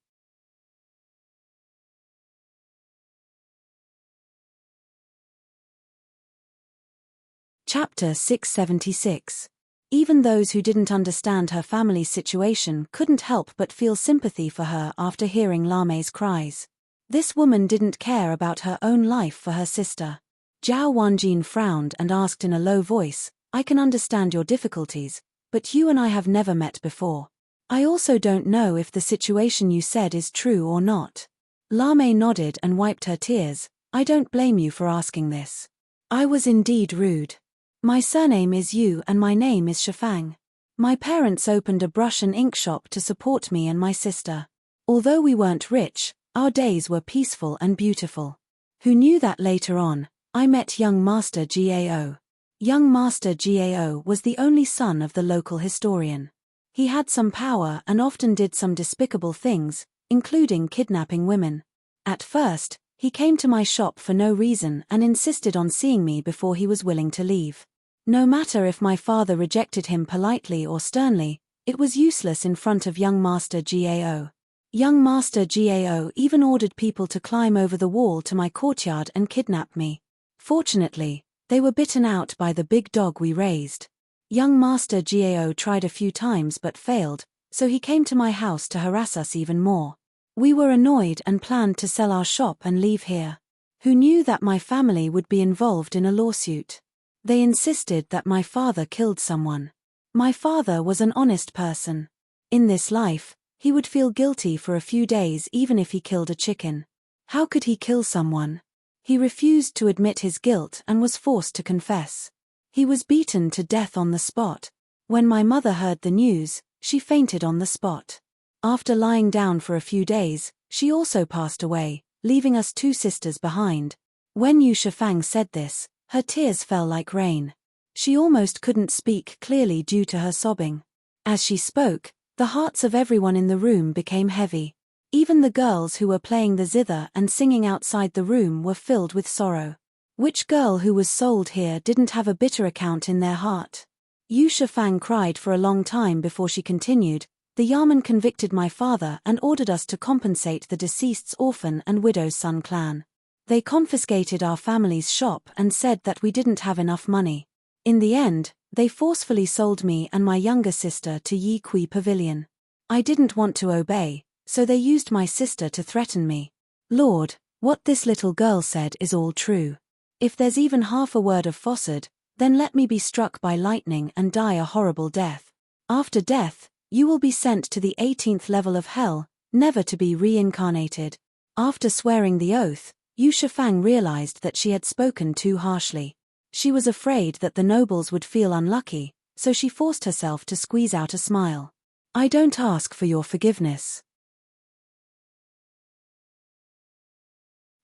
Chapter 676. Even those who didn't understand her family's situation couldn't help but feel sympathy for her after hearing Lame's cries. This woman didn't care about her own life for her sister. Zhao Wanjin frowned and asked in a low voice, "I can understand your difficulties, but you and I have never met before. I also don't know if the situation you said is true or not." Lame nodded and wiped her tears. "I don't blame you for asking this. I was indeed rude. My surname is Yu and my name is Shifang. My parents opened a brush and ink shop to support me and my sister. Although we weren't rich, our days were peaceful and beautiful. Who knew that later on, I met young Master Gao. Young Master Gao was the only son of the local historian. He had some power and often did some despicable things, including kidnapping women. At first, he came to my shop for no reason and insisted on seeing me before he was willing to leave. No matter if my father rejected him politely or sternly, it was useless in front of young Master Gao. Young Master Gao even ordered people to climb over the wall to my courtyard and kidnap me. Fortunately, they were bitten out by the big dog we raised. Young Master Gao tried a few times but failed, so he came to my house to harass us even more. We were annoyed and planned to sell our shop and leave here. Who knew that my family would be involved in a lawsuit? They insisted that my father killed someone. My father was an honest person. In this life, he would feel guilty for a few days even if he killed a chicken. How could he kill someone? He refused to admit his guilt and was forced to confess. He was beaten to death on the spot. When my mother heard the news, she fainted on the spot. After lying down for a few days, she also passed away, leaving us two sisters behind. When Yu Shifang said this, her tears fell like rain. She almost couldn't speak clearly due to her sobbing. As she spoke, the hearts of everyone in the room became heavy. Even the girls who were playing the zither and singing outside the room were filled with sorrow. Which girl who was sold here didn't have a bitter account in their heart? Yu Shifang cried for a long time before she continued. The Yamen convicted my father and ordered us to compensate the deceased's orphan and widow's son clan. They confiscated our family's shop and said that we didn't have enough money. In the end, they forcefully sold me and my younger sister to Yi Kui Pavilion. I didn't want to obey, so they used my sister to threaten me. Lord, what this little girl said is all true. If there's even half a word of falsehood, then let me be struck by lightning and die a horrible death. After death, you will be sent to the 18th level of hell, never to be reincarnated. After swearing the oath, Yu Shifang realized that she had spoken too harshly. She was afraid that the nobles would feel unlucky, so she forced herself to squeeze out a smile. I don't ask for your forgiveness.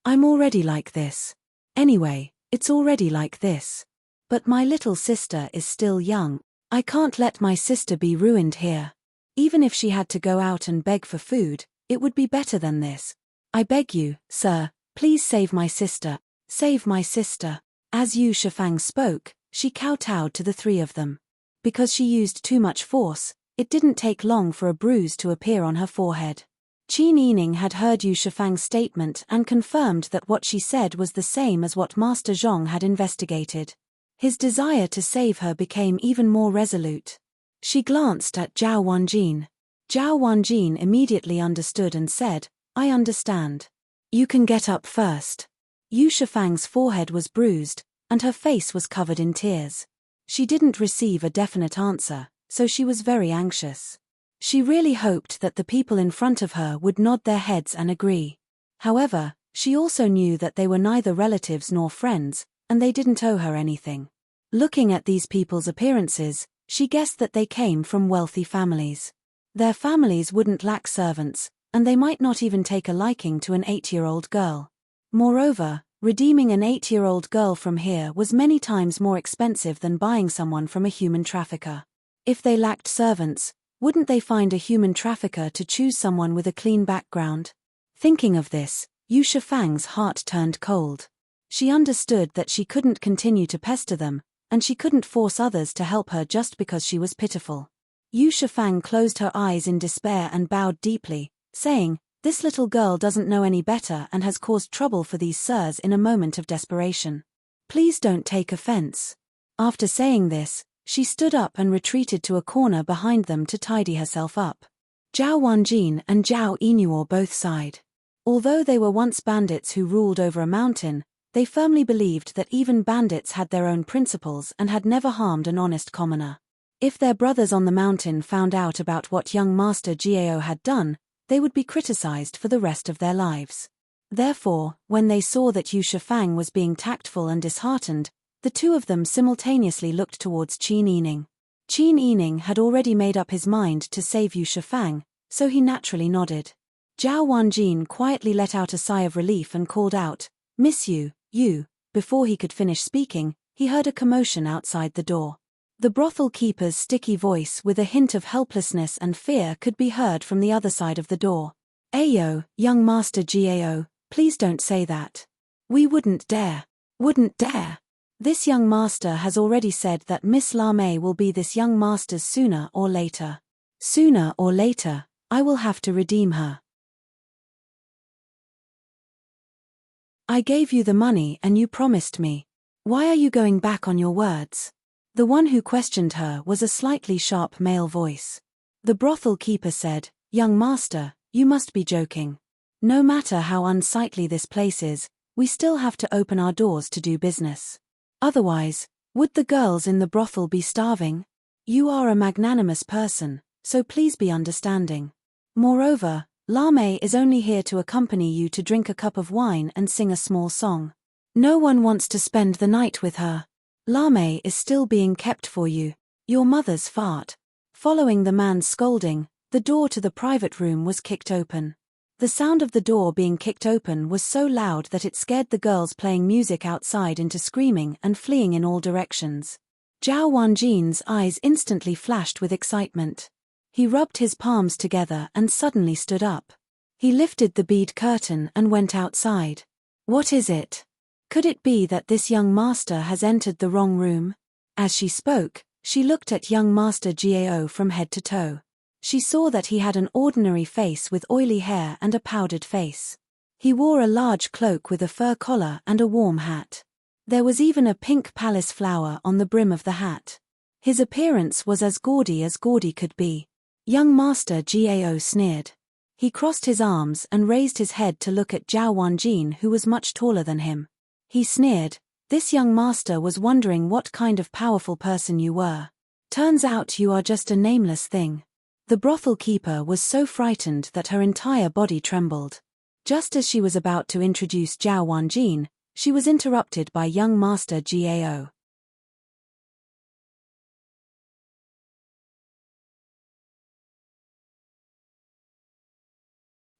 I'm already like this. Anyway, it's already like this. But my little sister is still young. I can't let my sister be ruined here. Even if she had to go out and beg for food, it would be better than this. I beg you, sir, please save my sister. Save my sister. As Yu Shifang spoke, she kowtowed to the three of them. Because she used too much force, it didn't take long for a bruise to appear on her forehead. Qin Yining had heard Yu Shifang's statement and confirmed that what she said was the same as what Master Zhong had investigated. His desire to save her became even more resolute. She glanced at Zhao Wanjin. Zhao Wanjin immediately understood and said, I understand. You can get up first. Yu Shifang's forehead was bruised, and her face was covered in tears. She didn't receive a definite answer, so she was very anxious. She really hoped that the people in front of her would nod their heads and agree. However, she also knew that they were neither relatives nor friends, and they didn't owe her anything. Looking at these people's appearances, she guessed that they came from wealthy families. Their families wouldn't lack servants, and they might not even take a liking to an 8-year-old girl. Moreover, redeeming an 8-year-old girl from here was many times more expensive than buying someone from a human trafficker. If they lacked servants, wouldn't they find a human trafficker to choose someone with a clean background? Thinking of this, Yu Shifang's heart turned cold. She understood that she couldn't continue to pester them, and she couldn't force others to help her just because she was pitiful. Yu Shifang closed her eyes in despair and bowed deeply, saying, This little girl doesn't know any better and has caused trouble for these sirs in a moment of desperation. Please don't take offense. After saying this, she stood up and retreated to a corner behind them to tidy herself up. Zhao Wanjin and Zhao Yinuo both sighed. Although they were once bandits who ruled over a mountain, they firmly believed that even bandits had their own principles and had never harmed an honest commoner. If their brothers on the mountain found out about what young Master Jiao had done, they would be criticized for the rest of their lives. Therefore, when they saw that Yu Shifang was being tactful and disheartened, the two of them simultaneously looked towards Qin Yining. Qin Yining had already made up his mind to save Yu Shifang, so he naturally nodded. Zhao Wanjin quietly let out a sigh of relief and called out, Miss Yu. Before he could finish speaking, he heard a commotion outside the door. The brothel keeper's sticky voice with a hint of helplessness and fear could be heard from the other side of the door. Ayo, young Master Jiao, please don't say that. We wouldn't dare. Wouldn't dare. This young master has already said that Miss Lamei will be this young master's sooner or later. Sooner or later, I will have to redeem her. I gave you the money and you promised me. Why are you going back on your words? The one who questioned her was a slightly sharp male voice. The brothel keeper said, Young master, you must be joking. No matter how unsightly this place is, we still have to open our doors to do business. Otherwise, would the girls in the brothel be starving? You are a magnanimous person, so please be understanding. Moreover, Lamei is only here to accompany you to drink a cup of wine and sing a small song. No one wants to spend the night with her. Lamei is still being kept for you. Your mother's fart. Following the man's scolding, the door to the private room was kicked open. The sound of the door being kicked open was so loud that it scared the girls playing music outside into screaming and fleeing in all directions. Zhao Wanjin's eyes instantly flashed with excitement. He rubbed his palms together and suddenly stood up. He lifted the bead curtain and went outside. What is it? Could it be that this young master has entered the wrong room? As she spoke, she looked at young Master Gao from head to toe. She saw that he had an ordinary face with oily hair and a powdered face. He wore a large cloak with a fur collar and a warm hat. There was even a pink palace flower on the brim of the hat. His appearance was as gaudy could be. Young Master Gao sneered. He crossed his arms and raised his head to look at Zhao Wanjin, who was much taller than him. He sneered. This young master was wondering what kind of powerful person you were. Turns out you are just a nameless thing. The brothel keeper was so frightened that her entire body trembled. Just as she was about to introduce Zhao Wanjin, she was interrupted by young Master Gao.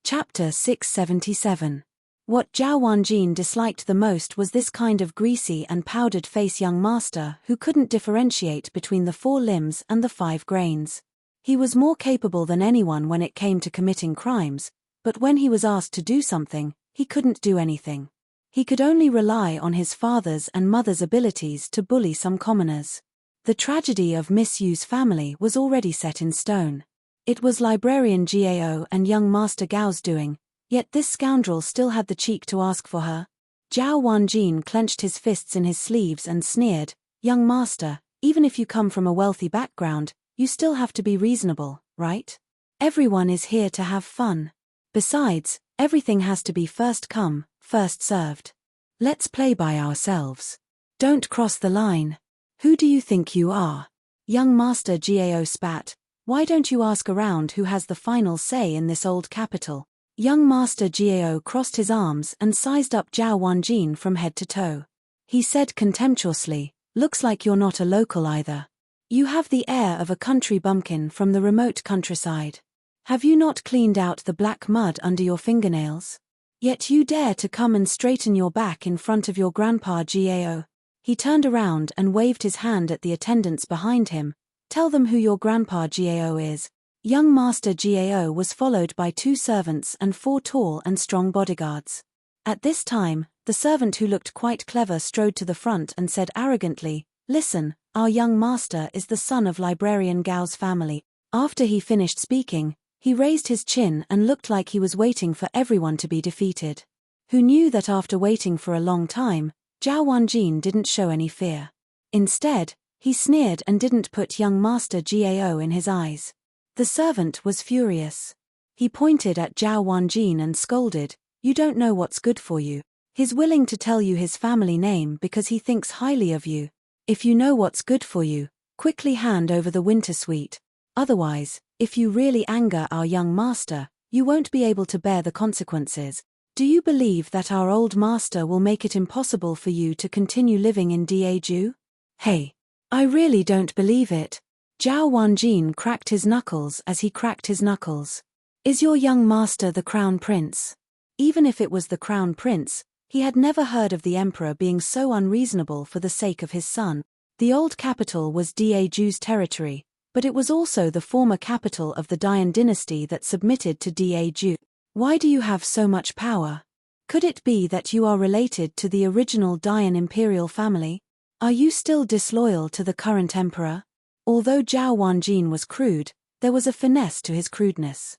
Chapter 677. What Zhao Wanjin disliked the most was this kind of greasy and powdered face young master who couldn't differentiate between the 4 limbs and the 5 grains. He was more capable than anyone when it came to committing crimes, but when he was asked to do something, he couldn't do anything. He could only rely on his father's and mother's abilities to bully some commoners. The tragedy of Miss Yu's family was already set in stone. It was Librarian Gao and young Master Gao's doing, yet this scoundrel still had the cheek to ask for her. Zhao Wanjin clenched his fists in his sleeves and sneered, "Young master, even if you come from a wealthy background, you still have to be reasonable, right? Everyone is here to have fun. Besides, everything has to be first come, first served. Let's play by ourselves. Don't cross the line. Who do you think you are?" Young Master Gao spat. "Why don't you ask around who has the final say in this old capital?" Young Master Gao crossed his arms and sized up Zhao Wanjin from head to toe. He said contemptuously, "Looks like you're not a local either. You have the air of a country bumpkin from the remote countryside. Have you not cleaned out the black mud under your fingernails? Yet you dare to come and straighten your back in front of your grandpa Gao." He turned around and waved his hand at the attendants behind him. "Tell them who your grandpa Gao is." Young Master Gao was followed by 2 servants and 4 tall and strong bodyguards. At this time, the servant who looked quite clever strode to the front and said arrogantly, "Listen, our young master is the son of Librarian Gao's family." After he finished speaking, he raised his chin and looked like he was waiting for everyone to be defeated. Who knew that after waiting for a long time, Zhao Wanjin didn't show any fear. Instead, he sneered and didn't put young Master Gao in his eyes. The servant was furious. He pointed at Zhao Wanjin and scolded, "You don't know what's good for you. He's willing to tell you his family name because he thinks highly of you. If you know what's good for you, quickly hand over the winter sweet. Otherwise, if you really anger our young master, you won't be able to bear the consequences. Do you believe that our old master will make it impossible for you to continue living in Daeju? Hey, I really don't believe it." Zhao Wanjin cracked his knuckles as he cracked his knuckles. "Is your young master the crown prince?" Even if it was the crown prince, he had never heard of the emperor being so unreasonable for the sake of his son. The old capital was Daeju's territory, but it was also the former capital of the Dian dynasty that submitted to Daeju. "Why do you have so much power? Could it be that you are related to the original Dian imperial family? Are you still disloyal to the current emperor?" Although Zhao Wanjin was crude, there was a finesse to his crudeness.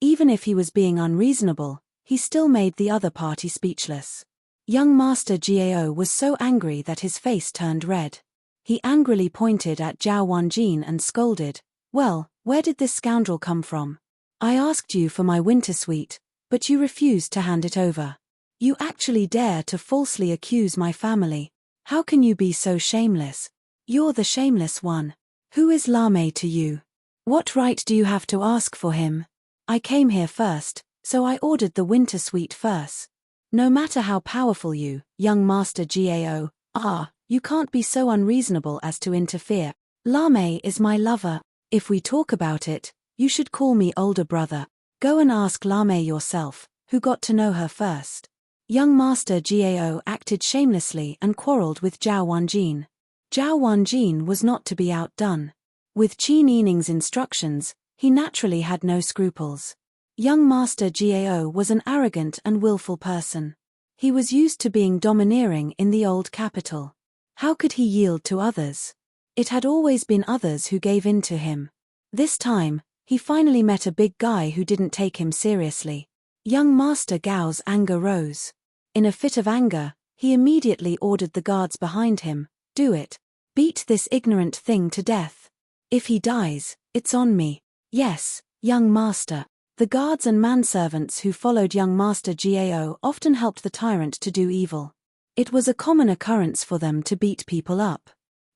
Even if he was being unreasonable, he still made the other party speechless. Young Master Gao was so angry that his face turned red. He angrily pointed at Zhao Wanjin and scolded, "Well, where did this scoundrel come from? I asked you for my winter sweet, but you refused to hand it over. You actually dare to falsely accuse my family. How can you be so shameless? You're the shameless one. Who is Lame to you? What right do you have to ask for him? I came here first, so I ordered the winter sweet first. No matter how powerful you, young Master Gao, are, you can't be so unreasonable as to interfere. Lame is my lover. If we talk about it, you should call me older brother. Go and ask Lame yourself, who got to know her first." Young Master Gao acted shamelessly and quarreled with Zhao Wanjin. Zhao Wanjin was not to be outdone. With Qin Yining's instructions, he naturally had no scruples. Young Master Gao was an arrogant and willful person. He was used to being domineering in the old capital. How could he yield to others? It had always been others who gave in to him. This time, he finally met a big guy who didn't take him seriously. Young Master Gao's anger rose. In a fit of anger, he immediately ordered the guards behind him, "Do it. Beat this ignorant thing to death. If he dies, it's on me." "Yes, young master." The guards and manservants who followed young Master Gao often helped the tyrant to do evil. It was a common occurrence for them to beat people up.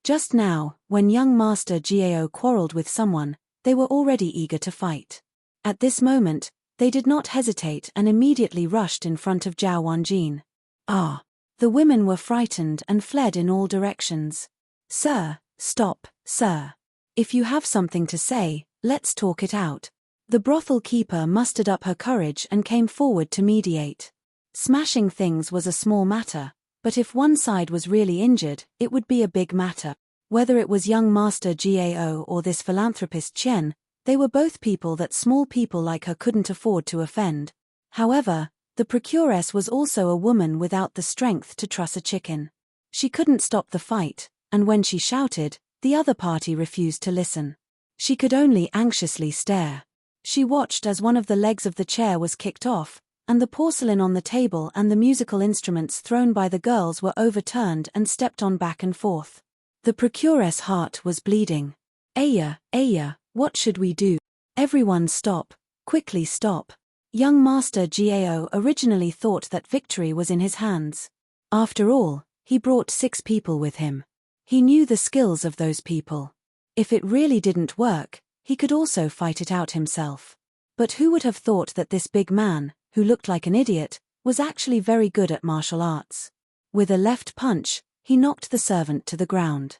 Just now, when young Master Gao quarreled with someone, they were already eager to fight. At this moment, they did not hesitate and immediately rushed in front of Zhao Wanjin. Ah! The women were frightened and fled in all directions. "Sir, stop, sir. If you have something to say, let's talk it out." The brothel keeper mustered up her courage and came forward to mediate. Smashing things was a small matter, but if one side was really injured, it would be a big matter. Whether it was young Master Gao or this philanthropist Chen, they were both people that small people like her couldn't afford to offend. However, the procuress was also a woman without the strength to truss a chicken. She couldn't stop the fight, and when she shouted, the other party refused to listen. She could only anxiously stare. She watched as one of the legs of the chair was kicked off, and the porcelain on the table and the musical instruments thrown by the girls were overturned and stepped on back and forth. The procuress' heart was bleeding. Aya, what should we do? Everyone stop, quickly stop." Young Master Gao originally thought that victory was in his hands. After all, he brought 6 people with him. He knew the skills of those people. If it really didn't work, he could also fight it out himself. But who would have thought that this big man, who looked like an idiot, was actually very good at martial arts? With a left punch, he knocked the servant to the ground.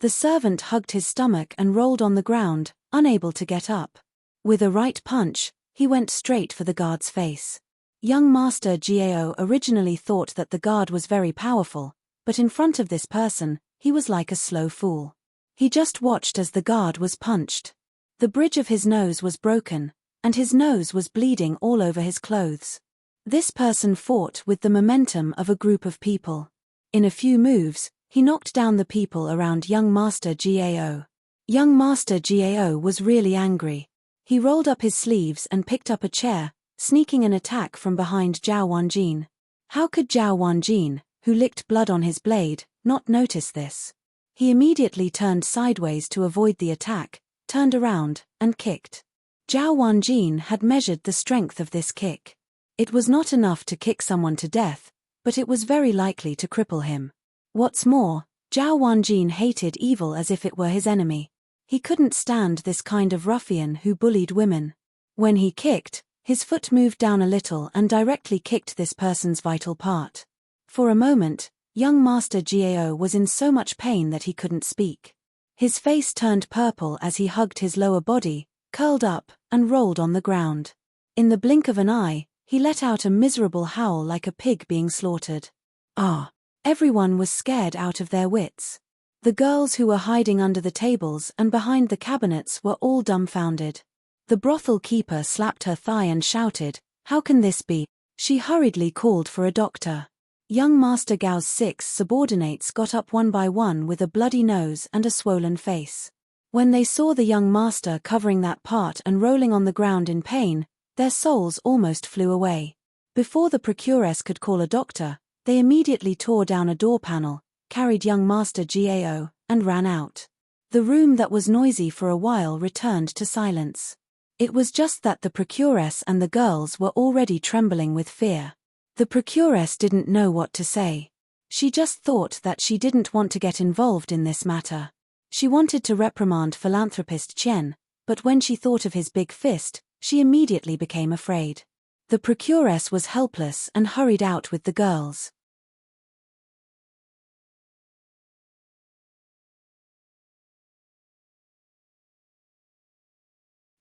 The servant hugged his stomach and rolled on the ground, unable to get up. With a right punch, he went straight for the guard's face. Young Master Gao originally thought that the guard was very powerful, but in front of this person, he was like a slow fool. He just watched as the guard was punched. The bridge of his nose was broken, and his nose was bleeding all over his clothes. This person fought with the momentum of a group of people. In a few moves, he knocked down the people around young Master Gao. Young Master Gao was really angry. He rolled up his sleeves and picked up a chair, sneaking an attack from behind Zhao Wanjin. How could Zhao Wanjin, who licked blood on his blade, not notice this? He immediately turned sideways to avoid the attack, turned around, and kicked. Zhao Wanjin had measured the strength of this kick. It was not enough to kick someone to death, but it was very likely to cripple him. What's more, Zhao Wanjin hated evil as if it were his enemy. He couldn't stand this kind of ruffian who bullied women. When he kicked, his foot moved down a little and directly kicked this person's vital part. For a moment, young Master Gao was in so much pain that he couldn't speak. His face turned purple as he hugged his lower body, curled up, and rolled on the ground. In the blink of an eye, he let out a miserable howl like a pig being slaughtered. Ah! Everyone was scared out of their wits. The girls who were hiding under the tables and behind the cabinets were all dumbfounded. The brothel keeper slapped her thigh and shouted, "How can this be?" She hurriedly called for a doctor. Young Master Gao's 6 subordinates got up one by one with a bloody nose and a swollen face. When they saw the young master covering that part and rolling on the ground in pain, their souls almost flew away. Before the procuress could call a doctor, they immediately tore down a door panel, carried young Master Gao, and ran out. The room that was noisy for a while returned to silence. It was just that the procuress and the girls were already trembling with fear. The procuress didn't know what to say. She just thought that she didn't want to get involved in this matter. She wanted to reprimand philanthropist Chen, but when she thought of his big fist, she immediately became afraid. The procuress was helpless and hurried out with the girls.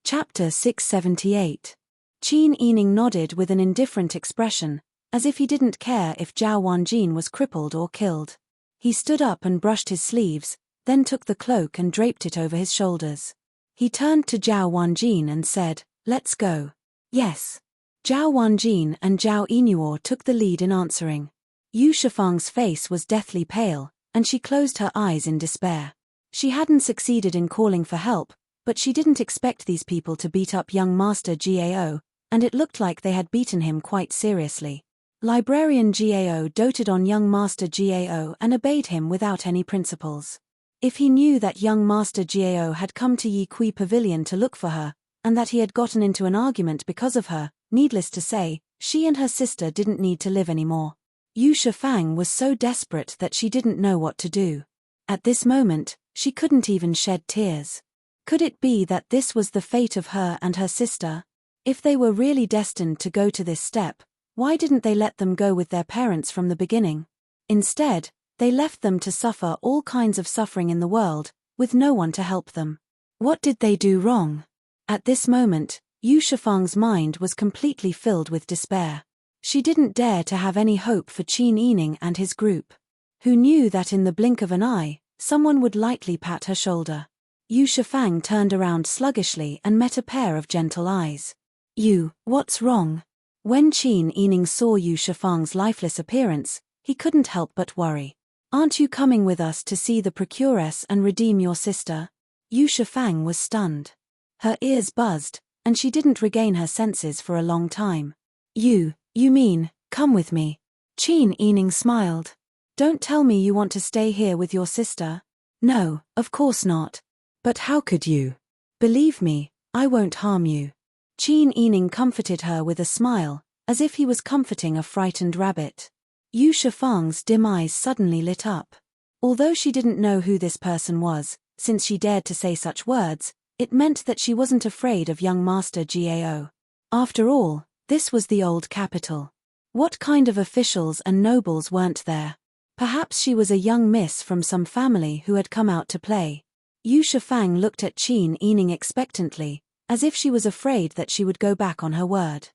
Chapter 678. Qin Yining nodded with an indifferent expression, as if he didn't care if Zhao Wanjin was crippled or killed. He stood up and brushed his sleeves, then took the cloak and draped it over his shoulders. He turned to Zhao Wanjin and said, "Let's go." "Yes." Zhao Wanjin and Zhao Inuo took the lead in answering. Yu Shifang's face was deathly pale, and she closed her eyes in despair. She hadn't succeeded in calling for help, but she didn't expect these people to beat up young Master Gao, and it looked like they had beaten him quite seriously. Librarian Gao doted on young Master Gao and obeyed him without any principles. If he knew that young Master Gao had come to Yi Kui Pavilion to look for her, and that he had gotten into an argument because of her, needless to say, she and her sister didn't need to live anymore. Yu Shifang was so desperate that she didn't know what to do. At this moment, she couldn't even shed tears. Could it be that this was the fate of her and her sister? If they were really destined to go to this step, why didn't they let them go with their parents from the beginning? Instead, they left them to suffer all kinds of suffering in the world, with no one to help them. What did they do wrong? At this moment, Yu Shifang's mind was completely filled with despair. She didn't dare to have any hope for Qin Yining and his group. Who knew that in the blink of an eye, someone would lightly pat her shoulder? Yu Shifang turned around sluggishly and met a pair of gentle eyes. "You, what's wrong?" When Qin Yining saw Yu Shifang's lifeless appearance, he couldn't help but worry. "Aren't you coming with us to see the procuress and redeem your sister?" Yu Shifang was stunned. Her ears buzzed, and she didn't regain her senses for a long time. You mean, come with me?" Qin Yining smiled. "Don't tell me you want to stay here with your sister." "No, of course not. But how could you? Believe me, I won't harm you." Qin Yining comforted her with a smile, as if he was comforting a frightened rabbit. Yu Shifang's dim eyes suddenly lit up. Although she didn't know who this person was, since she dared to say such words, it meant that she wasn't afraid of young Master Gao. After all, this was the old capital. What kind of officials and nobles weren't there? Perhaps she was a young miss from some family who had come out to play. Yu Shifang looked at Qin Yining expectantly, as if she was afraid that she would go back on her word.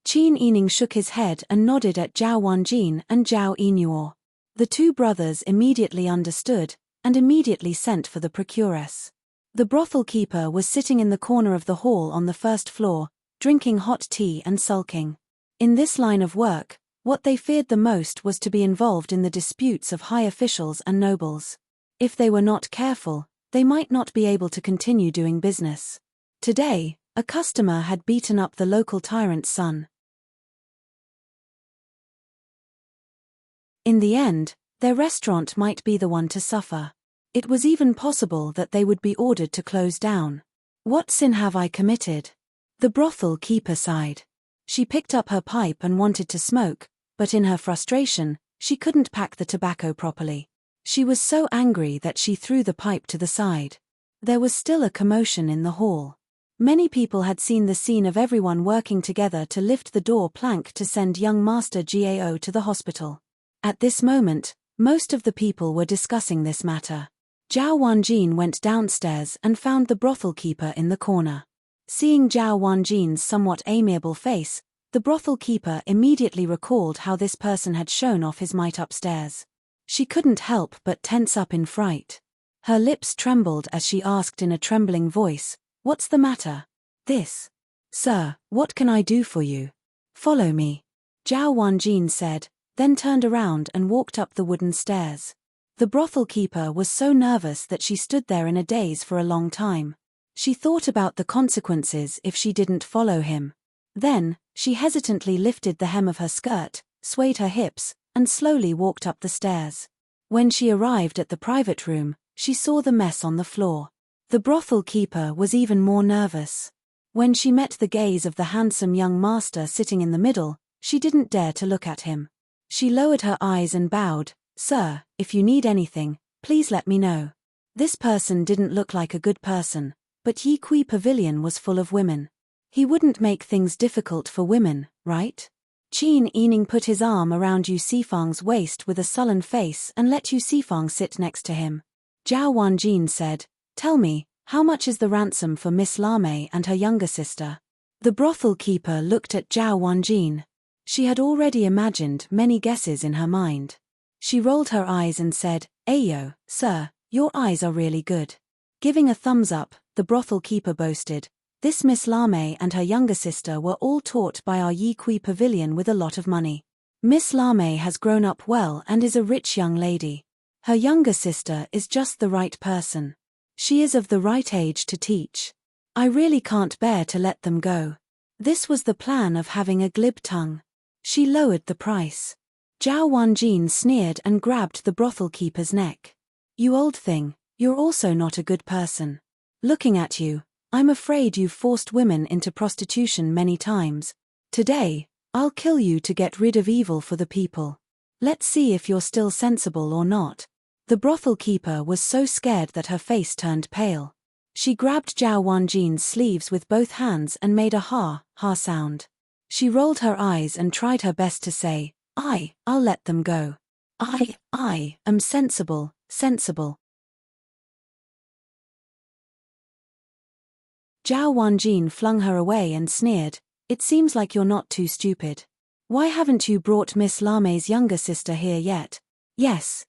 Qin Yining shook his head and nodded at Zhao Wanjin and Zhao Inuo. The two brothers immediately understood, and immediately sent for the procuress. The brothel keeper was sitting in the corner of the hall on the first floor, drinking hot tea and sulking. In this line of work, what they feared the most was to be involved in the disputes of high officials and nobles. If they were not careful, they might not be able to continue doing business. Today, a customer had beaten up the local tyrant's son. In the end, their restaurant might be the one to suffer. It was even possible that they would be ordered to close down. "What sin have I committed?" The brothel keeper sighed. She picked up her pipe and wanted to smoke, but in her frustration, she couldn't pack the tobacco properly. She was so angry that she threw the pipe to the side. There was still a commotion in the hall. Many people had seen the scene of everyone working together to lift the door plank to send young Master Gao to the hospital. At this moment, most of the people were discussing this matter. Zhao Wanjin went downstairs and found the brothel keeper in the corner. Seeing Zhao Wanjin's somewhat amiable face, the brothel keeper immediately recalled how this person had shown off his might upstairs. She couldn't help but tense up in fright. Her lips trembled as she asked in a trembling voice, "What's the matter?" "This." "Sir, what can I do for you?" "Follow me," Zhao Wanjin said, then turned around and walked up the wooden stairs. The brothel keeper was so nervous that she stood there in a daze for a long time. She thought about the consequences if she didn't follow him. Then, she hesitantly lifted the hem of her skirt, swayed her hips, and slowly walked up the stairs. When she arrived at the private room, she saw the mess on the floor. The brothel keeper was even more nervous. When she met the gaze of the handsome young master sitting in the middle, she didn't dare to look at him. She lowered her eyes and bowed, "Sir, if you need anything, please let me know." This person didn't look like a good person, but Yi Kui Pavilion was full of women. He wouldn't make things difficult for women, right? Qin Yining put his arm around Yu Sifang's waist with a sullen face and let Yu Sifang sit next to him. Zhao Wanjin said, "Tell me, how much is the ransom for Miss Lame and her younger sister?" The brothel keeper looked at Zhao Wanjin. She had already imagined many guesses in her mind. She rolled her eyes and said, "Ayo, sir, your eyes are really good." Giving a thumbs up, the brothel keeper boasted. This Miss Lame and her younger sister were all taught by our Yi Kui pavilion with a lot of money. Miss Lame has grown up well and is a rich young lady. Her younger sister is just the right person. She is of the right age to teach. I really can't bear to let them go. This was the plan of having a glib tongue. She lowered the price. Zhao Wanjin sneered and grabbed the brothel keeper's neck. You old thing, you're also not a good person. Looking at you, I'm afraid you've forced women into prostitution many times. Today, I'll kill you to get rid of evil for the people. Let's see if you're still sensible or not. The brothel keeper was so scared that her face turned pale. She grabbed Zhao Wanjin's sleeves with both hands and made a ha sound. She rolled her eyes and tried her best to say, I'll let them go. I am sensible. Zhao Wanjin flung her away and sneered, it seems like you're not too stupid. Why haven't you brought Miss Lame's younger sister here yet? Yes.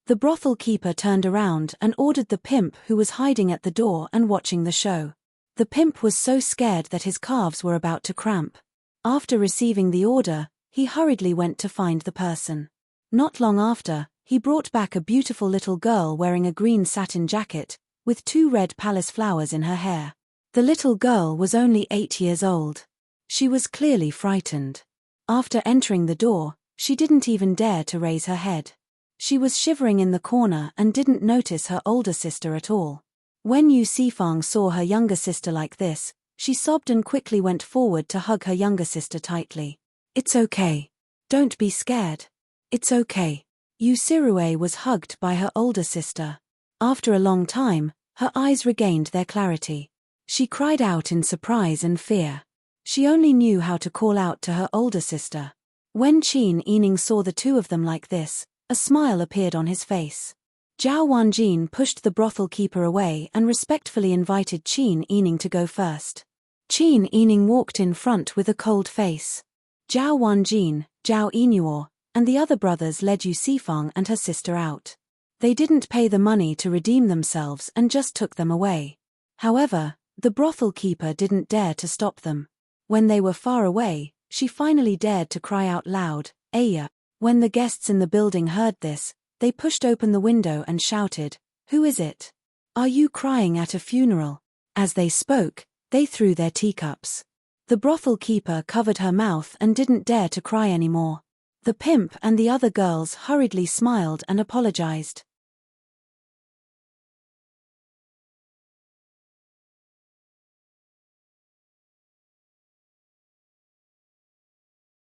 The brothel keeper turned around and ordered the pimp who was hiding at the door and watching the show. The pimp was so scared that his calves were about to cramp. After receiving the order, he hurriedly went to find the person. Not long after, he brought back a beautiful little girl wearing a green satin jacket, with 2 red palace flowers in her hair. The little girl was only 8 years old. She was clearly frightened. After entering the door, she didn't even dare to raise her head. She was shivering in the corner and didn't notice her older sister at all. When Yu Sifang saw her younger sister like this, she sobbed and quickly went forward to hug her younger sister tightly. It's okay. Don't be scared. It's okay. Yu Sirue was hugged by her older sister. After a long time, her eyes regained their clarity. She cried out in surprise and fear. She only knew how to call out to her older sister. When Qin Yining saw the two of them like this, a smile appeared on his face. Zhao Wanjin pushed the brothel keeper away and respectfully invited Qin Yining to go first. Qin Yining walked in front with a cold face. Zhao Wanjin, Zhao Yinuo, and the other brothers led Yu Sifang and her sister out. They didn't pay the money to redeem themselves and just took them away. However, the brothel keeper didn't dare to stop them. When they were far away, she finally dared to cry out loud, Aya. When the guests in the building heard this, they pushed open the window and shouted, Who is it? Are you crying at a funeral? As they spoke, they threw their teacups. The brothel keeper covered her mouth and didn't dare to cry anymore. The pimp and the other girls hurriedly smiled and apologized.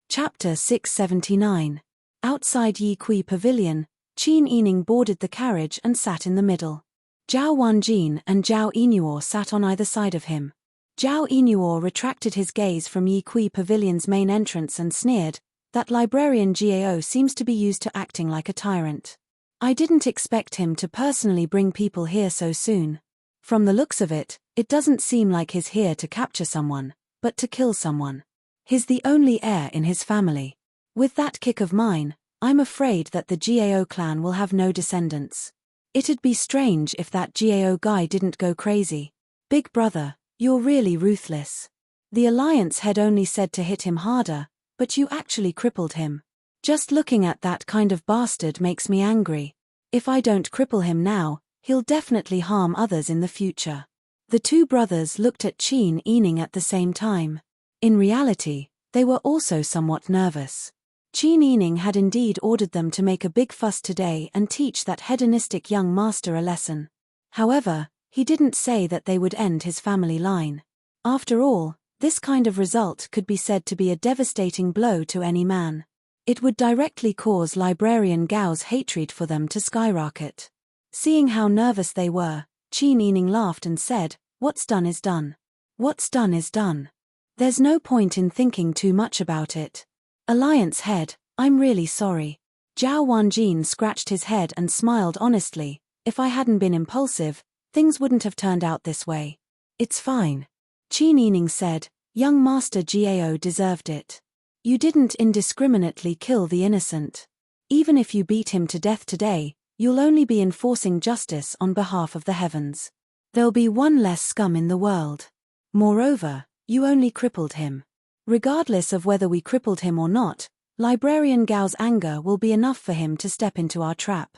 Chapter 679. Outside Yi Kui Pavilion, Qin Yining boarded the carriage and sat in the middle. Zhao Wanjin and Zhao Yinuo sat on either side of him. Zhao Yinuo retracted his gaze from Yi Kui Pavilion's main entrance and sneered, that librarian Gao seems to be used to acting like a tyrant. I didn't expect him to personally bring people here so soon. From the looks of it, it doesn't seem like he's here to capture someone, but to kill someone. He's the only heir in his family. With that kick of mine, I'm afraid that the Gao clan will have no descendants. It'd be strange if that Gao guy didn't go crazy. Big brother, you're really ruthless. The Alliance head only said to hit him harder, but you actually crippled him. Just looking at that kind of bastard makes me angry. If I don't cripple him now, he'll definitely harm others in the future. The two brothers looked at Qin Yining at the same time. In reality, they were also somewhat nervous. Qin Yining had indeed ordered them to make a big fuss today and teach that hedonistic young master a lesson. However, he didn't say that they would end his family line. After all, this kind of result could be said to be a devastating blow to any man. It would directly cause Librarian Gao's hatred for them to skyrocket. Seeing how nervous they were, Qin Yining laughed and said, What's done is done. What's done is done. There's no point in thinking too much about it. Alliance head, I'm really sorry. Zhao Wanjin scratched his head and smiled honestly. If I hadn't been impulsive, things wouldn't have turned out this way. It's fine. Qin Yining said, Young Master Gao deserved it. You didn't indiscriminately kill the innocent. Even if you beat him to death today, you'll only be enforcing justice on behalf of the heavens. There'll be one less scum in the world. Moreover, you only crippled him. Regardless of whether we crippled him or not, Librarian Gao's anger will be enough for him to step into our trap.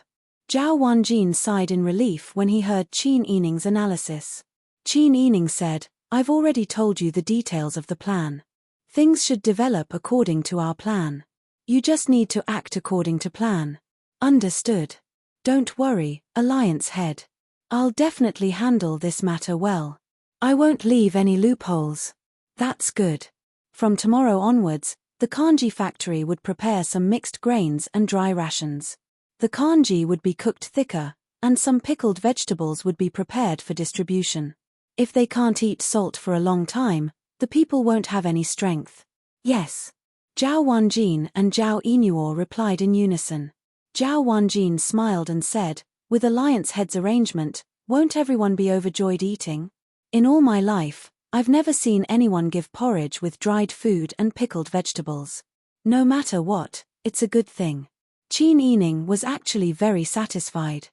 Zhao Wanjin sighed in relief when he heard Qin Yining's analysis. Qin Yining said, I've already told you the details of the plan. Things should develop according to our plan. You just need to act according to plan. Understood. Don't worry, Alliance Head. I'll definitely handle this matter well. I won't leave any loopholes. That's good. From tomorrow onwards, the kanji factory would prepare some mixed grains and dry rations. The kanji would be cooked thicker, and some pickled vegetables would be prepared for distribution. If they can't eat salt for a long time, the people won't have any strength. Yes. Zhao Wanjin and Zhao Inuo replied in unison. Zhao Wanjin smiled and said, with Alliance Head's arrangement, won't everyone be overjoyed eating? In all my life, I've never seen anyone give porridge with dried food and pickled vegetables. No matter what, it's a good thing. Qin Yining was actually very satisfied.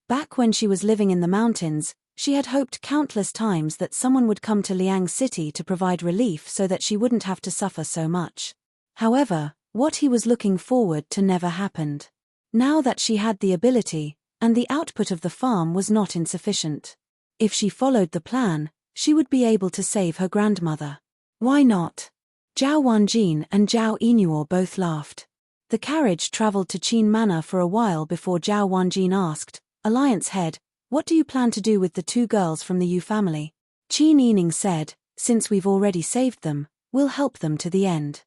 Back when she was living in the mountains, she had hoped countless times that someone would come to Liang City to provide relief so that she wouldn't have to suffer so much. However, what he was looking forward to never happened. Now that she had the ability, and the output of the farm was not insufficient. If she followed the plan, she would be able to save her grandmother. Why not? Zhao Wanjin and Zhao Inuo both laughed. The carriage traveled to Qin Manor for a while before Zhao Wanjin asked, Alliance Head, what do you plan to do with the two girls from the Yu family? Qin Yining said, since we've already saved them, we'll help them to the end.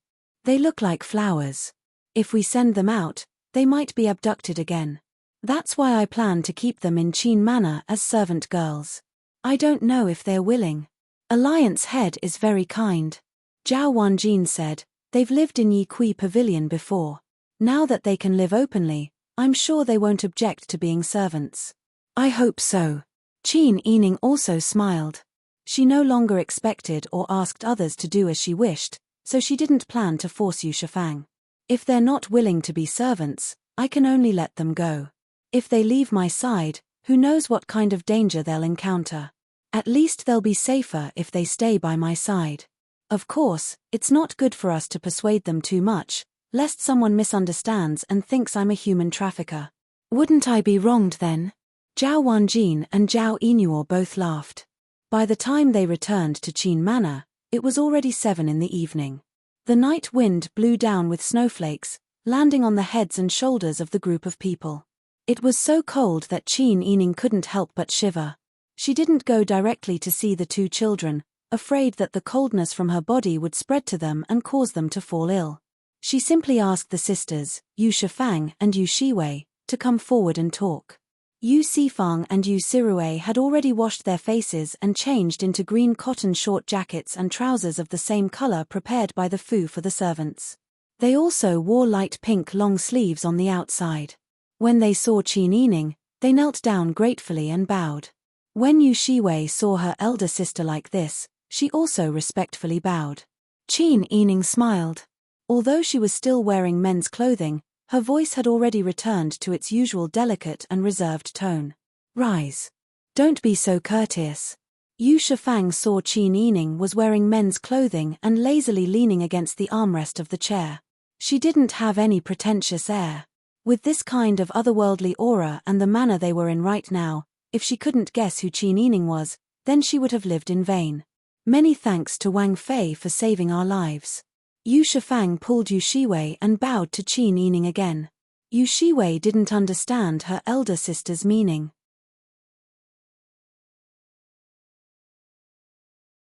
They look like flowers. If we send them out, they might be abducted again. That's why I plan to keep them in Qin Manor as servant girls. I don't know if they're willing. Alliance Head is very kind. Zhao Wanjin said, they've lived in Yi Kui Pavilion before. Now that they can live openly, I'm sure they won't object to being servants. I hope so. Qin Yining also smiled. She no longer expected or asked others to do as she wished, so she didn't plan to force Yu Shifang. If they're not willing to be servants, I can only let them go. If they leave my side, who knows what kind of danger they'll encounter. At least they'll be safer if they stay by my side. Of course, it's not good for us to persuade them too much, lest someone misunderstands and thinks I'm a human trafficker. Wouldn't I be wronged then? Zhao Wanjin and Zhao Inuo both laughed. By the time they returned to Qin Manor, it was already 7 in the evening. The night wind blew down with snowflakes, landing on the heads and shoulders of the group of people. It was so cold that Qin Yining couldn't help but shiver. She didn't go directly to see the two children, afraid that the coldness from her body would spread to them and cause them to fall ill. She simply asked the sisters, Yu Shifang and Yu Shiwei, to come forward and talk. Yu Sifang and Yu Sirue had already washed their faces and changed into green cotton short jackets and trousers of the same color prepared by the Fu for the servants. They also wore light pink long sleeves on the outside. When they saw Qin Yining, they knelt down gratefully and bowed. When Yu Shiwei saw her elder sister like this, she also respectfully bowed. Qin Yining smiled. Although she was still wearing men's clothing, her voice had already returned to its usual delicate and reserved tone. Rise. Don't be so courteous. Yu Shifang saw Qin Yining was wearing men's clothing and lazily leaning against the armrest of the chair. She didn't have any pretentious air. With this kind of otherworldly aura and the manner they were in right now, if she couldn't guess who Qin Yining was, then she would have lived in vain. Many thanks to Wang Fei for saving our lives. Yu Shifang pulled Yu Shiwei and bowed to Qin Yining again. Yu Shiwei didn't understand her elder sister's meaning.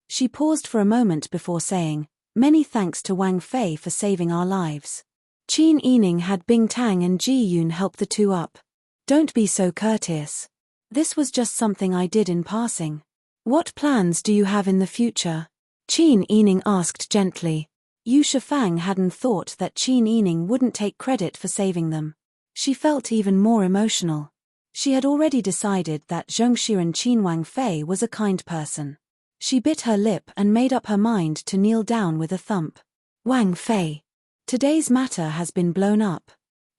She paused for a moment before saying, many thanks to Wang Fei for saving our lives. Qin Yining had Bing Tang and Ji Yun help the two up. Don't be so courteous. This was just something I did in passing. What plans do you have in the future? Qin Yining asked gently. Yu Shifang hadn't thought that Qin Yining wouldn't take credit for saving them. She felt even more emotional. She had already decided that Zhongshiren Qin Wang Fei was a kind person. She bit her lip and made up her mind to kneel down with a thump. Wang Fei. Today's matter has been blown up.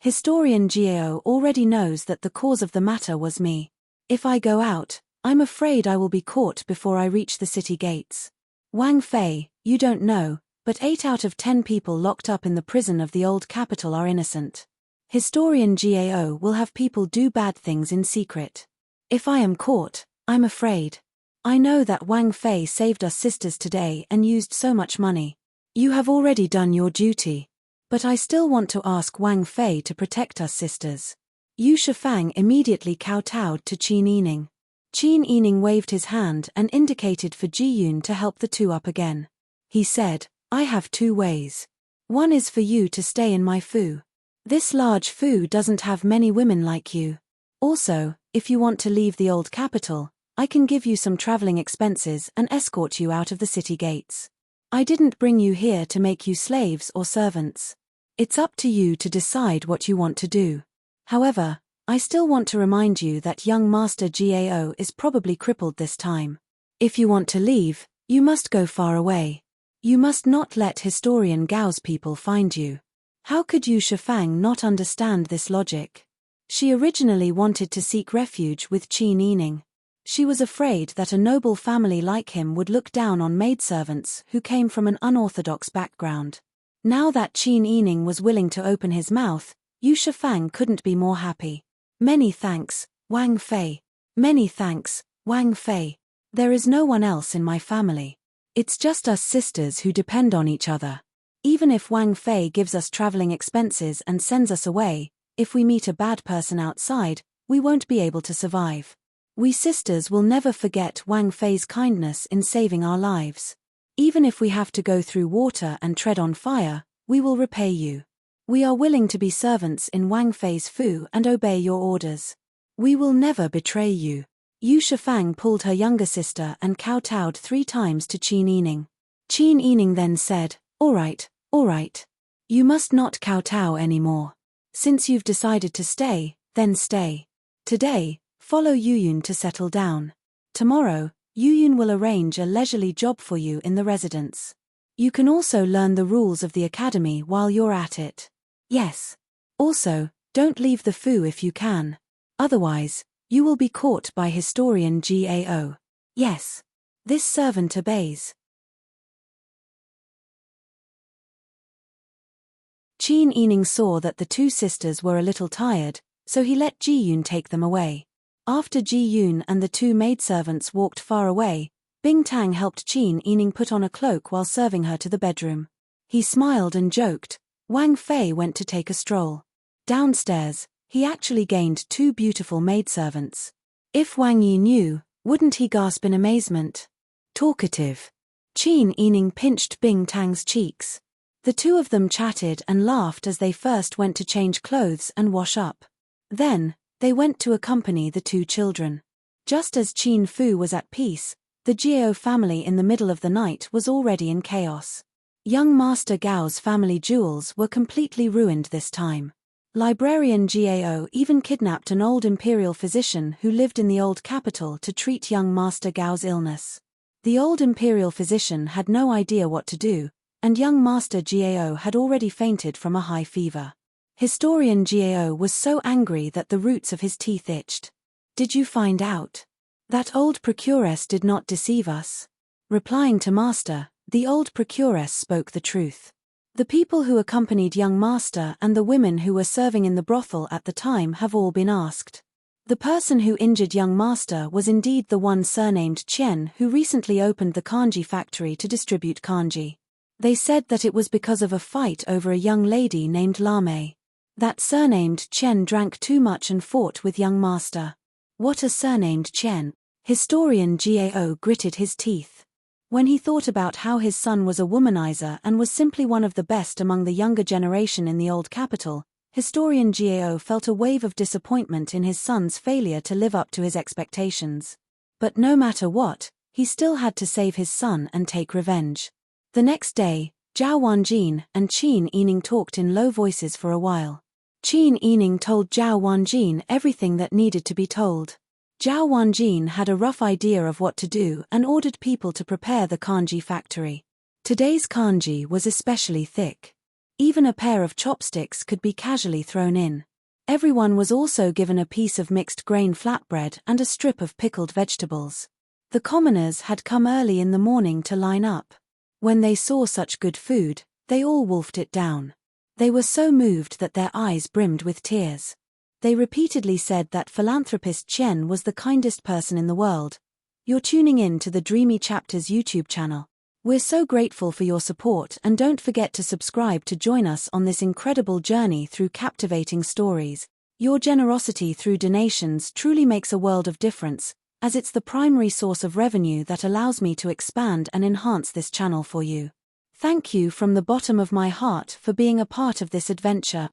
Historian Gao already knows that the cause of the matter was me. If I go out, I'm afraid I will be caught before I reach the city gates. Wang Fei, you don't know, but 8 out of 10 people locked up in the prison of the old capital are innocent. Historian Gao will have people do bad things in secret. If I am caught, I'm afraid. I know that Wang Fei saved us sisters today and used so much money. You have already done your duty. But I still want to ask Wang Fei to protect us sisters. Yu Shifang immediately kowtowed to Qin Yining. Qin Yining waved his hand and indicated for Ji Yun to help the two up again. He said, I have 2 ways. One is for you to stay in my fu. This large fu doesn't have many women like you. Also, if you want to leave the old capital, I can give you some traveling expenses and escort you out of the city gates. I didn't bring you here to make you slaves or servants. It's up to you to decide what you want to do. However, I still want to remind you that young Master Gao is probably crippled this time. If you want to leave, you must go far away. You must not let Historian Gao's people find you. How could Yu Shifang not understand this logic? She originally wanted to seek refuge with Qin Yining. She was afraid that a noble family like him would look down on maidservants who came from an unorthodox background. Now that Qin Yining was willing to open his mouth, Yu Shifang couldn't be more happy. Many thanks, Wang Fei. Many thanks, Wang Fei. There is no one else in my family. It's just us sisters who depend on each other. Even if Wang Fei gives us traveling expenses and sends us away, if we meet a bad person outside, we won't be able to survive. We sisters will never forget Wang Fei's kindness in saving our lives. Even if we have to go through water and tread on fire, we will repay you. We are willing to be servants in Wang Fei's fu and obey your orders. We will never betray you. Yu Shifang pulled her younger sister and kowtowed 3 times to Qin Yining. Qin Yining then said, All right. You must not kowtow anymore. Since you've decided to stay, then stay. Today, follow Yuyun to settle down. Tomorrow, Yuyun will arrange a leisurely job for you in the residence. You can also learn the rules of the academy while you're at it. Yes. Also, don't leave the fu if you can. Otherwise, you will be caught by Historian Gao. Yes. This servant obeys. Qin Yining saw that the 2 sisters were a little tired, so he let Ji Yun take them away. After Ji Yun and the 2 maidservants walked far away, Bing Tang helped Qin Yining put on a cloak while serving her to the bedroom. He smiled and joked. Wang Fei went to take a stroll. Downstairs, he actually gained 2 beautiful maidservants. If Wang Yi knew, wouldn't he gasp in amazement? Talkative. Qin Yining pinched Bing Tang's cheeks. The 2 of them chatted and laughed as they first went to change clothes and wash up. Then, they went to accompany the 2 children. Just as Qin Fu was at peace, the Gao family in the middle of the night was already in chaos. Young Master Gao's family jewels were completely ruined this time. Librarian Gao even kidnapped an old imperial physician who lived in the old capital to treat young Master Gao's illness. The old imperial physician had no idea what to do, and young Master Gao had already fainted from a high fever. Historian Gao was so angry that the roots of his teeth itched. Did you find out? That old procuress did not deceive us. Replying to Master, the old procuress spoke the truth. The people who accompanied young Master and the women who were serving in the brothel at the time have all been asked. The person who injured young Master was indeed the one surnamed Chen who recently opened the kanji factory to distribute kanji. They said that it was because of a fight over a young lady named Lame. That surnamed Chen drank too much and fought with young Master. What a surnamed Chen! Historian Gao gritted his teeth. When he thought about how his son was a womanizer and was simply one of the best among the younger generation in the old capital, Historian Gao felt a wave of disappointment in his son's failure to live up to his expectations. But no matter what, he still had to save his son and take revenge. The next day, Zhao Wanjin and Qin Yining talked in low voices for a while. Qin Yining told Zhao Wanjin everything that needed to be told. Zhao Wanjin had a rough idea of what to do and ordered people to prepare the kanji factory. Today's kanji was especially thick. Even a pair of chopsticks could be casually thrown in. Everyone was also given a piece of mixed grain flatbread and a strip of pickled vegetables. The commoners had come early in the morning to line up. When they saw such good food, they all wolfed it down. They were so moved that their eyes brimmed with tears. They repeatedly said that philanthropist Chen was the kindest person in the world. You're tuning in to the Dreamy Chapters YouTube channel. We're so grateful for your support, and don't forget to subscribe to join us on this incredible journey through captivating stories. Your generosity through donations truly makes a world of difference, as it's the primary source of revenue that allows me to expand and enhance this channel for you. Thank you from the bottom of my heart for being a part of this adventure.